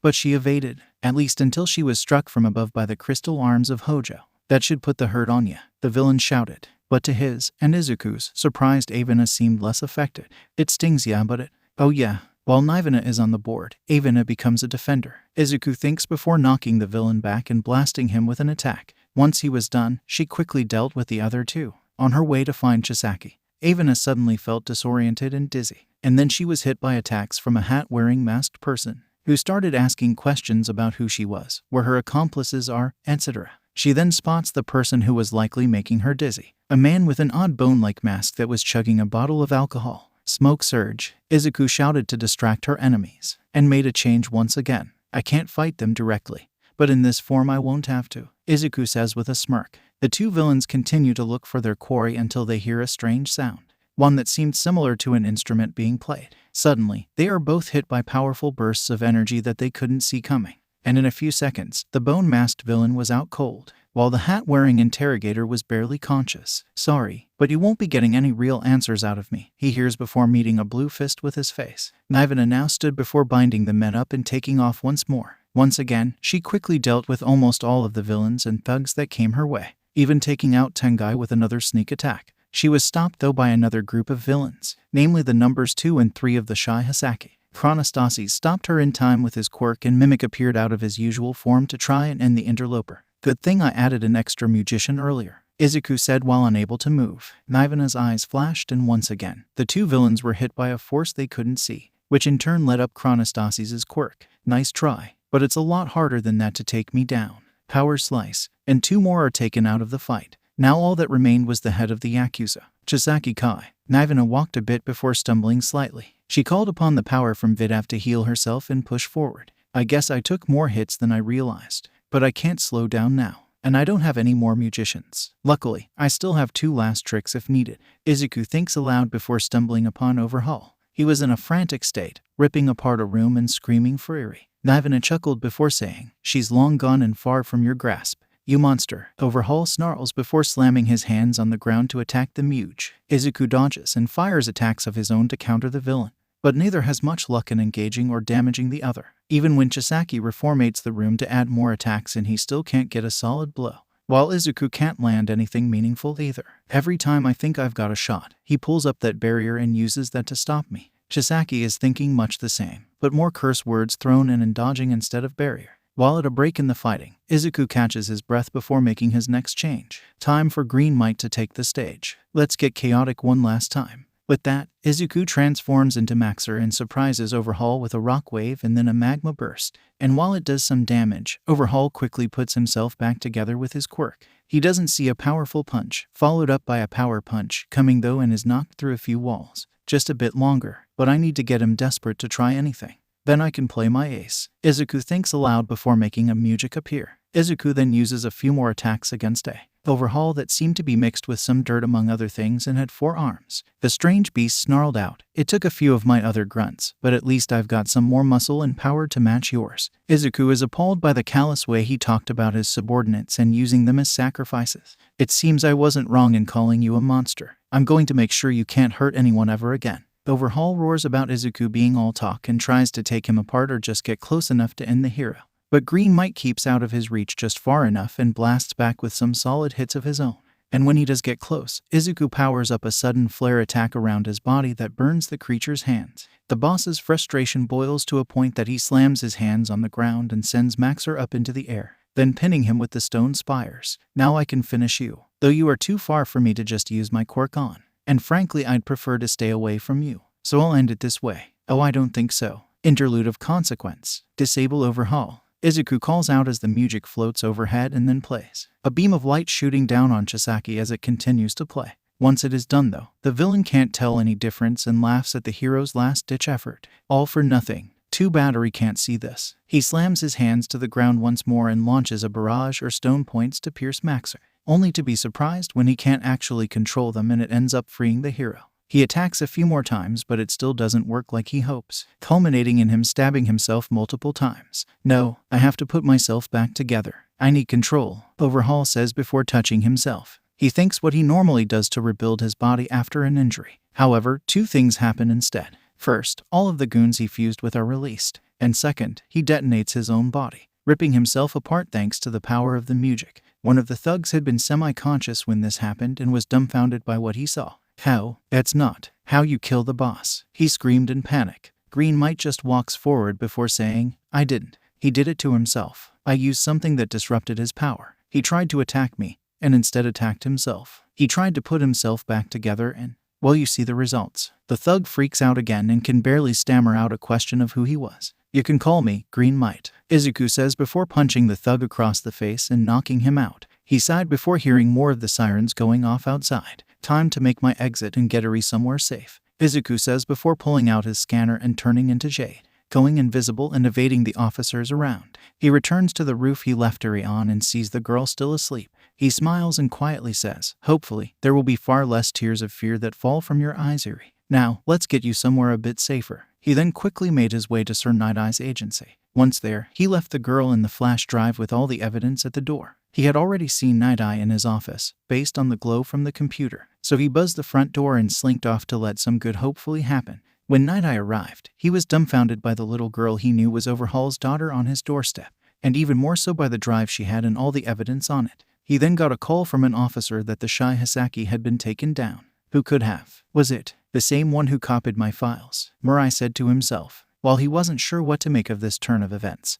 but she evaded, at least until she was struck from above by the crystal arms of Hojo. That should put the hurt on ya, the villain shouted. But to his and Izuku's surprised, Avena seemed less affected. It stings, yeah, but it... Oh yeah. While Nivena is on the board, Avena becomes a defender. Izuku thinks before knocking the villain back and blasting him with an attack. Once he was done, she quickly dealt with the other 2. On her way to find Chisaki, Avena suddenly felt disoriented and dizzy, and then she was hit by attacks from a hat-wearing masked person, who started asking questions about who she was, where her accomplices are, etc. She then spots the person who was likely making her dizzy, a man with an odd bone-like mask that was chugging a bottle of alcohol. Smoke surge. Izuku shouted to distract her enemies, and made a change once again. I can't fight them directly, but in this form I won't have to, Izuku says with a smirk. The two villains continue to look for their quarry until they hear a strange sound, one that seemed similar to an instrument being played. Suddenly, they are both hit by powerful bursts of energy that they couldn't see coming, and in a few seconds, the bone-masked villain was out cold, while the hat-wearing interrogator was barely conscious. Sorry, but you won't be getting any real answers out of me, he hears before meeting a blue fist with his face. Nivana now stood before binding the men up and taking off once more. Once again, she quickly dealt with almost all of the villains and thugs that came her way, even taking out Tengai with another sneak attack. She was stopped though by another group of villains, namely the numbers 2 and 3 of the Shy Hisaki. Chronostasis stopped her in time with his quirk, and Mimic appeared out of his usual form to try and end the interloper. Good thing I added an extra magician earlier, Izuku said while unable to move. Nivana's eyes flashed, and once again, the two villains were hit by a force they couldn't see, which in turn lit up Chronostasis's quirk. Nice try, but it's a lot harder than that to take me down. Power slice, and 2 more are taken out of the fight. Now all that remained was the head of the Yakuza, Chisaki Kai. Nivana walked a bit before stumbling slightly. She called upon the power from Vidav to heal herself and push forward. I guess I took more hits than I realized, but I can't slow down now, and I don't have any more magicians. Luckily, I still have 2 last tricks if needed, Izuku thinks aloud before stumbling upon Overhaul. He was in a frantic state, ripping apart a room and screaming for Eri. Nivana chuckled before saying, she's long gone and far from your grasp. You monster. Overhaul snarls before slamming his hands on the ground to attack the Muge. Izuku dodges and fires attacks of his own to counter the villain, but neither has much luck in engaging or damaging the other. Even when Chisaki reformates the room to add more attacks, and he still can't get a solid blow, while Izuku can't land anything meaningful either. Every time I think I've got a shot, he pulls up that barrier and uses that to stop me. Chisaki is thinking much the same, but more curse words thrown in and dodging instead of barrier. While at a break in the fighting, Izuku catches his breath before making his next change. Time for Green Might to take the stage. Let's get chaotic one last time. With that, Izuku transforms into Maxer and surprises Overhaul with a rock wave and then a magma burst. And while it does some damage, Overhaul quickly puts himself back together with his quirk. He doesn't see a powerful punch, followed up by a power punch, coming though, and is knocked through a few walls. Just a bit longer, but I need to get him desperate to try anything. Then I can play my ace, Izuku thinks aloud before making a Mujic appear. Izuku then uses a few more attacks against a Overhaul that seemed to be mixed with some dirt among other things and had 4 arms. The strange beast snarled out, it took a few of my other grunts, but at least I've got some more muscle and power to match yours. Izuku is appalled by the callous way he talked about his subordinates and using them as sacrifices. It seems I wasn't wrong in calling you a monster. I'm going to make sure you can't hurt anyone ever again. Overhaul roars about Izuku being all talk and tries to take him apart or just get close enough to end the hero. But Green Might keeps out of his reach just far enough and blasts back with some solid hits of his own. And when he does get close, Izuku powers up a sudden flare attack around his body that burns the creature's hands. The boss's frustration boils to a point that he slams his hands on the ground and sends Maxer up into the air, then pinning him with the stone spires. Now I can finish you, though you are too far for me to just use my quirk on. And frankly, I'd prefer to stay away from you, so I'll end it this way. Oh, I don't think so. Interlude of consequence. Disable Overhaul. Izuku calls out as the music floats overhead and then plays. A beam of light shooting down on Chisaki as it continues to play. Once it is done though, the villain can't tell any difference and laughs at the hero's last-ditch effort. All for nothing. Too bad Eri can't see this. He slams his hands to the ground once more and launches a barrage or stone points to pierce Maxer, only to be surprised when he can't actually control them and it ends up freeing the hero. He attacks a few more times, but it still doesn't work like he hopes, culminating in him stabbing himself multiple times. No, I have to put myself back together. I need control, Overhaul says before touching himself. He thinks what he normally does to rebuild his body after an injury. However, 2 things happen instead. First, all of the goons he fused with are released. And second, he detonates his own body, ripping himself apart thanks to the power of the music. One of the thugs had been semi-conscious when this happened and was dumbfounded by what he saw. How? That's not how you kill the boss, he screamed in panic. Green Might just walks forward before saying, I didn't. He did it to himself. I used something that disrupted his power. He tried to attack me, and instead attacked himself. He tried to put himself back together and, well, you see the results. The thug freaks out again and can barely stammer out a question of who he was. You can call me Green Might, Izuku says before punching the thug across the face and knocking him out. He sighed before hearing more of the sirens going off outside. Time to make my exit and get Eri somewhere safe. Izuku says before pulling out his scanner and turning into jade, going invisible and evading the officers around. He returns to the roof he left Eri on and sees the girl still asleep. He smiles and quietly says, "Hopefully, there will be far less tears of fear that fall from your eyes, Eri. Now, let's get you somewhere a bit safer." He then quickly made his way to Sir Night-Eye's agency. Once there, he left the girl in the flash drive with all the evidence at the door. He had already seen Night-Eye in his office, based on the glow from the computer, so he buzzed the front door and slinked off to let some good hopefully happen. When Night-Eye arrived, he was dumbfounded by the little girl he knew was Overhaul's daughter on his doorstep, and even more so by the drive she had and all the evidence on it. He then got a call from an officer that the Shy Hisaki had been taken down. Who could have? Was it the same one who copied my files? Mirai said to himself, while he wasn't sure what to make of this turn of events.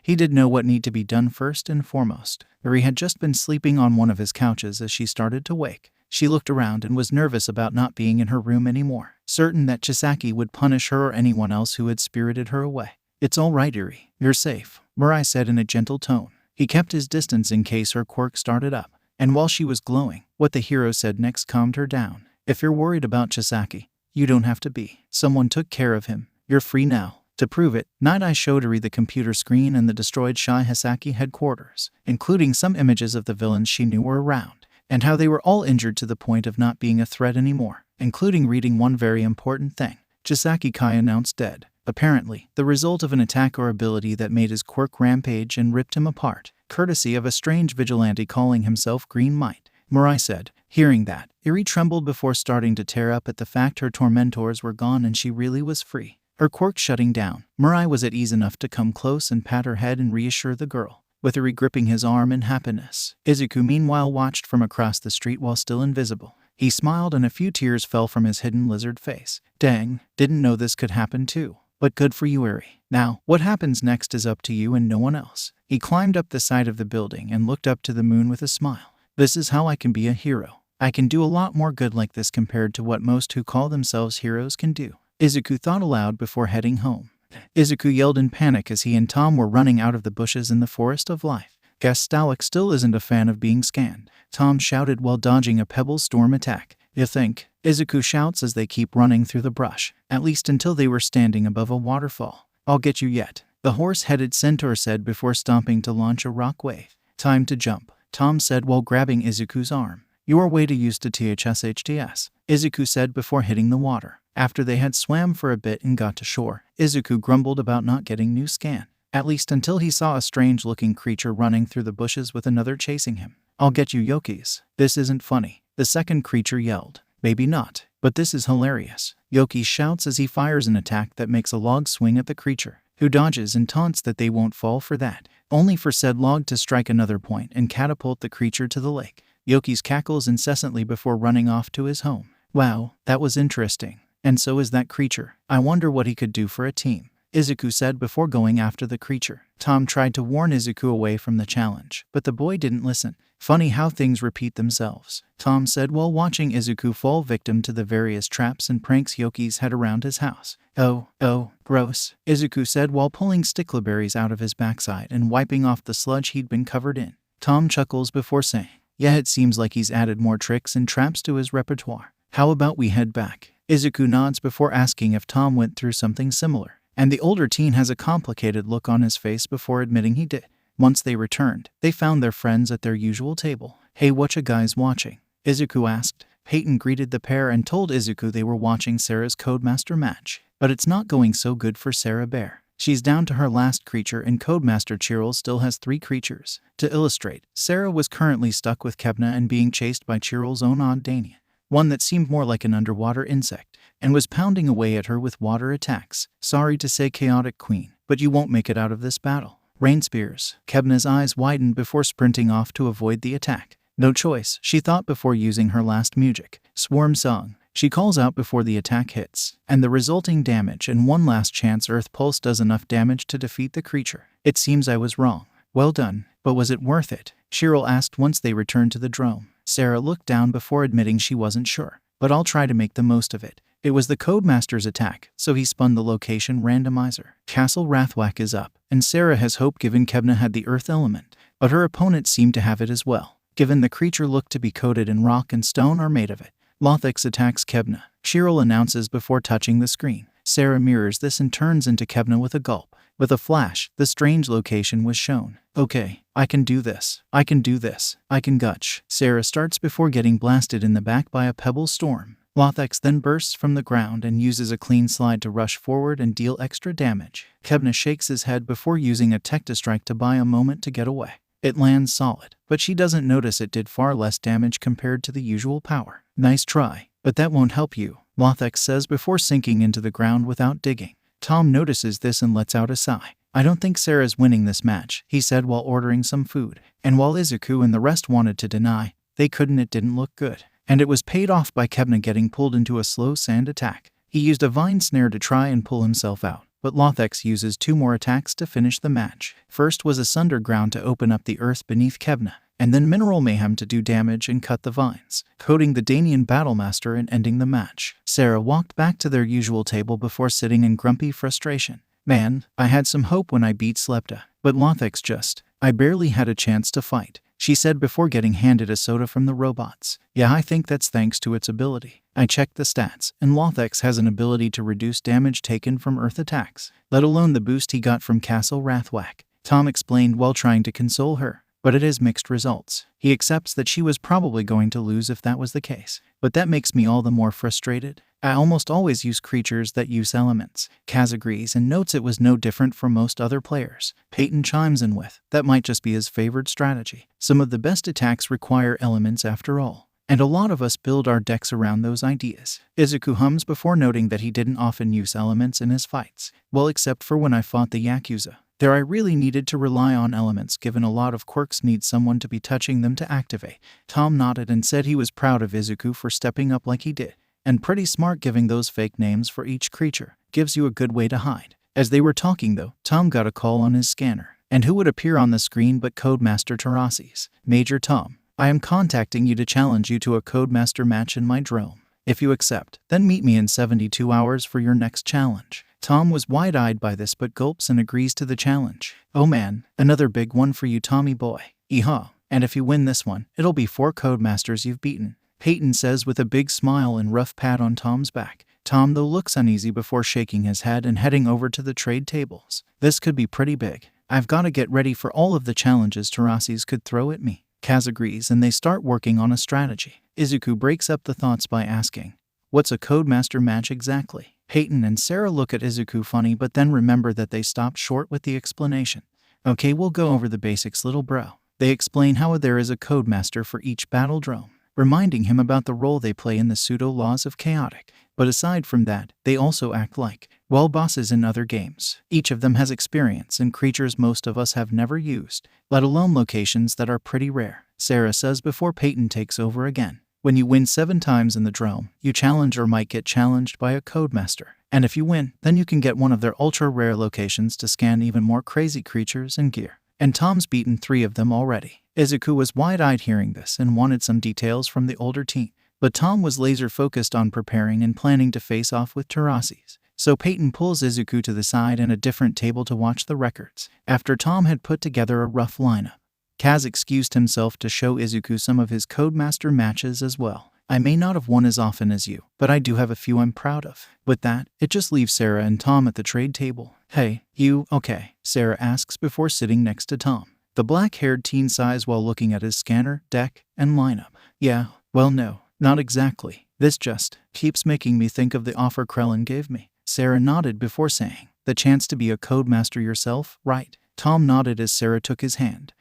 He did know what needed to be done first and foremost. Eri had just been sleeping on one of his couches as she started to wake. She looked around and was nervous about not being in her room anymore, certain that Chisaki would punish her or anyone else who had spirited her away. "It's all right, Eri. You're safe," Mirai said in a gentle tone. He kept his distance in case her quirk started up, and while she was glowing, what the hero said next calmed her down. "If you're worried about Chisaki, you don't have to be. Someone took care of him. You're free now." To prove it, Night-Eye showed Eri the computer screen and the destroyed Shy Hisaki headquarters, including some images of the villains she knew were around, and how they were all injured to the point of not being a threat anymore, including reading one very important thing. Chisaki Kai announced dead. Apparently, the result of an attack or ability that made his quirk rampage and ripped him apart, courtesy of a strange vigilante calling himself Green Might. Mirai said. Hearing that, Eri trembled before starting to tear up at the fact her tormentors were gone and she really was free. Her quirk shutting down, Mirai was at ease enough to come close and pat her head and reassure the girl, with Eri gripping his arm in happiness. Izuku meanwhile watched from across the street while still invisible. He smiled and a few tears fell from his hidden lizard face. "Dang, didn't know this could happen too. But good for you, Eri. Now, what happens next is up to you and no one else." He climbed up the side of the building and looked up to the moon with a smile. "This is how I can be a hero. I can do a lot more good like this compared to what most who call themselves heroes can do," Izuku thought aloud before heading home. Izuku yelled in panic as he and Tom were running out of the bushes in the forest of life. "Guess Stalik still isn't a fan of being scanned," Tom shouted while dodging a pebble storm attack. "You think?" Izuku shouts as they keep running through the brush, at least until they were standing above a waterfall. "I'll get you yet," the horse-headed centaur said before stomping to launch a rock wave. "Time to jump," Tom said while grabbing Izuku's arm. "You are way too used to THSHTS," Izuku said before hitting the water. After they had swam for a bit and got to shore, Izuku grumbled about not getting new scan, at least until he saw a strange-looking creature running through the bushes with another chasing him. "I'll get you, Yokis. This isn't funny," the second creature yelled. "Maybe not, but this is hilarious," Yoki shouts as he fires an attack that makes a log swing at the creature, who dodges and taunts that they won't fall for that, only for said log to strike another point and catapult the creature to the lake. Yokis cackles incessantly before running off to his home. "Wow, that was interesting. And so is that creature. I wonder what he could do for a team," Izuku said before going after the creature. Tom tried to warn Izuku away from the challenge, but the boy didn't listen. "Funny how things repeat themselves," Tom said while watching Izuku fall victim to the various traps and pranks Yokis had around his house. Oh, gross," Izuku said while pulling stickleberries out of his backside and wiping off the sludge he'd been covered in. Tom chuckles before saying, "Yeah, it seems like he's added more tricks and traps to his repertoire. How about we head back?" Izuku nods before asking if Tom went through something similar, and the older teen has a complicated look on his face before admitting he did. Once they returned, they found their friends at their usual table. "Hey, whatcha guys watching?" Izuku asked. Peyton greeted the pair and told Izuku they were watching Sarah's Codemaster match, but it's not going so good for Sarah Bear. She's down to her last creature and Codemaster Chirrell still has 3 creatures. To illustrate, Sarah was currently stuck with Kebna and being chased by Chirrell's own odd Danian, one that seemed more like an underwater insect, and was pounding away at her with water attacks. "Sorry to say, Chaotic Queen, but you won't make it out of this battle." Rain spears. Kebna's eyes widened before sprinting off to avoid the attack. No choice, she thought before using her last music, Swarm Song. She calls out before the attack hits, and the resulting damage and one last chance Earth Pulse does enough damage to defeat the creature. "It seems I was wrong. Well done, but was it worth it?" Chirrell asked once they returned to the drome. Sarah looked down before admitting she wasn't sure, "But I'll try to make the most of it." It was the Codemaster's attack, so he spun the location randomizer. Castle Wrathwhack is up, and Sarah has hope given Kebna had the earth element, but her opponent seemed to have it as well, given the creature looked to be coated in rock and stone or made of it. Lothix attacks Kebna, Cheryl announces before touching the screen. Sarah mirrors this and turns into Kevna with a gulp. With a flash, the strange location was shown. Okay, I can do this. I can do this. I can gutch. Sarah starts before getting blasted in the back by a pebble storm. Lothex then bursts from the ground and uses a clean slide to rush forward and deal extra damage. Kevna shakes his head before using a tech to strike to buy a moment to get away. It lands solid, but she doesn't notice it did far less damage compared to the usual power. Nice try, but that won't help you, Lothex says before sinking into the ground without digging. Tom notices this and lets out a sigh. I don't think Sarah's winning this match, he said while ordering some food. And while Izuku and the rest wanted to deny, they couldn't. It didn't look good. And it was paid off by Kevna getting pulled into a slow sand attack. He used a vine snare to try and pull himself out, but Lothex uses 2 more attacks to finish the match. First was a Sunderground to open up the earth beneath Kevna, and then Mineral Mayhem to do damage and cut the vines, coating the Danian Battlemaster and ending the match. Sarah walked back to their usual table before sitting in grumpy frustration. Man, I had some hope when I beat Slepta, but Lothex I barely had a chance to fight, she said before getting handed a soda from the robots. Yeah, I think that's thanks to its ability. I checked the stats, and Lothex has an ability to reduce damage taken from earth attacks, let alone the boost he got from Castle Wrathwhack, Tom explained while trying to console her. But it has mixed results. He accepts that she was probably going to lose if that was the case. But that makes me all the more frustrated. I almost always use creatures that use elements. Kaz agrees and notes it was no different from most other players. Peyton chimes in with, that might just be his favored strategy. Some of the best attacks require elements after all. And a lot of us build our decks around those ideas. Izuku hums before noting that he didn't often use elements in his fights. Well, except for when I fought the Yakuza. There I really needed to rely on elements given a lot of quirks need someone to be touching them to activate. Tom nodded and said he was proud of Izuku for stepping up like he did. And pretty smart giving those fake names for each creature. Gives you a good way to hide. As they were talking though, Tom got a call on his scanner. And who would appear on the screen but Codemaster Tarasis. Major Tom, I am contacting you to challenge you to a Codemaster match in my drome. If you accept, then meet me in 72 hours for your next challenge. Tom was wide-eyed by this but gulps and agrees to the challenge. Oh man, another big one for you Tommy boy. Yeehaw. And if you win this one, it'll be 4 Codemasters you've beaten. Peyton says with a big smile and rough pat on Tom's back. Tom though looks uneasy before shaking his head and heading over to the trade tables. This could be pretty big. I've got to get ready for all of the challenges Tarasis could throw at me. Kaz agrees and they start working on a strategy. Izuku breaks up the thoughts by asking, what's a Codemaster match exactly? Peyton and Sarah look at Izuku funny but then remember that they stopped short with the explanation. Okay, we'll go over the basics little bro. They explain how there is a Codemaster for each battle drome, reminding him about the role they play in the pseudo-laws of chaotic. But aside from that, they also act like, well, bosses in other games. Each of them has experience in creatures most of us have never used, let alone locations that are pretty rare, Sarah says before Peyton takes over again. When you win 7 times in the drome, you challenge or might get challenged by a Codemaster. And if you win, then you can get one of their ultra-rare locations to scan even more crazy creatures and gear. And Tom's beaten 3 of them already. Izuku was wide-eyed hearing this and wanted some details from the older team. But Tom was laser-focused on preparing and planning to face off with Tarasis. So Peyton pulls Izuku to the side and a different table to watch the records. After Tom had put together a rough lineup, Kaz excused himself to show Izuku some of his Codemaster matches as well. I may not have won as often as you, but I do have a few I'm proud of. With that, it just leaves Sarah and Tom at the trade table. Hey, you, okay? Sarah asks before sitting next to Tom. The black-haired teen sighs while looking at his scanner, deck, and lineup. Yeah, well no, not exactly. This just keeps making me think of the offer Krellin gave me. Sarah nodded before saying, the chance to be a Codemaster yourself, right? Tom nodded as Sarah took his hand.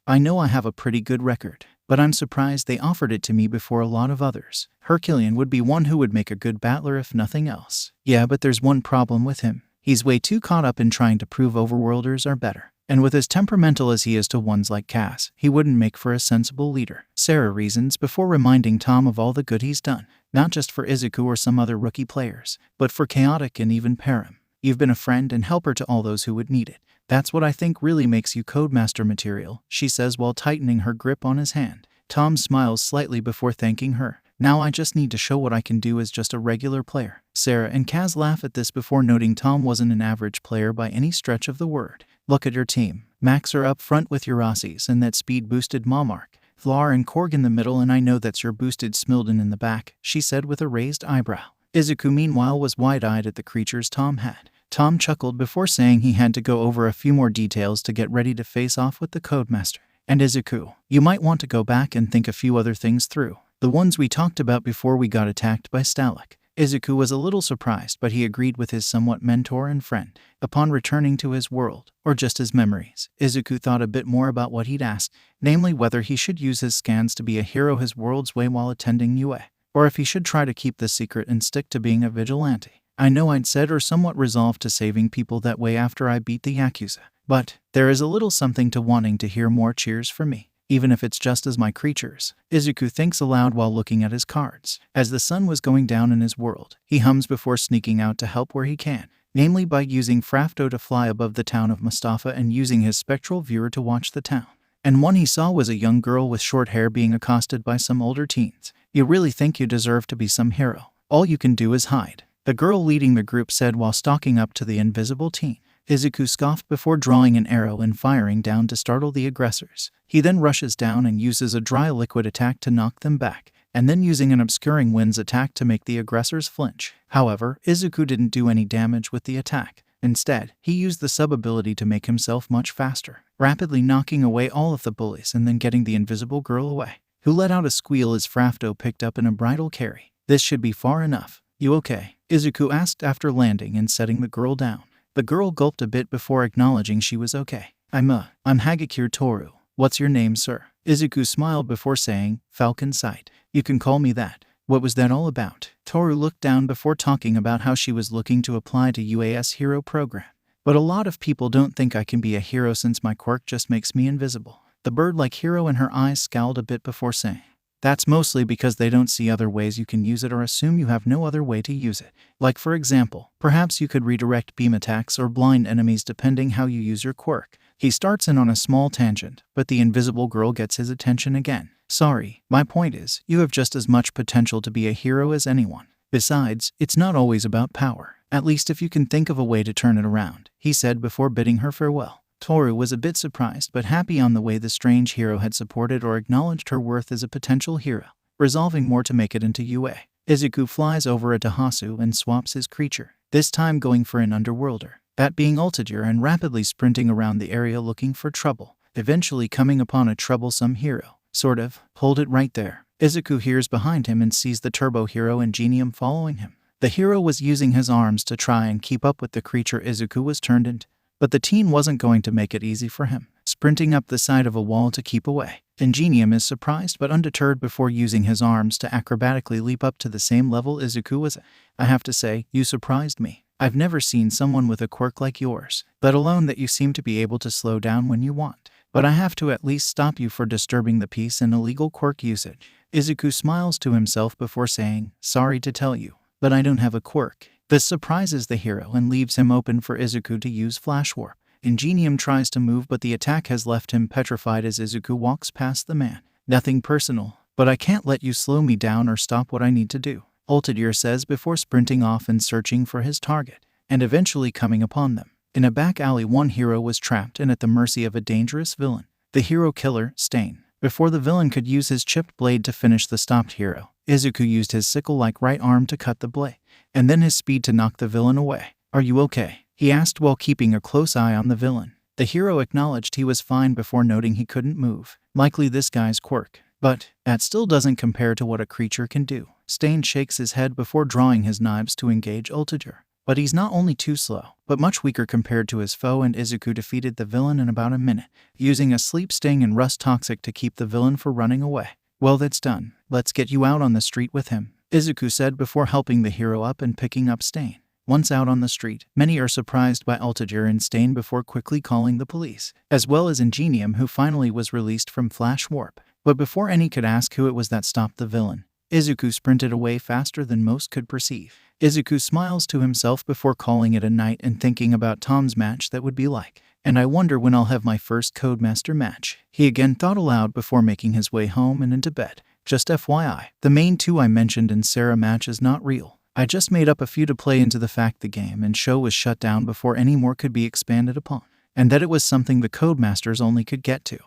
I know I have a pretty good record, but I'm surprised they offered it to me before a lot of others. Herculean would be one who would make a good battler if nothing else. Yeah, but there's one problem with him. He's way too caught up in trying to prove overworlders are better. And with as temperamental as he is to ones like Cass, he wouldn't make for a sensible leader. Sarah reasons before reminding Tom of all the good he's done, not just for Izuku or some other rookie players, but for Chaotic and even Perim. You've been a friend and helper to all those who would need it. That's what I think really makes you Codemaster material, she says while tightening her grip on his hand. Tom smiles slightly before thanking her. Now I just need to show what I can do as just a regular player. Sarah and Kaz laugh at this before noting Tom wasn't an average player by any stretch of the word. Look at your team. Max are up front with Urasis and that speed-boosted Mamark. Vlar and Korg in the middle, and I know that's your boosted Smilden in the back, she said with a raised eyebrow. Izuku meanwhile was wide-eyed at the creatures Tom had. Tom chuckled before saying he had to go over a few more details to get ready to face off with the Codemaster. And Izuku, you might want to go back and think a few other things through. The ones we talked about before we got attacked by Stalak. Izuku was a little surprised, but he agreed with his somewhat mentor and friend. Upon returning to his world, or just his memories, Izuku thought a bit more about what he'd asked, namely whether he should use his scans to be a hero his world's way while attending UA, or if he should try to keep the secret and stick to being a vigilante. I know I'd said or somewhat resolved to saving people that way after I beat the Yakuza, but there is a little something to wanting to hear more cheers for me, even if it's just as my creatures. Izuku thinks aloud while looking at his cards. As the sun was going down in his world, he hums before sneaking out to help where he can, namely by using Frafto to fly above the town of Mustafa and using his spectral viewer to watch the town. And one he saw was a young girl with short hair being accosted by some older teens. You really think you deserve to be some hero? All you can do is hide, the girl leading the group said while stalking up to the invisible teen. Izuku scoffed before drawing an arrow and firing down to startle the aggressors. He then rushes down and uses a dry liquid attack to knock them back, and then using an obscuring winds attack to make the aggressors flinch. However, Izuku didn't do any damage with the attack. Instead, he used the sub-ability to make himself much faster, rapidly knocking away all of the bullies and then getting the invisible girl away, who let out a squeal as Frafto picked up in a bridal carry. This should be far enough. You okay? Izuku asked after landing and setting the girl down. The girl gulped a bit before acknowledging she was okay. I'm Hagakure Toru. What's your name, sir? Izuku smiled before saying, Falcon Sight. You can call me that. What was that all about? Toru looked down before talking about how she was looking to apply to UAS hero program. But a lot of people don't think I can be a hero since my quirk just makes me invisible. The bird-like hero in her eyes scowled a bit before saying, that's mostly because they don't see other ways you can use it or assume you have no other way to use it. Like for example, perhaps you could redirect beam attacks or blind enemies depending how you use your quirk. He starts in on a small tangent, but the invisible girl gets his attention again. Sorry, my point is, you have just as much potential to be a hero as anyone. Besides, it's not always about power, at least if you can think of a way to turn it around, he said before bidding her farewell. Toru was a bit surprised but happy on the way the strange hero had supported or acknowledged her worth as a potential hero, resolving more to make it into UA. Izuku flies over a Tahasu and swaps his creature, this time going for an underworlder, that being Ultiger, and rapidly sprinting around the area looking for trouble, eventually coming upon a troublesome hero. Sort of. Hold it right there. Izuku hears behind him and sees the turbo hero Ingenium following him. The hero was using his arms to try and keep up with the creature Izuku was turned into. But the teen wasn't going to make it easy for him, sprinting up the side of a wall to keep away. Ingenium is surprised but undeterred before using his arms to acrobatically leap up to the same level Izuku was at. I have to say, you surprised me. I've never seen someone with a quirk like yours, let alone that you seem to be able to slow down when you want. But I have to at least stop you for disturbing the peace and illegal quirk usage. Izuku smiles to himself before saying, sorry to tell you, but I don't have a quirk. This surprises the hero and leaves him open for Izuku to use Flash Warp. Ingenium tries to move but the attack has left him petrified as Izuku walks past the man. Nothing personal, but I can't let you slow me down or stop what I need to do, Ultidir says before sprinting off and searching for his target, and eventually coming upon them. In a back alley, one hero was trapped and at the mercy of a dangerous villain, the hero killer, Stain. Before the villain could use his chipped blade to finish the stopped hero, Izuku used his sickle-like right arm to cut the blade, and then his speed to knock the villain away. Are you okay? He asked while keeping a close eye on the villain. The hero acknowledged he was fine before noting he couldn't move. Likely this guy's quirk. But that still doesn't compare to what a creature can do. Stain shakes his head before drawing his knives to engage Ultiger. But he's not only too slow, but much weaker compared to his foe, and Izuku defeated the villain in about a minute, using a sleep sting and rust toxic to keep the villain from running away. Well, that's done. Let's get you out on the street with him, Izuku said before helping the hero up and picking up Stain. Once out on the street, many are surprised by Ultiger and Stain before quickly calling the police, as well as Ingenium, who finally was released from Flash Warp. But before any could ask who it was that stopped the villain, Izuku sprinted away faster than most could perceive. Izuku smiles to himself before calling it a night and thinking about Tom's match that would be like. And I wonder when I'll have my first Codemaster match. He again thought aloud before making his way home and into bed. Just FYI, the main two I mentioned in Sarah match is not real. I just made up a few to play into the fact the game and show was shut down before any more could be expanded upon, and that it was something the Codemasters only could get to.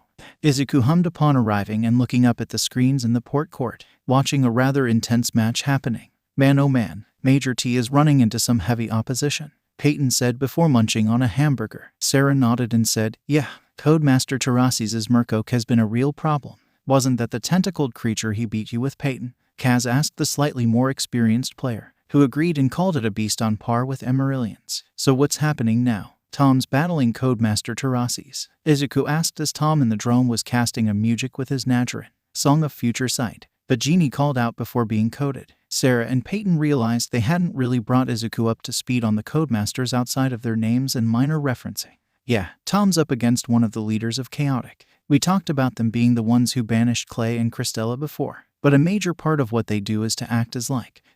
Izuku hummed upon arriving and looking up at the screens in the port court, watching a rather intense match happening. Man oh man, Major T is running into some heavy opposition, Peyton said before munching on a hamburger. Sarah nodded and said, yeah, Codemaster Terasi's Murkoch has been a real problem. Wasn't that the tentacled creature he beat you with, Peyton? Kaz asked the slightly more experienced player, who agreed and called it a beast on par with Emerilians. So what's happening now? Tom's battling Codemaster Terasi's, Izuku asked as Tom in the drone was casting a music with his Nadrin, Song of Future Sight. But Genie called out before being coded. Sarah and Peyton realized they hadn't really brought Izuku up to speed on the Codemasters outside of their names and minor referencing. Yeah, Tom's up against one of the leaders of Chaotic. We talked about them being the ones who banished Clay and Christella before, but a major part of what they do is to act as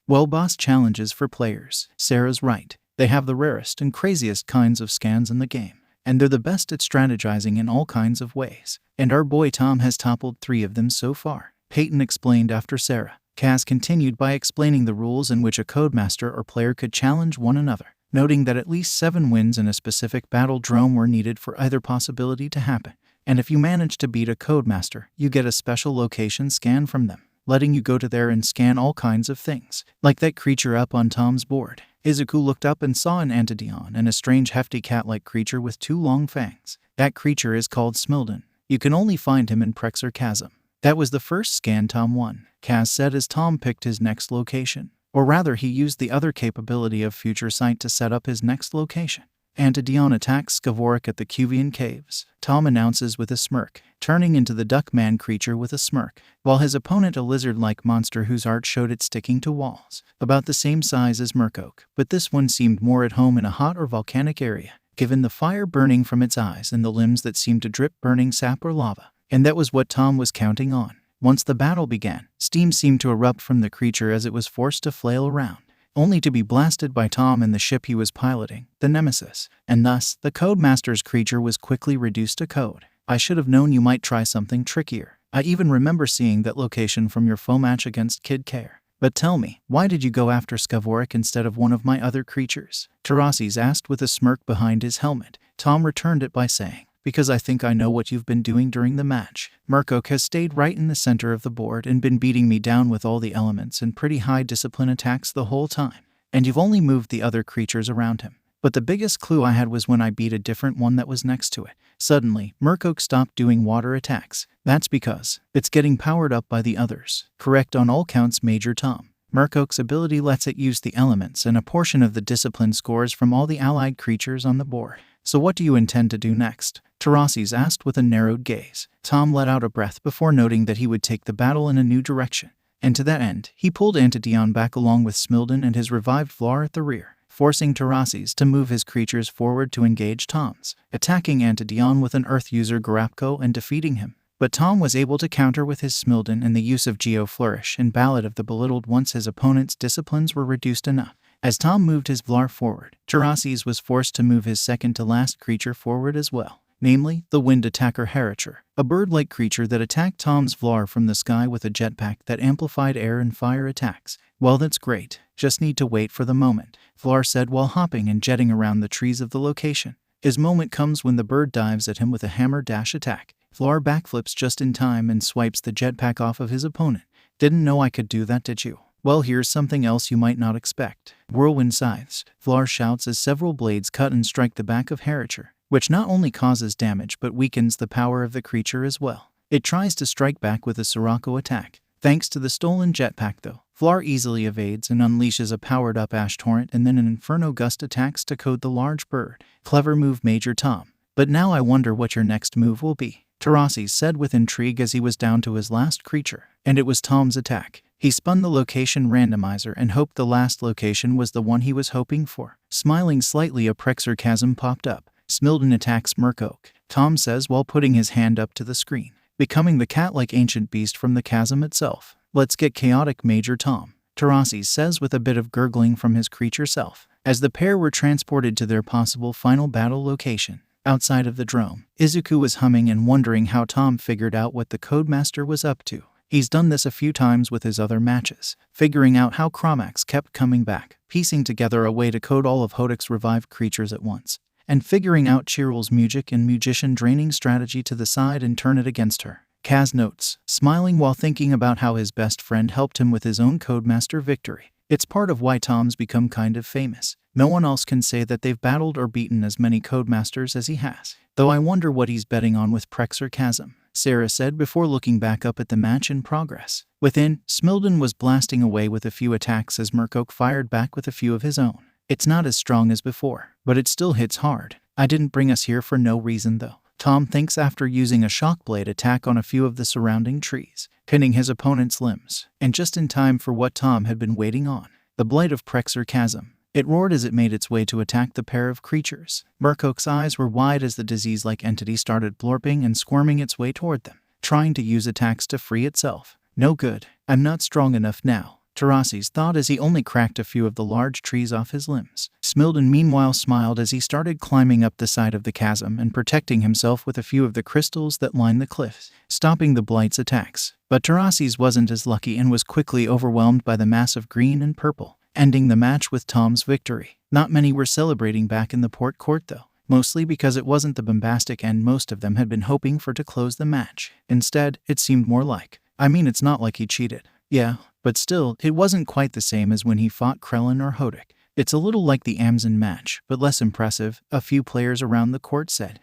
boss challenges for players. Sarah's right. They have the rarest and craziest kinds of scans in the game, and they're the best at strategizing in all kinds of ways. And our boy Tom has toppled 3 of them so far, Peyton explained after Sarah. Kaz continued by explaining the rules in which a Codemaster or player could challenge one another, noting that at least 7 wins in a specific battle drone were needed for either possibility to happen. And if you manage to beat a Codemaster, you get a special location scan from them, letting you go to there and scan all kinds of things, like that creature up on Tom's board. Izuku looked up and saw an Antedion and a strange hefty cat-like creature with 2 long fangs. That creature is called Smilden. You can only find him in Prexer Chasm. That was the first scan Tom won, Kaz said as Tom picked his next location. Or rather, he used the other capability of Future Sight to set up his next location. Antedion attacks Skavorik at the Cuvian Caves, Tom announces with a smirk, turning into the Duckman creature with a smirk, while his opponent a lizard-like monster whose art showed it sticking to walls, about the same size as Murkoch, but this one seemed more at home in a hot or volcanic area, given the fire burning from its eyes and the limbs that seemed to drip burning sap or lava. And that was what Tom was counting on. Once the battle began, steam seemed to erupt from the creature as it was forced to flail around, only to be blasted by Tom and the ship he was piloting, the Nemesis. And thus, the Codemaster's creature was quickly reduced to code. I should have known you might try something trickier. I even remember seeing that location from your foe match against Kid Care. But tell me, why did you go after Skavorik instead of one of my other creatures? Terasi's asked with a smirk behind his helmet. Tom returned it by saying, because I think I know what you've been doing during the match. Murkoch has stayed right in the center of the board and been beating me down with all the elements and pretty high discipline attacks the whole time. And you've only moved the other creatures around him. But the biggest clue I had was when I beat a different one that was next to it. Suddenly, Murkoch stopped doing water attacks. That's because it's getting powered up by the others. Correct on all counts, Major Tom. Murkoch's ability lets it use the elements and a portion of the discipline scores from all the allied creatures on the board. So what do you intend to do next? Terasi's asked with a narrowed gaze. Tom let out a breath before noting that he would take the battle in a new direction. And to that end, he pulled Antedion back along with Smilden and his revived Vlar at the rear, forcing Terasi's to move his creatures forward to engage Tom's, attacking Antedion with an Earth user Garapko and defeating him. But Tom was able to counter with his Smilden and the use of Geo Flourish and Ballad of the Belittled once his opponent's disciplines were reduced enough. As Tom moved his Vlar forward, Terasi's was forced to move his second-to-last creature forward as well, namely, the Wind Attacker Hericher, a bird-like creature that attacked Tom's Vlar from the sky with a jetpack that amplified air and fire attacks. Well, that's great. Just need to wait for the moment, Vlar said while hopping and jetting around the trees of the location. His moment comes when the bird dives at him with a hammer dash attack. Vlar backflips just in time and swipes the jetpack off of his opponent. Didn't know I could do that, did you? Well, here's something else you might not expect. Whirlwind Scythes, Vlar shouts as several blades cut and strike the back of Hericher, which not only causes damage but weakens the power of the creature as well. It tries to strike back with a Sirocco attack. Thanks to the stolen jetpack though, Vlar easily evades and unleashes a powered-up Ash Torrent and then an Inferno Gust attacks to code the large bird. Clever move, Major Tom. But now I wonder what your next move will be, Terasi said with intrigue as he was down to his last creature, and it was Tom's attack. He spun the location randomizer and hoped the last location was the one he was hoping for. Smiling slightly, a Prexer Chasm popped up. Smilden attacks Murkoch, Tom says while putting his hand up to the screen, becoming the cat-like ancient beast from the chasm itself. Let's get chaotic, Major Tom, Terasi says with a bit of gurgling from his creature self, as the pair were transported to their possible final battle location. Outside of the drone, Izuku was humming and wondering how Tom figured out what the Codemaster was up to. He's done this a few times with his other matches, figuring out how Chromax kept coming back, piecing together a way to code all of Hodek's revived creatures at once, and figuring out Chirrell's music and magician draining strategy to the side and turn it against her. Kaz notes, smiling while thinking about how his best friend helped him with his own Codemaster victory. It's part of why Tom's become kind of famous. No one else can say that they've battled or beaten as many Codemasters as he has. Though I wonder what he's betting on with Prex or Chasm, Sarah said before looking back up at the match in progress. Within, Smilden was blasting away with a few attacks as Murkoch fired back with a few of his own. It's not as strong as before, but it still hits hard. I didn't bring us here for no reason though, Tom thinks after using a shockblade attack on a few of the surrounding trees, pinning his opponent's limbs, and just in time for what Tom had been waiting on, the blight of Prex or Chasm. It roared as it made its way to attack the pair of creatures. Murkoch's eyes were wide as the disease-like entity started blorping and squirming its way toward them, trying to use attacks to free itself. No good. I'm not strong enough now, Tarasi's thought as he only cracked a few of the large trees off his limbs. Smilden meanwhile smiled as he started climbing up the side of the chasm and protecting himself with a few of the crystals that lined the cliffs, stopping the blight's attacks. But Tarasi's wasn't as lucky and was quickly overwhelmed by the mass of green and purple, ending the match with Tom's victory. Not many were celebrating back in the port court though, mostly because it wasn't the bombastic end most of them had been hoping for to close the match. Instead, it seemed more like, it's not like he cheated. Yeah, but still, it wasn't quite the same as when he fought Krellin or Hodik. It's a little like the Amazon match, but less impressive, a few players around the court said.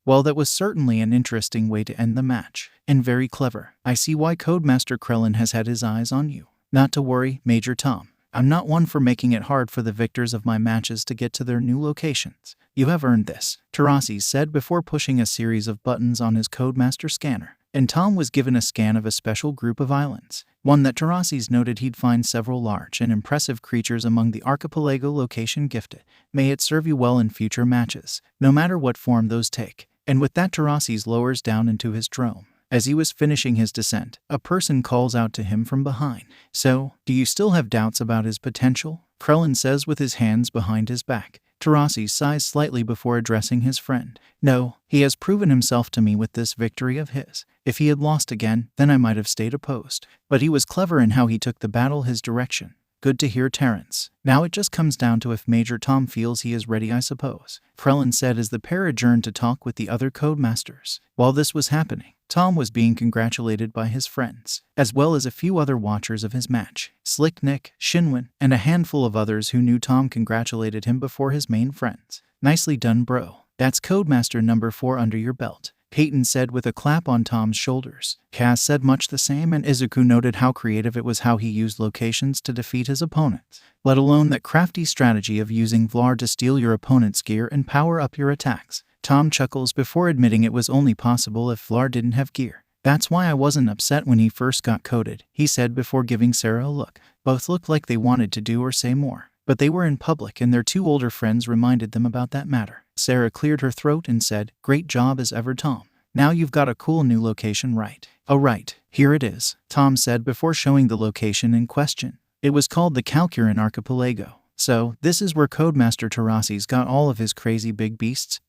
Well, that was certainly an interesting way to end the match. And very clever. I see why Codemaster Krellin has had his eyes on you. Not to worry, Major Tom. I'm not one for making it hard for the victors of my matches to get to their new locations. You have earned this, Tarasi said before pushing a series of buttons on his Codemaster scanner. And Tom was given a scan of a special group of islands, one that Tarasi's noted he'd find several large and impressive creatures among the archipelago location gifted. May it serve you well in future matches, no matter what form those take. And with that, Tarasi's lowers down into his drome. As he was finishing his descent, a person calls out to him from behind. So, do you still have doubts about his potential? Krellin says with his hands behind his back. Tarasi sighs slightly before addressing his friend. No, he has proven himself to me with this victory of his. If he had lost again, then I might have stayed opposed. But he was clever in how he took the battle his direction. Good to hear, Terrence. Now it just comes down to if Major Tom feels he is ready, I suppose, Krellin said as the pair adjourned to talk with the other Codemasters. While this was happening, Tom was being congratulated by his friends, as well as a few other watchers of his match. Slick Nick, Shinwin, and a handful of others who knew Tom congratulated him before his main friends. Nicely done, bro. That's Codemaster number 4 under your belt, Peyton said with a clap on Tom's shoulders. Kaz said much the same, and Izuku noted how creative it was how he used locations to defeat his opponents, let alone that crafty strategy of using Vlar to steal your opponent's gear and power up your attacks. Tom chuckles before admitting it was only possible if Vlar didn't have gear. That's why I wasn't upset when he first got coded, he said before giving Sarah a look. Both looked like they wanted to do or say more, but they were in public and their two older friends reminded them about that matter. Sarah cleared her throat and said, "Great job as ever, Tom. Now you've got a cool new location, right?" "Oh right, here it is," Tom said before showing the location in question. It was called the Calcuran Archipelago. So, this is where Codemaster Tarasi's got all of his crazy big beasts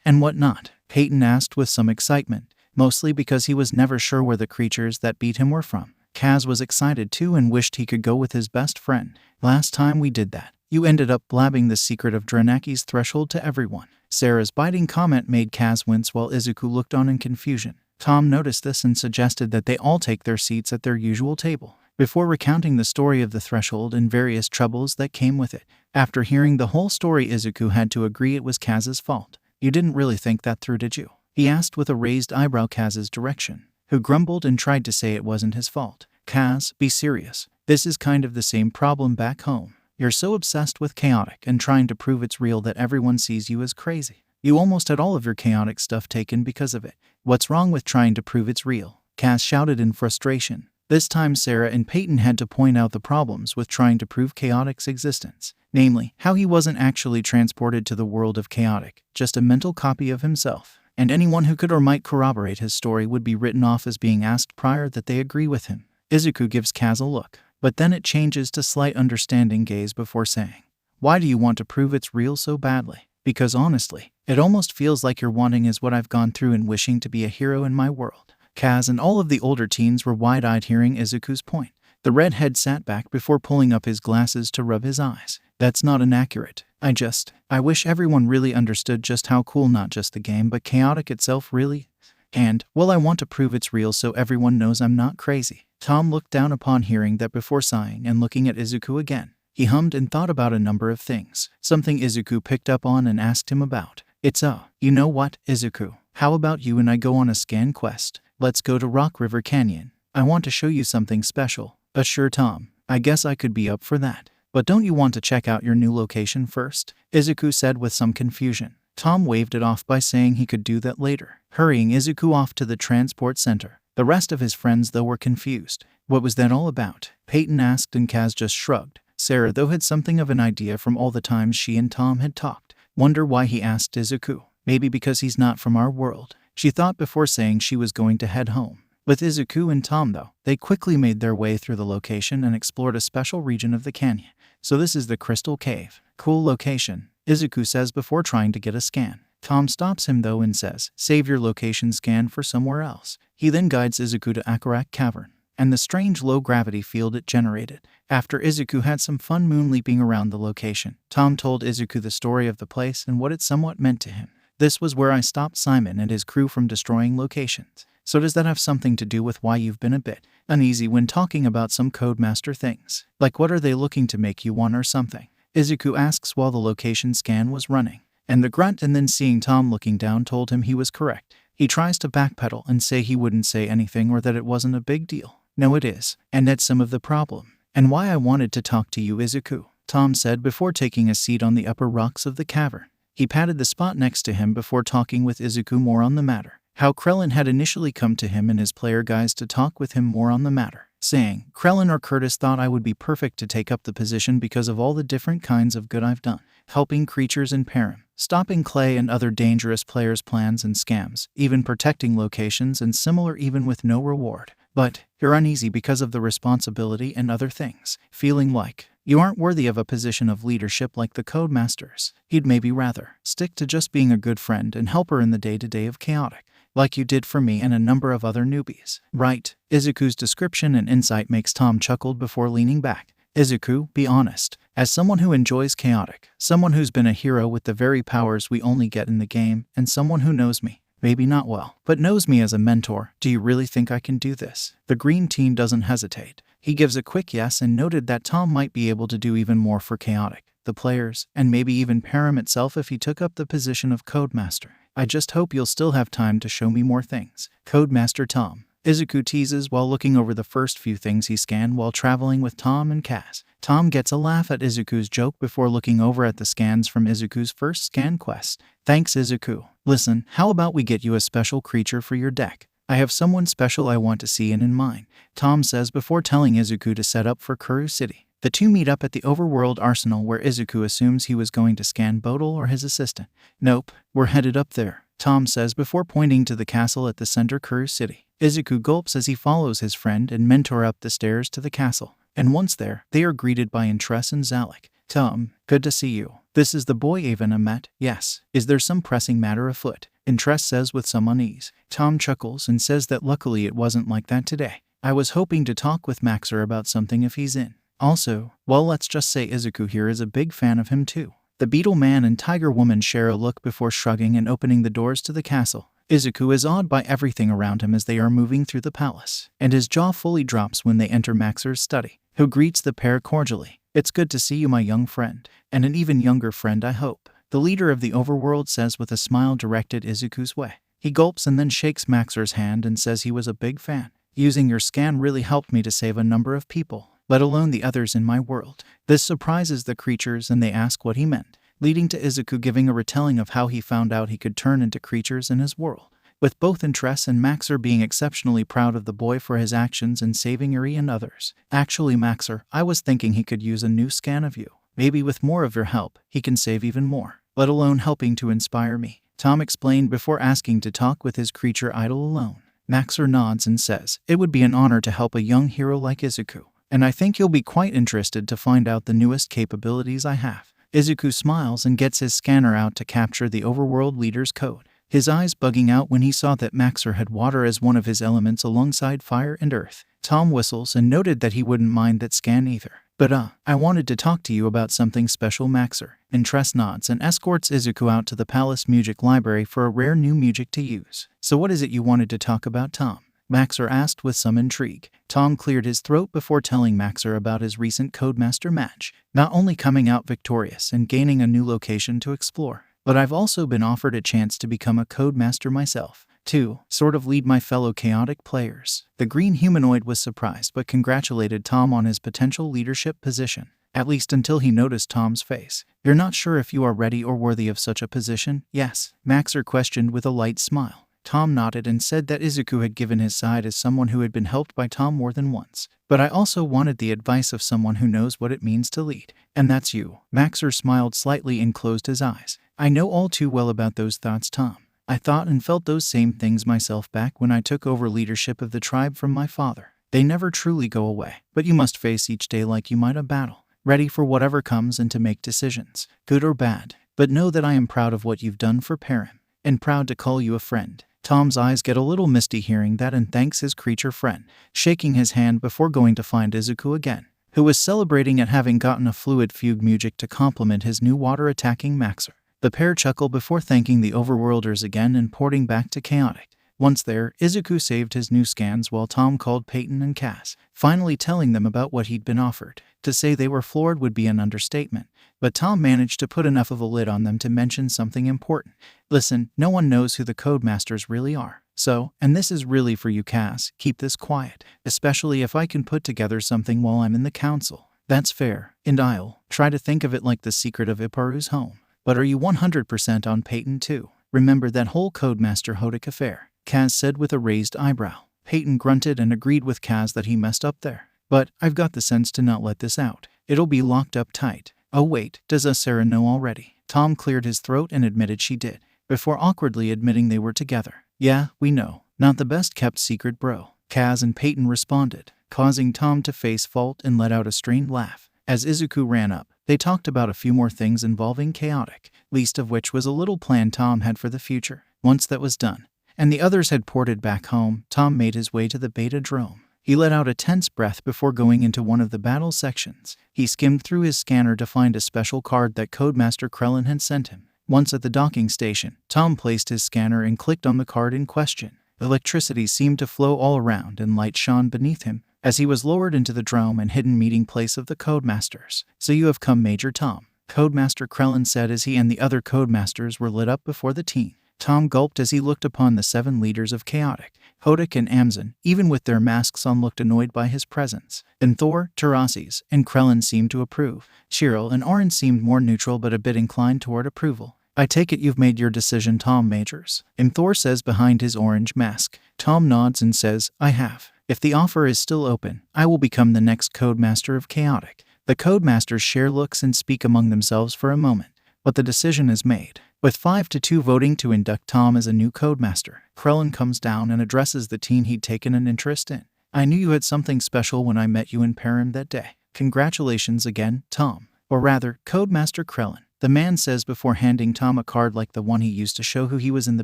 and whatnot? Peyton asked with some excitement, mostly because he was never sure where the creatures that beat him were from. Kaz was excited too and wished he could go with his best friend. "Last time we did that, you ended up blabbing the secret of Dranaki's threshold to everyone." Sarah's biting comment made Kaz wince while Izuku looked on in confusion. Tom noticed this and suggested that they all take their seats at their usual table, before recounting the story of the threshold and various troubles that came with it. After hearing the whole story, Izuku had to agree it was Kaz's fault. "You didn't really think that through, did you?" he asked with a raised eyebrow Kaz's direction, who grumbled and tried to say it wasn't his fault. "Kaz, be serious. This is kind of the same problem back home. You're so obsessed with chaotic and trying to prove it's real that everyone sees you as crazy. You almost had all of your chaotic stuff taken because of it. What's wrong with trying to prove it's real?" Kaz shouted in frustration. This time Sarah and Peyton had to point out the problems with trying to prove chaotic's existence. Namely, how he wasn't actually transported to the world of chaotic, just a mental copy of himself. And anyone who could or might corroborate his story would be written off as being asked prior that they agree with him. Izuku gives Kaz a look, but then it changes to slight understanding gaze before saying, "Why do you want to prove it's real so badly? Because honestly, it almost feels like you're wanting is what I've gone through in wishing to be a hero in my world." Kaz and all of the older teens were wide-eyed hearing Izuku's point. The redhead sat back before pulling up his glasses to rub his eyes. "That's not inaccurate. I wish everyone really understood just how cool not just the game but chaotic itself really is." And, well, I want to prove it's real so everyone knows I'm not crazy. Tom looked down upon hearing that before sighing and looking at Izuku again. He hummed and thought about a number of things, something Izuku picked up on and asked him about. It's you know what, Izuku? How about you and I go on a scan quest? Let's go to Rock River Canyon. I want to show you something special. Sure, Tom. I guess I could be up for that. But don't you want to check out your new location first? Izuku said with some confusion. Tom waved it off by saying he could do that later, hurrying Izuku off to the transport center. The rest of his friends, though, were confused. What was that all about? Peyton asked, and Kaz just shrugged. Sarah, though, had something of an idea from all the times she and Tom had talked. Wonder why he asked Izuku. Maybe because he's not from our world, she thought before saying she was going to head home. With Izuku and Tom, though, they quickly made their way through the location and explored a special region of the canyon. So this is the Crystal Cave. Cool location, Izuku says before trying to get a scan. Tom stops him, though, and says, save your location scan for somewhere else. He then guides Izuku to Akarak Cavern and the strange low-gravity field it generated. After Izuku had some fun moonleaping around the location, Tom told Izuku the story of the place and what it somewhat meant to him. This was where I stopped Simon and his crew from destroying locations. So does that have something to do with why you've been a bit uneasy when talking about some Codemaster things? Like, what are they looking to make you want or something? Izuku asks while the location scan was running. And the grunt, and then seeing Tom looking down, told him he was correct. He tries to backpedal and say he wouldn't say anything or that it wasn't a big deal. No, it is, and that's some of the problem. And why I wanted to talk to you, Izuku, Tom said before taking a seat on the upper rocks of the cavern. He patted the spot next to him before talking with Izuku more on the matter. How Krellin had initially come to him and his player guys to talk with him more on the matter, saying, Krellin or Curtis thought I would be perfect to take up the position because of all the different kinds of good I've done, helping creatures in Perim, stopping Clay and other dangerous players' plans and scams, even protecting locations and similar, even with no reward. But you're uneasy because of the responsibility and other things, feeling like you aren't worthy of a position of leadership like the Codemasters. You'd maybe rather stick to just being a good friend and helper in the day-to-day of chaotic, like you did for me and a number of other newbies. Right? Izuku's description and insight makes Tom chuckle before leaning back. Izuku, be honest. As someone who enjoys chaotic, someone who's been a hero with the very powers we only get in the game, and someone who knows me, maybe not well, but knows me as a mentor, do you really think I can do this? The green teen doesn't hesitate. He gives a quick yes and noted that Tom might be able to do even more for chaotic, the players, and maybe even Perim itself if he took up the position of Codemaster. I just hope you'll still have time to show me more things. Codemaster Tom, Izuku teases while looking over the first few things he scanned while traveling with Tom and Kaz. Tom gets a laugh at Izuku's joke before looking over at the scans from Izuku's first scan quest. Thanks, Izuku. Listen, how about we get you a special creature for your deck? I have someone special I want to see in mind, Tom says before telling Izuku to set up for Kuru City. The two meet up at the overworld arsenal where Izuku assumes he was going to scan Bodil or his assistant. Nope, we're headed up there, Tom says before pointing to the castle at the center Kuru City. Izuku gulps as he follows his friend and mentor up the stairs to the castle. And once there, they are greeted by Intress and Zalek. Tom, good to see you. This is the boy Avena met. Yes. Is there some pressing matter afoot? Intress says with some unease. Tom chuckles and says that luckily it wasn't like that today. I was hoping to talk with Maxer about something if he's in. Also, well, let's just say Izuku here is a big fan of him too. The Beetle Man and Tiger Woman share a look before shrugging and opening the doors to the castle. Izuku is awed by everything around him as they are moving through the palace, and his jaw fully drops when they enter Maxer's study, who greets the pair cordially. It's good to see you, my young friend, and an even younger friend, I hope, the leader of the overworld says with a smile directed Izuku's way. He gulps and then shakes Maxer's hand and says he was a big fan. Using your scan really helped me to save a number of people, let alone the others in my world. This surprises the creatures and they ask what he meant, leading to Izuku giving a retelling of how he found out he could turn into creatures in his world, with both Intress and Maxer being exceptionally proud of the boy for his actions in saving Eri and others. Actually, Maxer, I was thinking he could use a new scan of you. Maybe with more of your help, he can save even more, let alone helping to inspire me, Tom explained before asking to talk with his creature idol alone. Maxer nods and says, it would be an honor to help a young hero like Izuku, and I think you'll be quite interested to find out the newest capabilities I have. Izuku smiles and gets his scanner out to capture the overworld leader's code, his eyes bugging out when he saw that Maxer had water as one of his elements alongside fire and earth. Tom whistles and noted that he wouldn't mind that scan either, But I wanted to talk to you about something special. Maxer Interest nods and escorts Izuku out to the palace music library for a rare new music to use. So what is it you wanted to talk about, Tom? Maxer asked with some intrigue. Tom cleared his throat before telling Maxer about his recent Codemaster match. Not only coming out victorious and gaining a new location to explore, but I've also been offered a chance to become a Codemaster myself, to sort of lead my fellow chaotic players. The green humanoid was surprised but congratulated Tom on his potential leadership position, at least until he noticed Tom's face. You're not sure if you are ready or worthy of such a position? Yes, Maxer questioned with a light smile. Tom nodded and said that Izuku had given his side as someone who had been helped by Tom more than once. But I also wanted the advice of someone who knows what it means to lead. And that's you. Maxer smiled slightly and closed his eyes. I know all too well about those thoughts, Tom. I thought and felt those same things myself back when I took over leadership of the tribe from my father. They never truly go away, but you must face each day like you might a battle, ready for whatever comes and to make decisions, good or bad. But know that I am proud of what you've done for Perim, and proud to call you a friend. Tom's eyes get a little misty hearing that and thanks his creature friend, shaking his hand before going to find Izuku again, who was celebrating at having gotten a fluid fugue music to complement his new water-attacking Maxer. The pair chuckle before thanking the overworlders again and porting back to chaotic. Once there, Izuku saved his new scans while Tom called Peyton and Cass, finally telling them about what he'd been offered. To say they were floored would be an understatement, but Tom managed to put enough of a lid on them to mention something important. Listen, no one knows who the Codemasters really are. So, and this is really for you, Cass, keep this quiet, especially if I can put together something while I'm in the council. That's fair, and I'll try to think of it like the secret of Iparu's home. But are you 100% on Peyton too? Remember that whole Codemaster Hodik affair? Kaz said with a raised eyebrow. Peyton grunted and agreed with Kaz that he messed up there. But I've got the sense to not let this out. It'll be locked up tight. Oh wait, does Sarah know already? Tom cleared his throat and admitted she did, before awkwardly admitting they were together. Yeah, we know. Not the best kept secret, bro. Kaz and Peyton responded, causing Tom to face fault and let out a strained laugh. As Izuku ran up, they talked about a few more things involving chaotic, least of which was a little plan Tom had for the future. Once that was done, and the others had ported back home, Tom made his way to the beta-drome. He let out a tense breath before going into one of the battle sections. He skimmed through his scanner to find a special card that Codemaster Krellin had sent him. Once at the docking station, Tom placed his scanner and clicked on the card in question. Electricity seemed to flow all around and light shone beneath him as he was lowered into the drome and hidden meeting place of the Codemasters. So you have come, Major Tom, Codemaster Krellin said as he and the other Codemasters were lit up before the team. Tom gulped as he looked upon the 7 leaders of Chaotic. Hodik and Amzin, even with their masks on, looked annoyed by his presence. And Thor, Tarasis, and Krellin seemed to approve. Cheryl and Oren seemed more neutral but a bit inclined toward approval. I take it you've made your decision, Tom Majors. And Thor says behind his orange mask. Tom nods and says, I have. If the offer is still open, I will become the next Codemaster of Chaotic. The Codemasters share looks and speak among themselves for a moment, but the decision is made. With 5-2 voting to induct Tom as a new Codemaster, Krellin comes down and addresses the teen he'd taken an interest in. I knew you had something special when I met you in Perim that day. Congratulations again, Tom. Or rather, Codemaster Krellin, the man says before handing Tom a card like the one he used to show who he was in the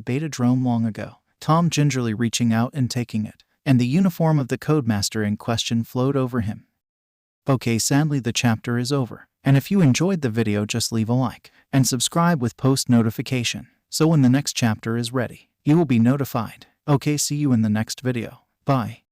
beta-drome long ago. Tom gingerly reaching out and taking it, and the uniform of the Codemaster in question flowed over him. Okay, sadly the chapter is over. And if you enjoyed the video, just leave a like and subscribe with post notification, so when the next chapter is ready, you will be notified. Okay, see you in the next video. Bye.